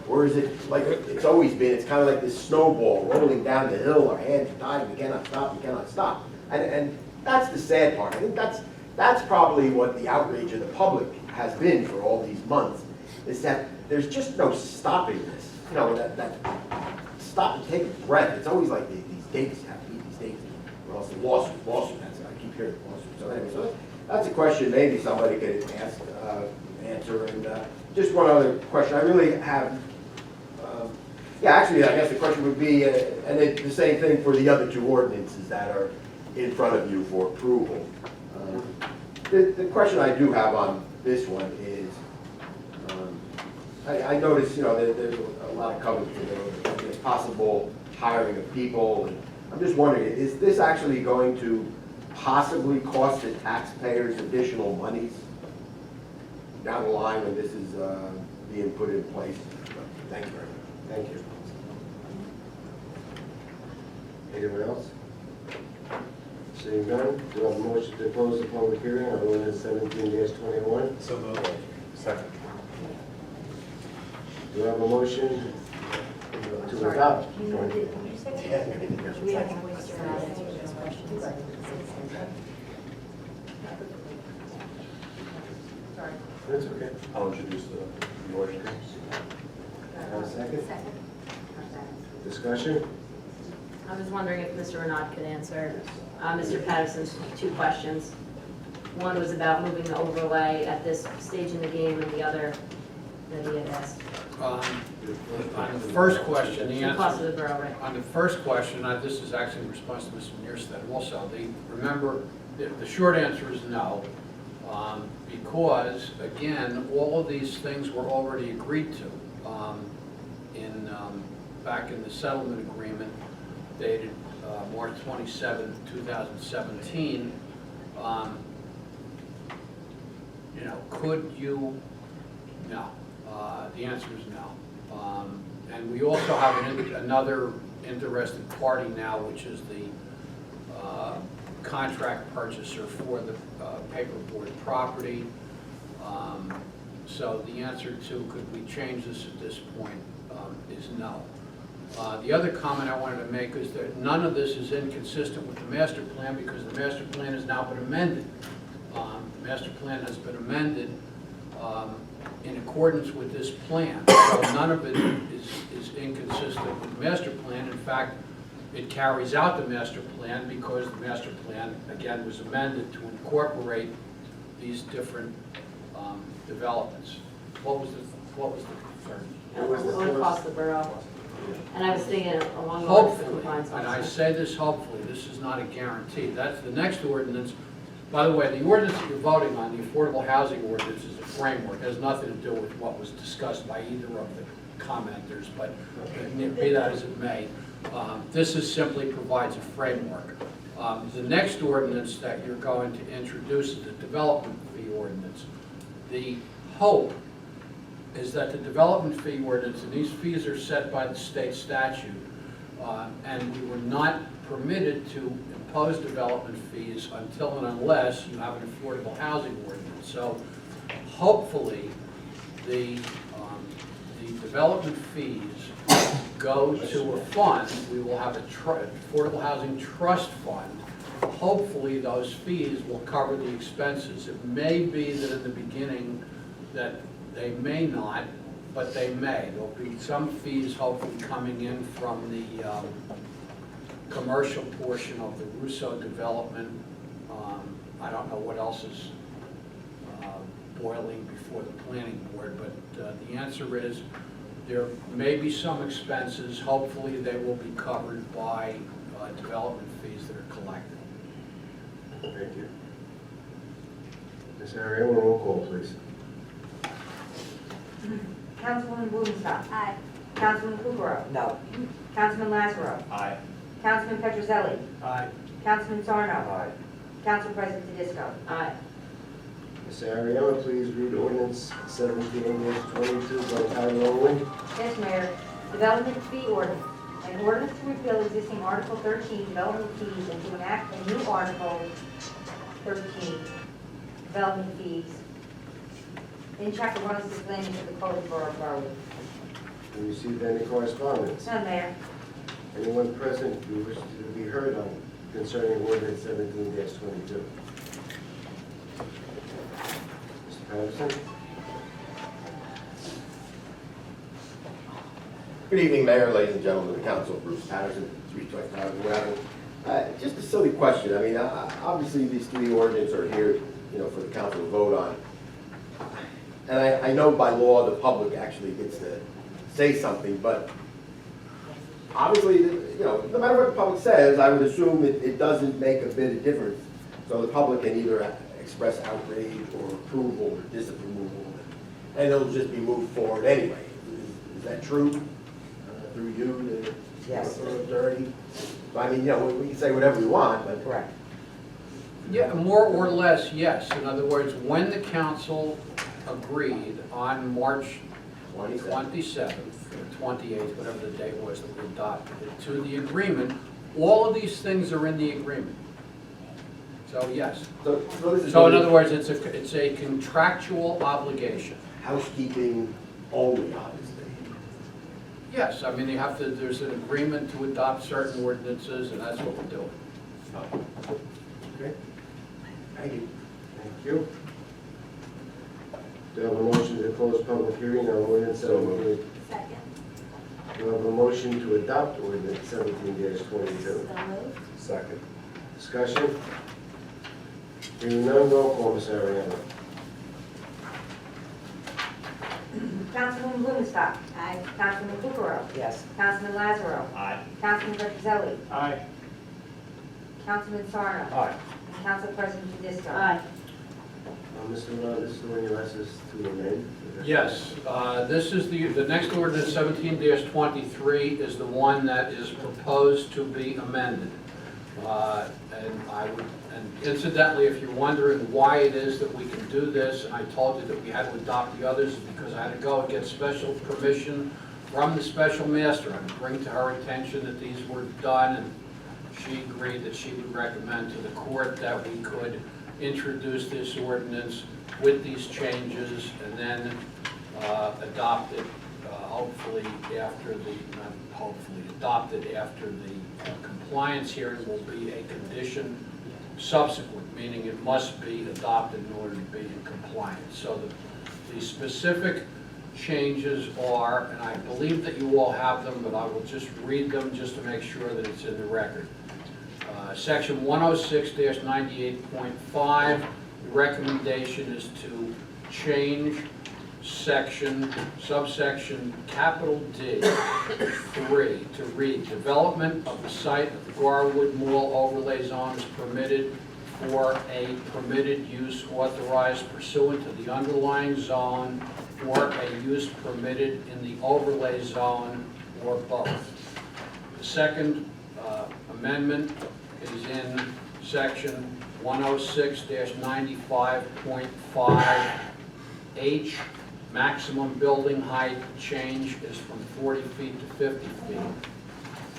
Speaker 15: or is it like it's always been? It's kind of like this snowball rolling down the hill. Our hands are tied. We cannot stop. We cannot stop. And that's the sad part. I think that's probably what the outrage of the public has been for all these months, is that there's just no stopping this. You know, that stop and take a breath. It's always like these dates, you have to meet these dates, or else the lawsuit, that's, I keep hearing lawsuit. So anyway, so that's a question maybe somebody could ask, answer. And just one other question. I really have, yeah, actually, I guess the question would be, and the same thing for the other two ordinances that are in front of you for approval. The question I do have on this one is, I noticed, you know, there's a lot of coverage for there's possible hiring of people, and I'm just wondering, is this actually going to possibly cost the taxpayers additional monies down the line when this is being put in place? Thank you very much.
Speaker 1: Thank you. Anyone else? Seeing none, do I have a motion to close the public hearing on ordinance 17-21?
Speaker 5: So moved. Second.
Speaker 1: Do I have a motion to adopt? That's okay.
Speaker 12: I'll introduce the ordinance.
Speaker 1: Have a second? Discussion?
Speaker 7: I was wondering if Mr. Renaud could answer Mr. Patterson's two questions. One was about moving the overlay at this stage in the game, and the other that he had asked.
Speaker 11: On the first question, the
Speaker 7: Cost of the
Speaker 11: answer,
Speaker 7: borough, right?
Speaker 11: on the first question, this is actually in response to Mr. Neerstead also. Remember, the short answer is no, because, again, all of these things were already agreed to back in the settlement agreement dated March 27, 2017. You know, could you? No. The answer is no. And we also have another interested party now, which is the contract purchaser for the paperboard property. So the answer to could we change this at this point is no. The other comment I wanted to make is that none of this is inconsistent with the master plan, because the master plan has now been amended. The master plan has been amended in accordance with this plan. So none of it is inconsistent with the master plan. In fact, it carries out the master plan, because the master plan, again, was amended to incorporate these different developments. What was the concern?
Speaker 7: What would cost the borough? And I was thinking along the lines of
Speaker 11: Hopefully,
Speaker 7: compliance
Speaker 11: and I
Speaker 7: officer.
Speaker 11: say this hopefully, this is not a guarantee. That's the next ordinance. By the way, the ordinance that you're voting on, the affordable housing ordinance, is a framework. It has nothing to do with what was discussed by either of the commenters, but be that as it may. This is simply provides a framework. The next ordinance that you're going to introduce is the development fee ordinance. The hope is that the development fee ordinance, and these fees are set by the state statute, and we were not permitted to impose development fees until and unless you have an affordable housing ordinance. So hopefully the the development fees go to a fund. We will have a affordable housing trust fund. Hopefully, those fees will cover the expenses. It may be that in the beginning that they may not, but they may. There'll be some fees hopefully coming in from the commercial portion of the Russo development. I don't know what else is boiling before the planning board, but the answer is there may be some expenses. Hopefully, they will be covered by development fees that are collected.
Speaker 1: Thank you. Ms. Ariel, roll call, please.
Speaker 6: Councilwoman Blumenstock.
Speaker 8: Aye.
Speaker 6: Councilman Kukrow.
Speaker 3: No.
Speaker 6: Councilman Lazaro.
Speaker 5: Aye.
Speaker 6: Councilman Petrozelli.
Speaker 11: Aye.
Speaker 6: Councilman Sarno.
Speaker 1: Aye.
Speaker 6: Council President Tedesco.
Speaker 7: Aye.
Speaker 1: Ms. Ariel, please read ordinance 17-22 by title only.
Speaker 6: Yes, Mayor. Development fee ordinance. An ordinance to repeal existing Article 13 development fees and to enact a new Article 13 development fees in Chapter 106 landing of the Code of Borough of Garwood.
Speaker 1: Have you received any correspondence?
Speaker 6: None, Mayor.
Speaker 1: Anyone present who wishes to be heard on concerning ordinance 17-22? Mr. Patterson?
Speaker 15: Good evening, Mayor, ladies and gentlemen of the council. Bruce Patterson, 325 Wood Avenue. Just a silly question. I mean, obviously these three ordinances are here, for the council to vote on. And I know by law the public actually gets to say something, but obviously, no matter what the public says, I would assume it doesn't make a bit of difference. So the public can either express outrage or approval or disapproval, and it'll just be moved forward anyway. Is that true? Through you to
Speaker 3: Yes.
Speaker 15: dirty? So I mean, we can say whatever we want, but.
Speaker 3: Correct.
Speaker 11: Yeah, more or less, yes. In other words, when the council agreed on March 27th, or 28th, whatever the date was that we adopted it, to the agreement, all of these things are in the agreement. So, yes. So in other words, it's a contractual obligation.
Speaker 15: Housekeeping only, obviously.
Speaker 11: Yes, I mean, there's an agreement to adopt certain ordinances, and that's what we're doing.
Speaker 15: Okay. Thank you.
Speaker 1: Thank you. Do you have a motion to close public hearing on ordinance 17?
Speaker 8: Second.
Speaker 1: Do you have a motion to adopt ordinance 17-22?
Speaker 8: So moved.
Speaker 1: Second. Discussion? Hearing none, roll call, Ms. Ariano.
Speaker 6: Councilwoman Blumenstock.
Speaker 8: Aye.
Speaker 6: Councilman Kukrow.
Speaker 3: Yes.
Speaker 6: Councilman Lazaro.
Speaker 5: Aye.
Speaker 6: Councilman Petrozelli.
Speaker 4: Aye.
Speaker 6: Councilman Sarno.
Speaker 1: Aye.
Speaker 6: And Council President Tedesco.
Speaker 7: Aye.
Speaker 1: Mr. Ron, this is the one you asked us to amend?
Speaker 11: Yes, this is the next ordinance, 17-23, is the one that is proposed to be amended. And incidentally, if you're wondering why it is that we can do this, and I told you that we had to adopt the others, is because I had to go and get special permission from the special master and bring to her attention that these were done, and she agreed that she would recommend to the court that we could introduce this ordinance with these changes and then adopt it hopefully after adopted after the compliance hearing will be a condition subsequent, meaning it must be adopted in order to be in compliance. So the specific changes are, and I believe that you all have them, but I will just read them just to make sure that it's in the record. Section 106-98.5, the recommendation is to change subsection capital D 3 to read, development of the site of the Garwood Mall overlay zone is permitted for a permitted use authorized pursuant to the underlying zone or a use permitted in the overlay zone or both. The second amendment is in section 106-95.5H. Maximum building height change is from 40 feet to 50 feet.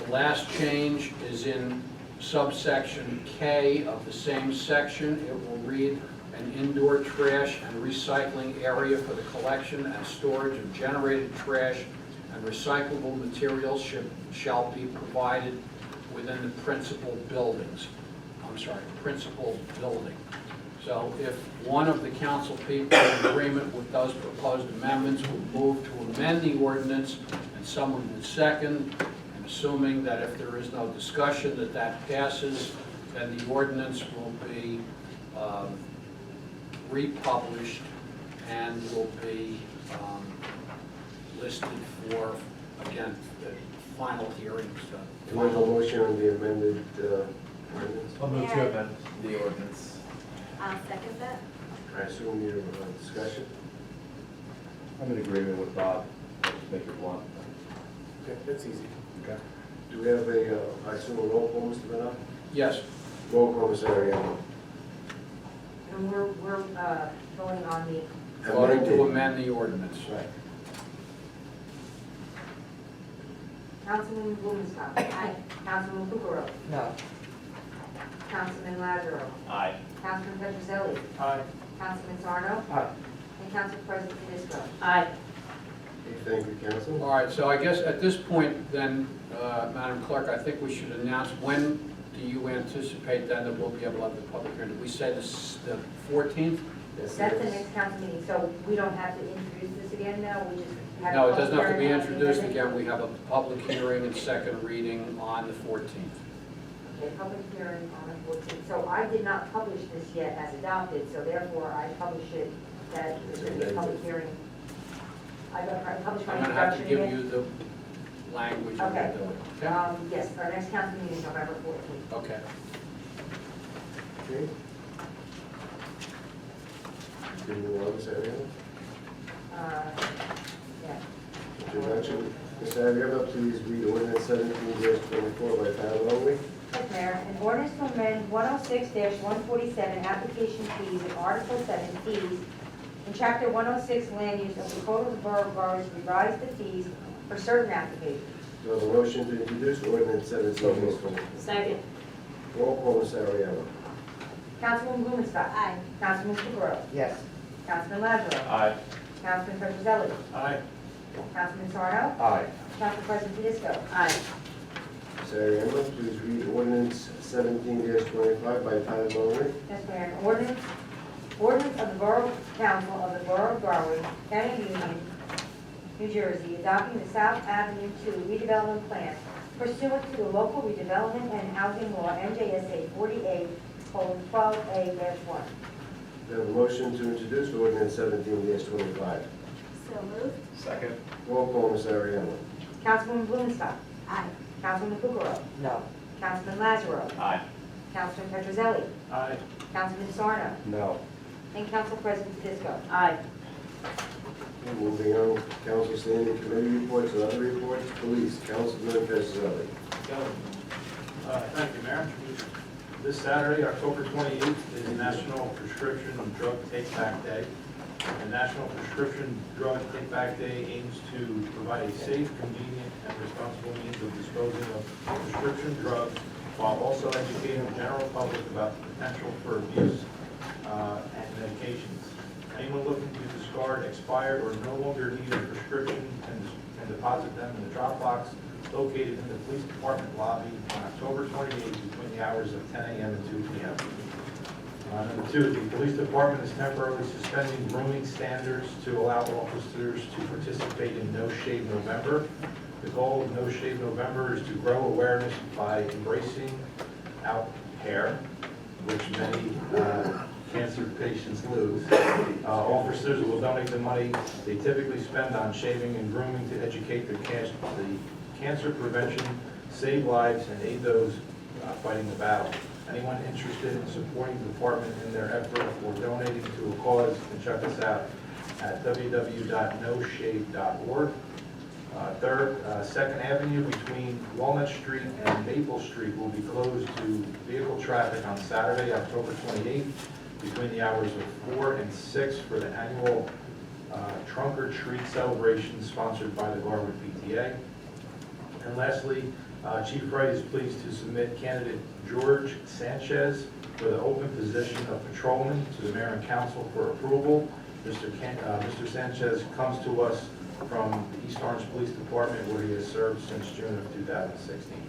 Speaker 11: The last change is in subsection K of the same section. It will read, an indoor trash and recycling area for the collection and storage of generated trash and recyclable materials shall be provided within the principal buildings. Principal building. So if one of the council people in agreement with those proposed amendments would move to amend the ordinance, and someone would second, and assuming that if there is no discussion that passes, then the ordinance will be republished and will be listed for, again, the final hearing stuff.
Speaker 1: Do we have a motion on the amended ordinance?
Speaker 5: I'll move to amend the ordinance.
Speaker 8: I'll second that.
Speaker 1: I assume you have a discussion?
Speaker 12: I'm in agreement with Bob. Make it blunt.
Speaker 1: Okay, that's easy. Okay. Do we have a, I assume a roll call, Mr. Benoit?
Speaker 11: Yes.
Speaker 1: Roll call, Mr. Ariano.
Speaker 6: And we're going on the,
Speaker 11: Voting to amend the ordinance.
Speaker 1: Right.
Speaker 6: Councilman Blumenstock. Aye. Councilman Kukrow.
Speaker 3: No.
Speaker 6: Councilman Lazaro.
Speaker 5: Aye.
Speaker 6: Councilman Petrozelli.
Speaker 4: Aye.
Speaker 6: Councilman Sarno.
Speaker 1: Aye.
Speaker 6: And Council President Tedesco.
Speaker 7: Aye.
Speaker 1: Okay, thank you, Council.
Speaker 11: All right, so I guess at this point then, Madam Clerk, I think we should announce, when do you anticipate then that we'll be able to have the public hearing? Did we say the 14th?
Speaker 1: Yes,
Speaker 6: That's the
Speaker 1: yes.
Speaker 6: next council meeting, so we don't have to introduce this again now, we just have.
Speaker 11: No,
Speaker 6: a
Speaker 11: it doesn't have to
Speaker 6: public
Speaker 11: be
Speaker 6: hearing
Speaker 11: introduced
Speaker 6: and
Speaker 11: again. We have a public hearing and second reading on the 14th.
Speaker 6: Okay, public hearing on the 14th. So I did not publish this yet as adopted, so therefore I published it that there's going to be a public hearing. I published my
Speaker 11: I'm going to have to
Speaker 6: introduction
Speaker 11: give
Speaker 6: yet.
Speaker 11: you the language of
Speaker 6: Okay.
Speaker 11: the bill. Okay?
Speaker 6: Yes, our next council meeting is November 14th.
Speaker 11: Okay.
Speaker 1: Okay. Do you want Mr. Ariano?
Speaker 6: Yeah.
Speaker 1: Introduction. Mr. Ariano, please read ordinance 17-24 by title only.
Speaker 6: Yes, Mayor, an ordinance to amend 106-147 application fees and Article 7 fees in Chapter 106 land use of the Code of the Borough of Garwood to revise the fees for certain applications.
Speaker 1: Do I have a motion to introduce ordinance 17-24?
Speaker 7: Second.
Speaker 1: Roll call, Mr. Ariano.
Speaker 6: Councilwoman Blumenstock. Aye. Councilman Kukrow.
Speaker 3: Yes.
Speaker 6: Councilman Lazaro.
Speaker 5: Aye.
Speaker 6: Councilman Petrozelli.
Speaker 4: Aye.
Speaker 6: Councilman Sarno.
Speaker 1: Aye.
Speaker 6: Council President Tedesco.
Speaker 7: Aye.
Speaker 1: Mr. Ariano, please read ordinance 17-25 by title only.
Speaker 6: Yes, Mayor. An ordinance of the Borough Council of the Borough of Garwood, County of Union, New Jersey, adopting the South Avenue 2 redevelopment plan pursuant to the local redevelopment and housing law, NJSA 48:12A-1.
Speaker 1: Do I have a motion to introduce ordinance 17-25?
Speaker 8: So moved.
Speaker 5: Second.
Speaker 1: Roll call, Mr. Ariano.
Speaker 6: Councilwoman Blumenstock.
Speaker 8: Aye.
Speaker 6: Councilman Kukrow.
Speaker 3: No.
Speaker 6: Councilman Lazaro.
Speaker 5: Aye.
Speaker 6: Councilman Petrozelli.
Speaker 4: Aye.
Speaker 6: Councilman Sarno.
Speaker 1: No.
Speaker 6: And Council President Tedesco.
Speaker 7: Aye.
Speaker 1: Okay, moving on, council standing committee reports and other reports. Police, Councilman Petrozelli.
Speaker 4: Thank you, Mayor. This Saturday, October 28th, is National Prescription Drug Take-Back Day. The National Prescription Drug Take-Back Day aims to provide a safe, convenient, and responsible means of disposing of prescription drugs while also educating the general public about the potential for abuse and medications. Anyone looking to discard expired or no longer needed prescription can deposit them in the drop box located in the police department lobby on October 28th between the hours of 10 a.m. and 2 p.m. Number two, the police department is temporarily suspending grooming standards to allow officers to participate in No Shave November. The goal of No Shave November is to grow awareness by embracing out hair, which many cancer patients lose. Officers will donate the money they typically spend on shaving and grooming to educate the cancer prevention, save lives, and aid those fighting the battle. Anyone interested in supporting the department in their effort or donating to a cause can check us out at www.noshave.org. Third, 2nd Avenue between Walnut Street and Maple Street will be closed to vehicle traffic on Saturday, October 28th, between the hours of 4 and 6 for the annual Trunk or Treat celebration sponsored by the Garwood PTA. And lastly, Chief Wright is pleased to submit candidate George Sanchez for the open position of patrolman to the mayor and council for approval. Mr. Sanchez comes to us from the East Orange Police Department, where he has served since June of 2016.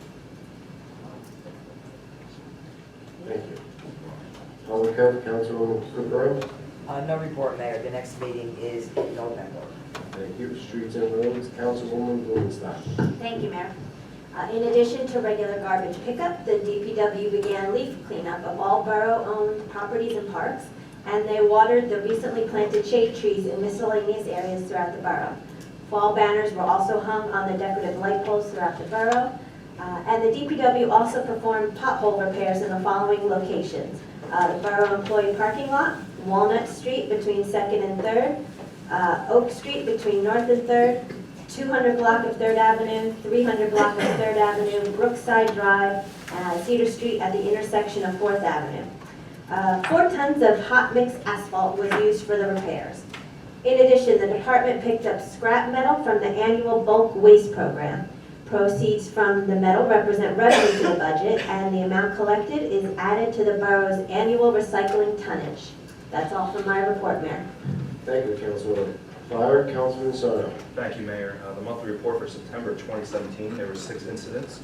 Speaker 1: Thank you. Public Health, Councilwoman Cook.
Speaker 3: No report, Mayor. The next meeting is in November.
Speaker 1: Thank you. Streets and Roads, Councilwoman Blumenstock.
Speaker 8: Thank you, Mayor. In addition to regular garbage pickup, the DPW began leaf cleanup of all borough-owned properties and parks, and they watered the recently planted shade trees in miscellaneous areas throughout the borough. Fall banners were also hung on the decorative light poles throughout the borough, and the DPW also performed pothole repairs in the following locations. The Borough Employee Parking Lot, Walnut Street between 2nd and 3rd, Oak Street between North and 3rd, 200 block of 3rd Avenue, 300 block of 3rd Avenue, Brookside Drive, Cedar Street at the intersection of 4th Avenue. 4 tons of hot mix asphalt was used for the repairs. In addition, the department picked up scrap metal from the annual bulk waste program. Proceeds from the metal represent revenue to the budget, and the amount collected is added to the borough's annual recycling tonnage. That's all from my report, Mayor.
Speaker 1: Thank you, Councilwoman. Fire, Councilman Sarno.
Speaker 12: Thank you, Mayor. The monthly report for September 2017, there were 6 incidents.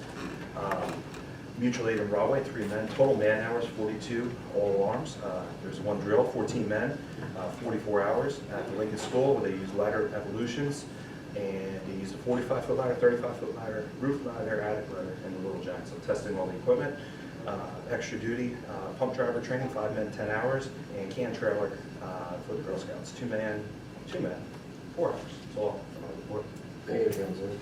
Speaker 12: Mutual aid in Broadway, 3 men. Total man hours, 42. All alarms. There's 1 drill, 14 men, 44 hours. At the Lincoln School, where they used ladder evolutions, and they used a 45-foot ladder, 35-foot ladder, roof ladder, attic ladder, and a little jack. So testing all the equipment. Extra duty, pump driver training, 5 men, 10 hours, and can trailer for the Girl Scouts, 2 men, 4 hours. That's all for my report.
Speaker 1: Thank you, Councilman.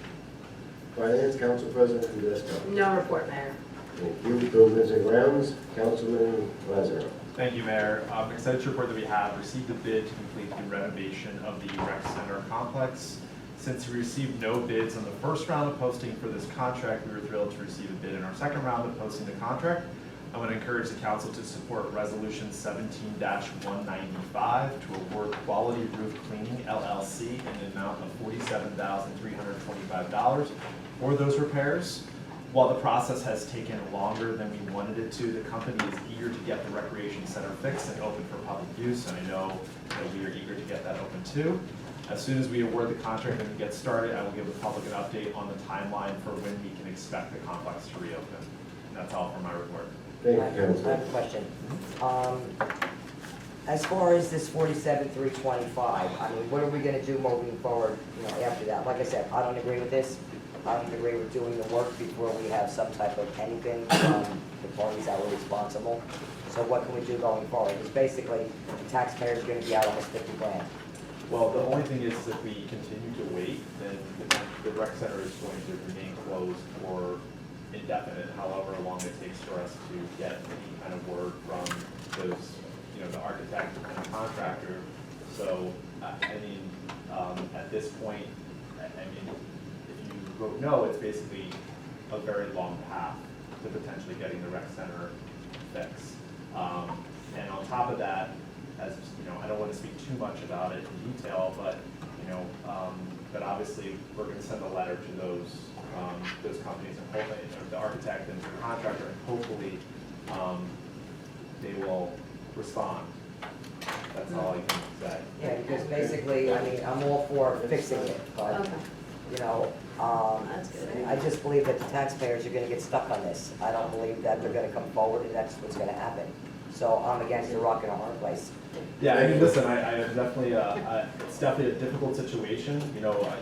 Speaker 1: Finance, Council President Tedesco.
Speaker 7: No report, Mayor.
Speaker 1: Thank you. Buildings and Grounds, Councilman Lazaro.
Speaker 5: Thank you, Mayor. I'm excited to report that we have received a bid to complete the renovation of the rec center complex. Since we received no bids on the first round of posting for this contract, we were thrilled to receive a bid in our second round of posting the contract. I want to encourage the council to support Resolution 17-195 to award Quality Roof Cleaning LLC in an amount of $47,325 for those repairs. While the process has taken longer than we wanted it to, the company is eager to get the recreation center fixed and open for public use, and I know that we are eager to get that open too. As soon as we award the contract and we get started, I will give the public an update on the timeline for when we can expect the complex to reopen. And that's all for my report.
Speaker 1: Thank you,
Speaker 3: I
Speaker 1: Councilman.
Speaker 3: have a question. As far as this 47,325, I mean, what are we gonna do moving forward, after that? Like I said, I don't agree with this. I don't agree with doing the work before we have some type of anything from the parties that were responsible. So what can we do going forward? Because basically, the taxpayers are gonna be out almost 50 grand.
Speaker 5: Well, the only thing is if we continue to wait, then the rec center is going to remain closed for indefinite, however long it takes for us to get any kind of word from those, the architect and the contractor. So, at this point, if you vote no, it's basically a very long path to potentially getting the rec center fixed. And on top of that, as I don't want to speak too much about it in detail, but but obviously we're going to send a letter to those companies and hopefully the architect and the contractor, and hopefully they will respond. That's all I can say.
Speaker 3: Yeah, because basically, I'm all for fixing it, but,
Speaker 7: Okay. That's good.
Speaker 3: I just believe that the taxpayers are gonna get stuck on this. I don't believe that they're gonna come forward and that's what's gonna happen. So I'm against the rock and a hard place.
Speaker 5: Yeah, listen, I am definitely, it's definitely a difficult situation.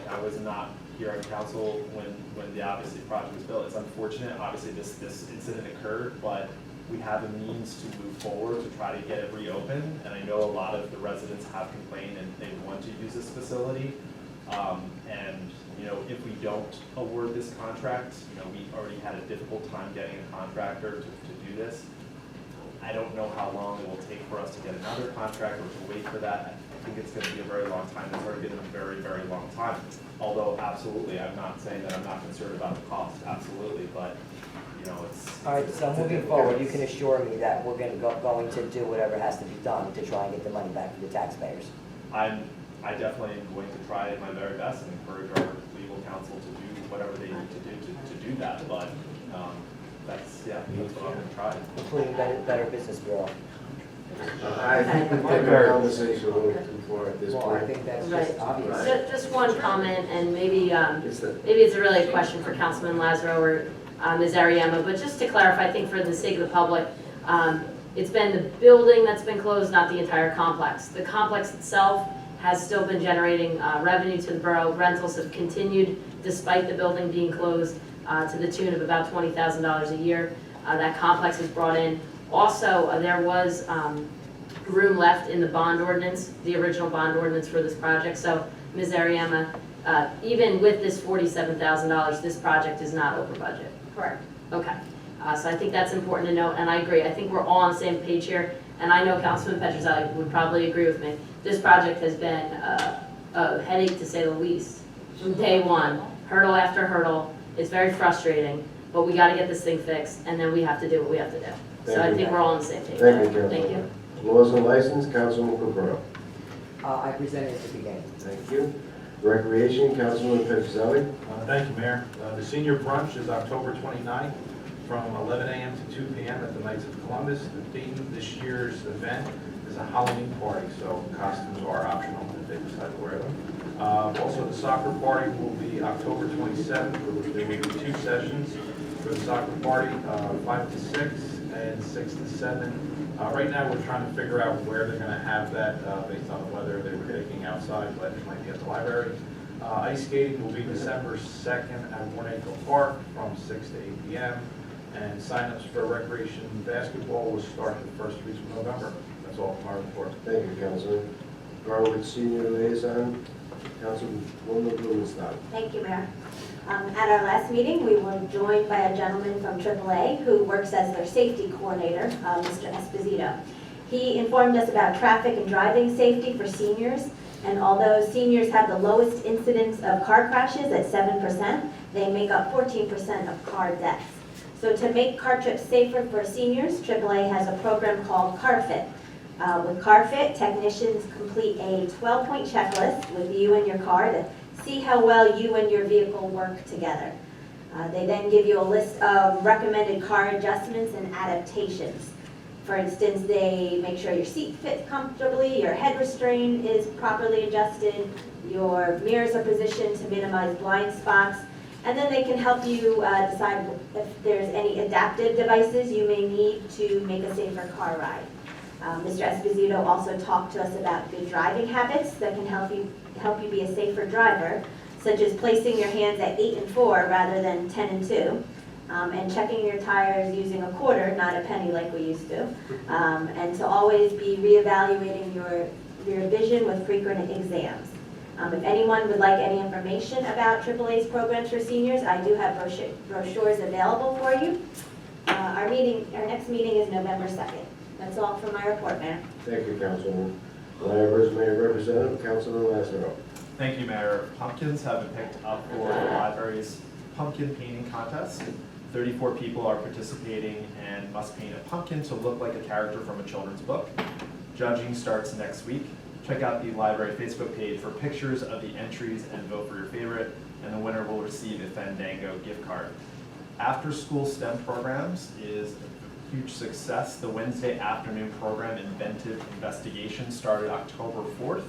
Speaker 5: I was not here on council when the obviously project was built. It's unfortunate, obviously this incident occurred, but we have a means to move forward to try to get it reopened. And I know a lot of the residents have complained and they want to use this facility. If we don't award this contract, we already had a difficult time getting a contractor to do this. I don't know how long it will take for us to get another contractor to wait for that. I think it's going to be a very long time. It's already been a very, very long time. Although, absolutely, I'm not saying that I'm not concerned about the cost, absolutely, but, it's...
Speaker 3: All right, so moving forward, you can assure me that we're going to do whatever has to be done to try and get the money back to the taxpayers.
Speaker 5: I definitely am going to try my very best and encourage our legal counsel to do whatever they need to do to do that, but that's what I'm gonna try.
Speaker 3: Including Better Business Bureau.
Speaker 1: I think we've taken the conversation a little too far at this
Speaker 3: Well, I
Speaker 1: point.
Speaker 3: think that's
Speaker 7: Right.
Speaker 3: just obvious.
Speaker 7: Just one comment, and maybe,
Speaker 1: It's the-
Speaker 7: maybe it's really a question for Councilman Lazaro or Ms. Ariema, but just to clarify, I think for the sake of the public, it's been the building that's been closed, not the entire complex. The complex itself has still been generating revenue to the borough. Rentals have continued despite the building being closed to the tune of about $20,000 a year. That complex has brought in. Also, there was room left in the bond ordinance, the original bond ordinance for this project. So, Ms. Ariema, even with this $47,000, this project is not over budget.
Speaker 6: Correct.
Speaker 7: Okay, so I think that's important to note, and I agree. I think we're all on the same page here, and I know Councilman Petrozelli would probably agree with me. This project has been a headache, to say the least, from day one, hurdle after hurdle. It's very frustrating, but we gotta get this thing fixed, and then we have to do what we have to do. So I
Speaker 1: Thank you.
Speaker 7: think we're all on the same page.
Speaker 1: Thank you, Councilman.
Speaker 7: Thank you.
Speaker 1: Laws and license, Councilman Kukrow.
Speaker 3: I presented at the beginning.
Speaker 1: Thank you. Recreation, Councilman Petrozelli.
Speaker 4: Thank you, Mayor. The senior brunch is October 29th from 11 a.m. to 2 p.m. at the Knights of Columbus. The theme of this year's event is a Halloween party, so costumes are optional if they decide to wear them. Also, the soccer party will be October 27th, for which there will be 2 sessions for the soccer party, 5 to 6 and 6 to 7. Right now, we're trying to figure out where they're going to have that based on the weather. They were taking outside, but it might be at the library. Ice skating will be December 2nd at Warnaco Park from 6 to 8 p.m. And signups for recreation basketball will start the first week of November. That's all from our report.
Speaker 1: Thank you, Councilman. Garwood Senior Liaison, Councilwoman Blumenstock.
Speaker 8: Thank you, Mayor. At our last meeting, we were joined by a gentleman from AAA who works as their safety coordinator, Mr. Esposito. He informed us about traffic and driving safety for seniors, and although seniors have the lowest incidence of car crashes at 7%, they make up 14% of car deaths. So to make car trips safer for seniors, AAA has a program called CarFit. With CarFit, technicians complete a 12-point checklist with you and your car to see how well you and your vehicle work together. They then give you a list of recommended car adjustments and adaptations. For instance, they make sure your seat fits comfortably, your head restraint is properly adjusted, your mirrors are positioned to minimize blind spots, and then they can help you decide if there's any adaptive devices you may need to make a safer car ride. Mr. Esposito also talked to us about good driving habits that can help you be a safer driver, such as placing your hands at 8 and 4 rather than 10 and 2, and checking your tires using a quarter, not a penny like we used to, and to always be reevaluating your vision with frequent exams. If anyone would like any information about AAA's programs for seniors, I do have brochures available for you. Our next meeting is November 2nd. That's all for my report, Mayor.
Speaker 1: Thank you, Councilwoman. Libraries Mayor Representative, Councilman Lazaro.
Speaker 5: Thank you, Mayor. Pumpkins have been picked up for the library's pumpkin painting contest. 34 people are participating and must paint a pumpkin to look like a character from a children's book. Judging starts next week. Check out the library Facebook page for pictures of the entries and vote for your favorite, and the winner will receive a Fandango gift card. After school STEM programs is a huge success. The Wednesday afternoon program Inventive Investigation started October 4th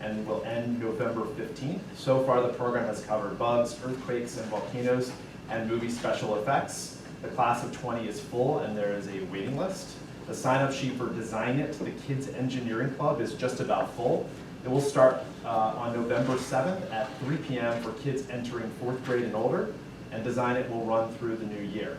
Speaker 5: and will end November 15th. So far the program has covered bugs, earthquakes, and volcanoes, and movie special effects. The class of 20 is full and there is a waiting list. The sign-up sheet for Design It, the Kids Engineering Club, is just about full. It will start on November 7th at 3 p.m. for kids entering 4th grade and older, and Design It will run through the new year.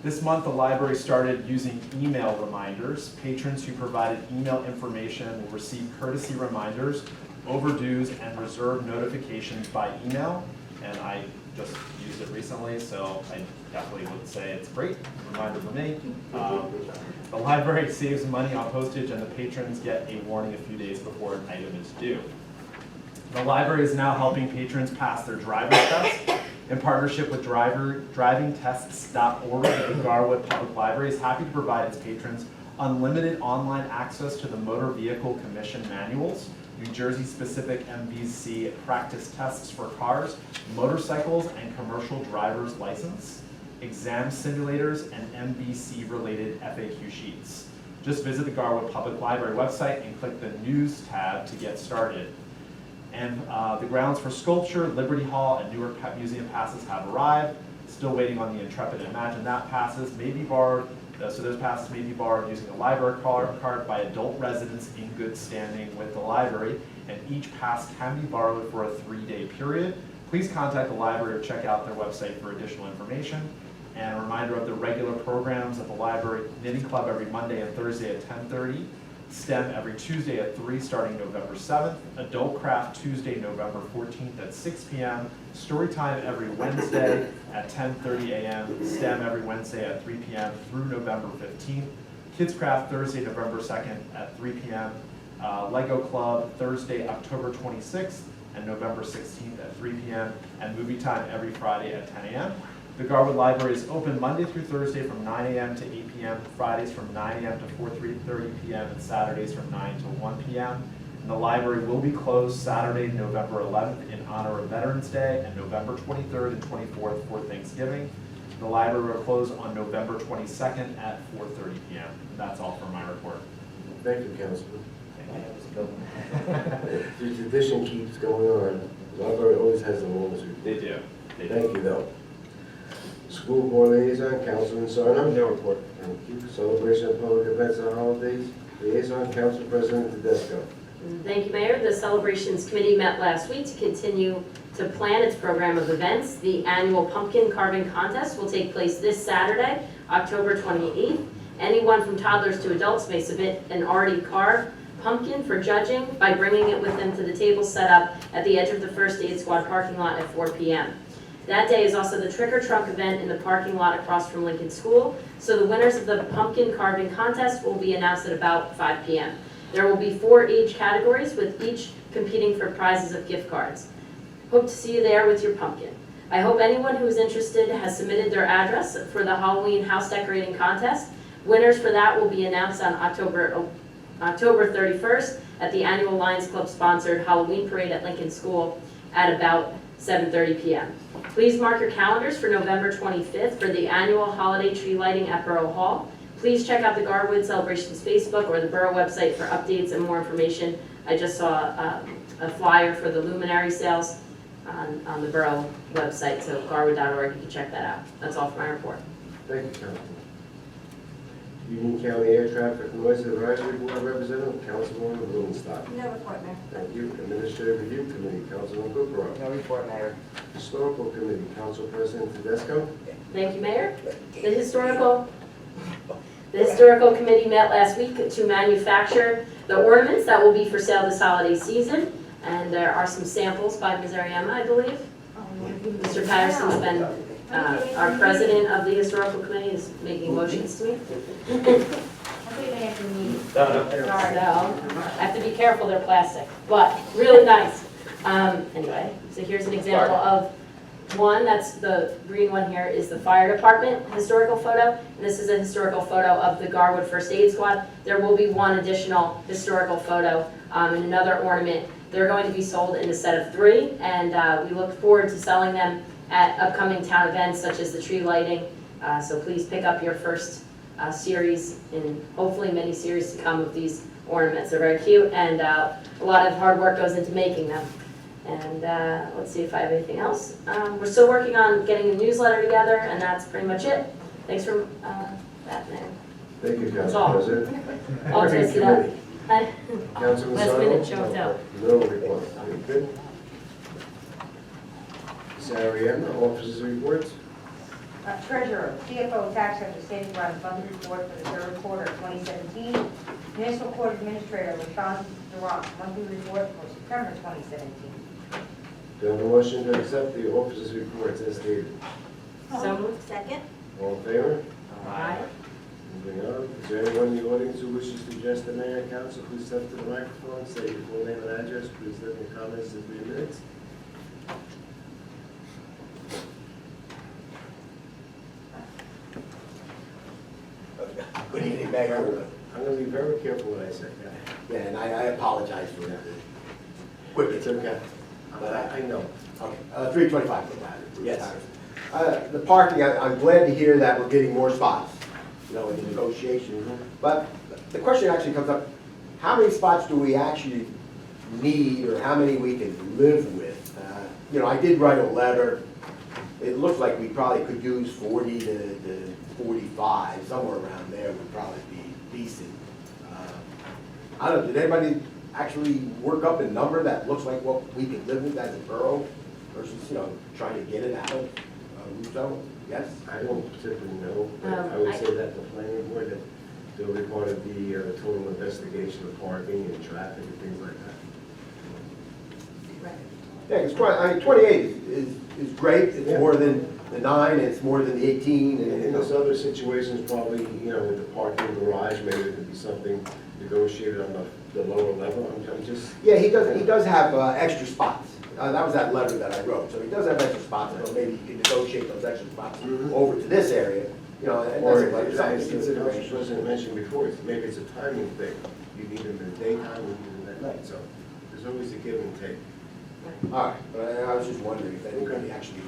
Speaker 5: This month, the library started using email reminders. Patrons who provided email information will receive courtesy reminders, overdues, and reserve notifications by email. And I just used it recently, so I definitely would say it's a great reminder for me. The library saves money on postage, and the patrons get a warning a few days before an item is due. The library is now helping patrons pass their driver's test. In partnership with drivingtests.org, the Garwood Public Library is happy to provide its patrons unlimited online access to the Motor Vehicle Commission manuals, New Jersey-specific MVC practice tests for cars, motorcycles, and commercial driver's license. exam simulators, and MBC-related FAQ sheets. Just visit the Garwood Public Library website and click the News tab to get started. And the grounds for sculpture, Liberty Hall, and Newark Museum passes have arrived. Still waiting on the Intrepid Imagine That passes, may be borrowed. So those passes may be borrowed using a library card by adult residents in good standing with the library, and each pass can be borrowed for a 3-day period. Please contact the library or check out their website for additional information. And a reminder of the regular programs at the library: Knitting Club every Monday and Thursday at 10:30, STEM every Tuesday at 3 starting November 7th, Adult Craft Tuesday, November 14th at 6 p.m., Storytime every Wednesday at 10:30 a.m., STEM every Wednesday at 3 p.m. through November 15th, Kids Craft Thursday, November 2nd at 3 p.m., Lego Club Thursday, October 26th and November 16th at 3 p.m., and Movie Time every Friday at 10 a.m. The Garwood Library is open Monday through Thursday from 9 a.m. to 8 p.m., Fridays from 9 a.m. to 4:30 p.m., and Saturdays from 9 to 1 p.m. And the library will be closed Saturday, November 11th in honor of Veterans Day, and November 23rd and 24th for Thanksgiving. The library will close on November 22nd at 4:30 p.m. And that's all for my report.
Speaker 1: Thank you, Councilman. The tradition keeps going on. The library always has the longest report.
Speaker 2: They do.
Speaker 1: Thank you, though. School Board Liaison, Councilman Sarno.
Speaker 12: No report.
Speaker 1: Thank you. Celebration of public events and holidays, Liaison, Council President Tedesco.
Speaker 7: Thank you, Mayor. The Celebrations Committee met last week to continue to plan its program of events. The annual pumpkin carving contest will take place this Saturday, October 28th. Anyone from toddlers to adults may submit an already carved pumpkin for judging by bringing it with them to the table set up at the edge of the First Aid Squad parking lot at 4 p.m. That day is also the Trick or Trunk event in the parking lot across from Lincoln School, so the winners of the pumpkin carving contest will be announced at about 5 p.m. There will be 4 age categories, with each competing for prizes of gift cards. Hope to see you there with your pumpkin. I hope anyone who is interested has submitted their address for the Halloween house decorating contest. Winners for that will be announced on October 31st at the annual Lions Club sponsored Halloween parade at Lincoln School at about 7:30 p.m. Please mark your calendars for November 25th for the annual holiday tree lighting at Borough Hall. Please check out the Garwood Celebrations Facebook or the Borough website for updates and more information. I just saw a flyer for the luminary sales on the Borough website, so garwood.org, you can check that out. That's all for my report.
Speaker 1: Thank you, Councilman. Union County Air Traffic Noise Advisory Board Representative, Councilwoman Blumenstock.
Speaker 8: No report, Mayor.
Speaker 1: Thank you. Administrative Review Committee, Councilman Kukrow.
Speaker 3: No report, Mayor.
Speaker 1: Historical Committee, Council President Tedesco.
Speaker 7: Thank you, Mayor. The Historical Committee met last week to manufacture the ornaments that will be for sale this holiday season. And there are some samples by Ms. Ariema, I believe. Mr. Patterson's been, our president of the Historical Committee is making motions to me.
Speaker 6: I think they have to meet.
Speaker 7: So, I have to be careful, they're plastic, but really nice. Anyway, so here's an example of one, that's the green one here, is the fire department historical photo. And this is a historical photo of the Garwood First Aid Squad. There will be one additional historical photo and another ornament. They're going to be sold in a set of 3, and we look forward to selling them at upcoming town events such as the tree lighting. So please pick up your first series, and hopefully many series to come of these ornaments. They're very cute, and a lot of hard work goes into making them. And let's see if I have anything else. We're still working on getting a newsletter together, and that's pretty much it. Thanks for that, Mayor.
Speaker 1: Thank you,
Speaker 7: That's
Speaker 1: Council
Speaker 7: all.
Speaker 1: President.
Speaker 7: I'll test it out.
Speaker 1: Councilman
Speaker 7: Last
Speaker 1: Sarno.
Speaker 7: minute choked out.
Speaker 1: No report. Very good. Ms. Ariema, officers' reports.
Speaker 6: Treasurer, CFO, tax collector, savings bond fund report for the third quarter of 2017. Municipal Court Administrator, LaShawn Durant, monthly report for September 2017.
Speaker 1: Do I have a motion to accept the officers' reports as stated?
Speaker 7: So moved.
Speaker 8: Second?
Speaker 1: All in favor?
Speaker 7: Aye.
Speaker 1: Moving on. Is there anyone in the audience who wishes to address the mayor and council? Please step to the microphone, state your full name and address. Please limit your comments to 3 minutes.
Speaker 15: Good evening, Mayor.
Speaker 1: I'm going to be very careful what I say.
Speaker 15: Yeah, and I apologize for that. Quick,
Speaker 1: It's okay.
Speaker 15: But
Speaker 1: I know.
Speaker 15: Okay, 325 for that.
Speaker 1: Yes.
Speaker 15: The parking, I'm glad to hear that we're getting more spots, you know, in the negotiation. But the question actually comes up, how many spots do we actually need, or how many we can live with? You know, I did write a letter. It looks like we probably could use 40 to 45, somewhere around there would probably be decent. I don't know, did anybody actually work up a number that looks like what we can live with as a borough versus, you know, trying to get it out of Russo? Yes?
Speaker 1: I don't particularly know, but I would say that the planning board, that they'll be part of the total investigation of parking and traffic and things like that.
Speaker 15: Yeah, because 28 is great, it's
Speaker 1: Yeah.
Speaker 15: more than the 9, it's more than the 18.
Speaker 1: And in those other situations, probably, you know, with the parking garage, maybe it could be something negotiated on the lower level. I'm just,
Speaker 15: Yeah, he does have extra spots. That was that letter that I wrote, so he does have extra spots, so maybe you can negotiate those extra spots over to this area, you know, and
Speaker 1: or
Speaker 15: that's something to
Speaker 1: as the
Speaker 15: consideration.
Speaker 1: President mentioned before, maybe it's a timing thing. You need them in the daytime, you need them at night, so there's always a give and take.
Speaker 15: All right, but I was just wondering if anybody actually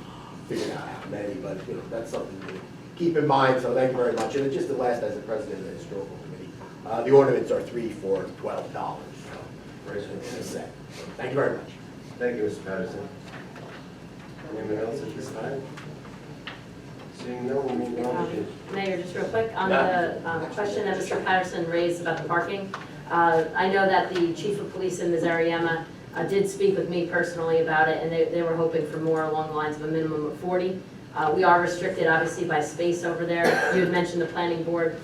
Speaker 15: figured out how many, but, you know, that's something to keep in mind, so thank you very much. And just the last, as the president of the historical committee, the ornaments are 3 for $12, so, in a set. So, thank you very much.
Speaker 1: Thank you, Mr. Patterson. Anyone else at this time? Seeing no one, moving on to
Speaker 7: Mayor, just real quick, on the question that Mr. Patterson raised about the parking, I know that the chief of police in Missouriama did speak with me personally about it, and they were hoping for more along the lines of a minimum of 40. We are restricted, obviously, by space over there. You had mentioned the planning board,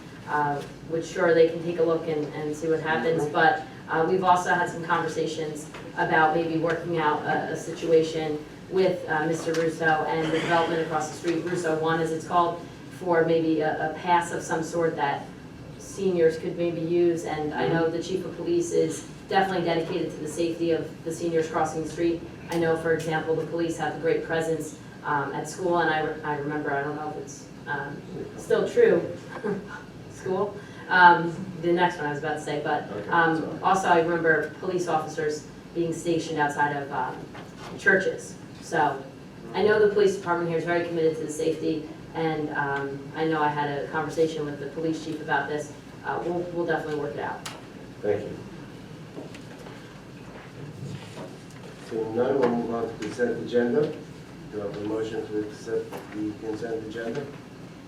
Speaker 7: which sure, they can take a look and see what happens, but we've also had some conversations about maybe working out a situation with Mr. Russo and the development across the street, Russo 1 as it's called, for maybe a pass of some sort that seniors could maybe use. And I know the chief of police is definitely dedicated to the safety of the seniors crossing the street. I know, for example, the police have a great presence at school, and I remember, I don't know if it's still true, school, the next one I was about to say, but also I remember police officers being stationed outside of churches. So I know the police department here is very committed to the safety, and I know I had a conversation with the police chief about this. We'll definitely work it out.
Speaker 1: Thank you. Seeing none, we'll move on to consent agenda. Do I have a motion to accept the consent agenda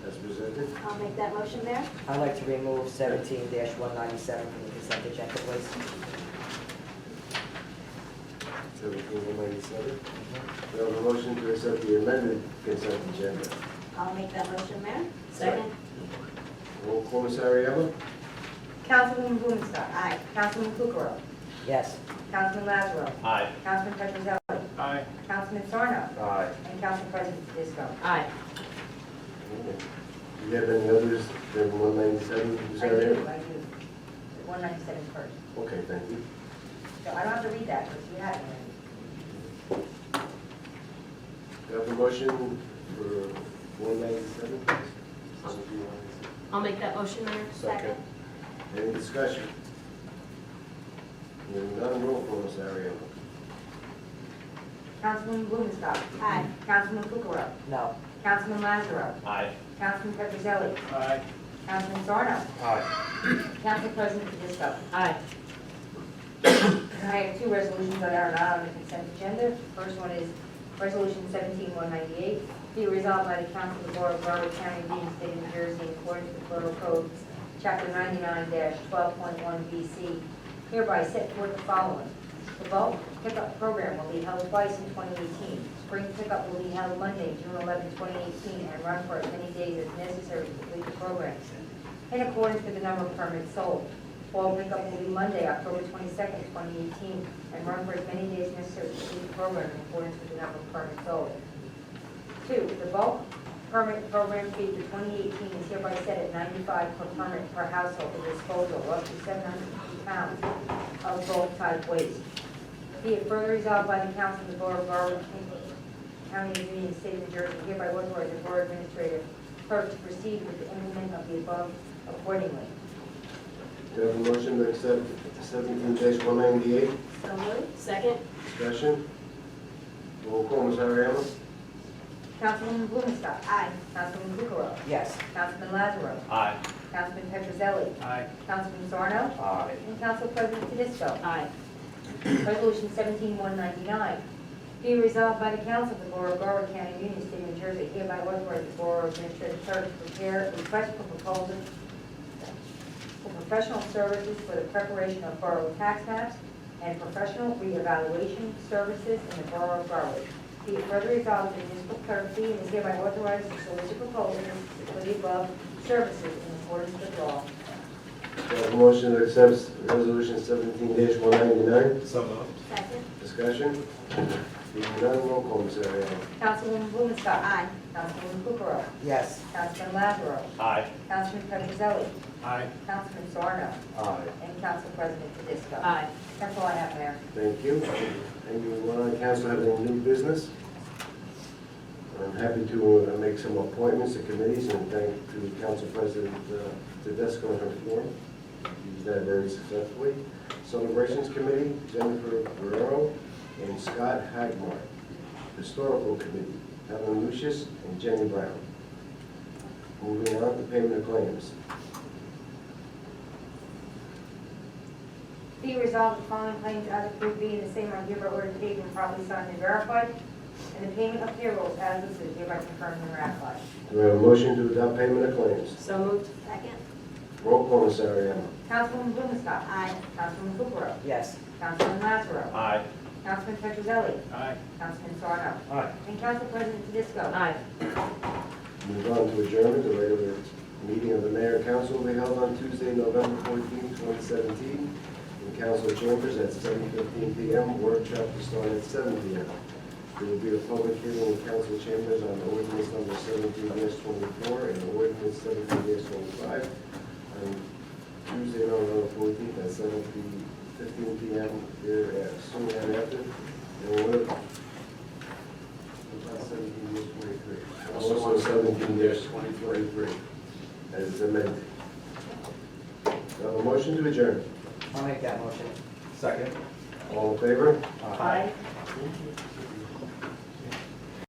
Speaker 1: as presented?
Speaker 8: I'll make that motion, Mayor.
Speaker 3: I'd like to remove 17-197 from the consent agenda, please.
Speaker 1: 17-197. Do I have a motion to accept the amended consent agenda?
Speaker 8: I'll make that motion, Mayor.
Speaker 7: Second?
Speaker 1: Roll call, Ms. Ariella?
Speaker 6: Councilwoman Blumenstock.
Speaker 8: Aye.
Speaker 6: Councilman Kukrow.
Speaker 3: Yes.
Speaker 6: Councilman Lazaro.
Speaker 5: Aye.
Speaker 6: Councilman Petrozelli.
Speaker 4: Aye.
Speaker 6: Councilman Sarno.
Speaker 1: Aye.
Speaker 6: And Council President Disco.
Speaker 7: Aye.
Speaker 1: Do you have any others than 197, Ms.
Speaker 6: I do.
Speaker 1: Ariella?
Speaker 6: 197 first.
Speaker 1: Okay, thank you.
Speaker 6: So I don't have to read that, because you have it already.
Speaker 1: Do I have a motion for 197, please?
Speaker 7: I'll make that motion, Mayor.
Speaker 8: Second.
Speaker 1: Any discussion? Hearing none, roll call, Ms. Ariella.
Speaker 6: Councilwoman Blumenstock.
Speaker 8: Aye.
Speaker 6: Councilman Kukrow.
Speaker 3: No.
Speaker 6: Councilman Lazaro.
Speaker 5: Aye.
Speaker 6: Councilman Petrozelli.
Speaker 4: Aye.
Speaker 6: Councilman Sarno.
Speaker 1: Aye.
Speaker 6: Council President Disco.
Speaker 7: Aye.
Speaker 6: I have two resolutions that are not on the consent agenda. First one is Resolution 17-198. Be resolved by the Council of the Borough of Broward County, Being State of New Jersey, in accordance with Borough Code, Chapter 99-12.1 BC, hereby set forth the following. The bulk pickup program will be held twice in 2018. Spring pickup will be held Monday, June 11, 2018, and run for as many days as necessary to complete the program, in accordance with the number of permits sold. Fall pickup will be Monday, October 22nd, 2018, and run for as many days necessary to complete the program in accordance with the number of permits sold. 2, the bulk permit program fee for 2018 is hereby set at $95 per permit per household for disposal of up to 750 pounds of bulk type waste. Be it further resolved by the Council of the Borough of Broward County of Union State of New Jersey, hereby authorize the Borough Administrator Clerk to proceed with the implement of the above accordingly.
Speaker 1: Do I have a motion to accept 17-198?
Speaker 8: So moved.
Speaker 7: Second?
Speaker 1: Discussion? Roll call, Ms. Ariella?
Speaker 6: Councilwoman Blumenstock.
Speaker 8: Aye.
Speaker 6: Councilman Kukrow.
Speaker 3: Yes.
Speaker 6: Councilman Lazaro.
Speaker 5: Aye.
Speaker 6: Councilman Petrozelli.
Speaker 4: Aye.
Speaker 6: Councilman Zarno.
Speaker 3: Aye.
Speaker 6: And Council President Tedisco.
Speaker 7: Aye.
Speaker 6: Resolution 17199, be resolved by the Council of the Borough of Garwood County, Union State of New Jersey, hereby authorize the Borough Administrative Clerk to prepare a request for proposal for professional services for the preparation of borough tax maps and professional reevaluation services in the Borough of Garwood. Be it further resolved that the municipal clerk be and is hereby authorized to solicit proposals for the above services in accordance with law.
Speaker 1: Do I have a motion to accept resolution 17-199?
Speaker 5: So moved.
Speaker 8: Second.
Speaker 1: Discussion? Being none, roll call, Ms. Ariano.
Speaker 6: Councilwoman Blumenstock.
Speaker 8: Aye.
Speaker 6: Councilwoman Kukrow.
Speaker 3: Yes.
Speaker 6: Councilman Lazaro.
Speaker 5: Aye.
Speaker 6: Councilman Petrozelli.
Speaker 4: Aye.
Speaker 6: Councilman Zarno.
Speaker 1: Aye.
Speaker 6: And Council President Tedisco.
Speaker 7: Aye.
Speaker 6: That's all I have, Mayor.
Speaker 1: Thank you. Anyone on council have any new business? I'm happy to make some appointments to committees and thank to Council President Tedesco and her firm. She's done very successfully. Celebrations Committee, Jennifer Guerrero and Scott Hagmar. Historical Committee, Helen Lucius and Jenny Brown. Moving on to payment of claims.
Speaker 6: Be resolved, the following claims as approved being the same are hereby ordered paid and properly signed and verified, and the payment of payrolls as listed hereby confirmed and ratified.
Speaker 1: Do we have a motion to adopt payment of claims?
Speaker 7: So moved.
Speaker 8: Second.
Speaker 1: Roll call, Ms. Ariano.
Speaker 6: Councilwoman Blumenstock.
Speaker 8: Aye.
Speaker 6: Councilman Kukrow.
Speaker 3: Yes.
Speaker 6: Councilman Lazaro.
Speaker 5: Aye.
Speaker 6: Councilman Petrozelli.
Speaker 4: Aye.
Speaker 6: Councilman Zarno.
Speaker 4: Aye.
Speaker 6: And Council President Tedisco.
Speaker 7: Aye.
Speaker 1: Move on to adjournment. The regular meeting of the mayor and council will be held on Tuesday, November 14, 2017, in council chambers at 7:15 p.m. Workshop to start at 7 p.m. There will be a public hearing in council chambers on ordinance number 17-24 and ordinance 17-25 on Tuesday, November 14th at 7:15 p.m. here soon thereafter. And what about 17-23? Also on 17-23 as amended. Do I have a motion to adjourn?
Speaker 3: I'll make that motion.
Speaker 5: Second.
Speaker 1: All in favor?
Speaker 6: Aye.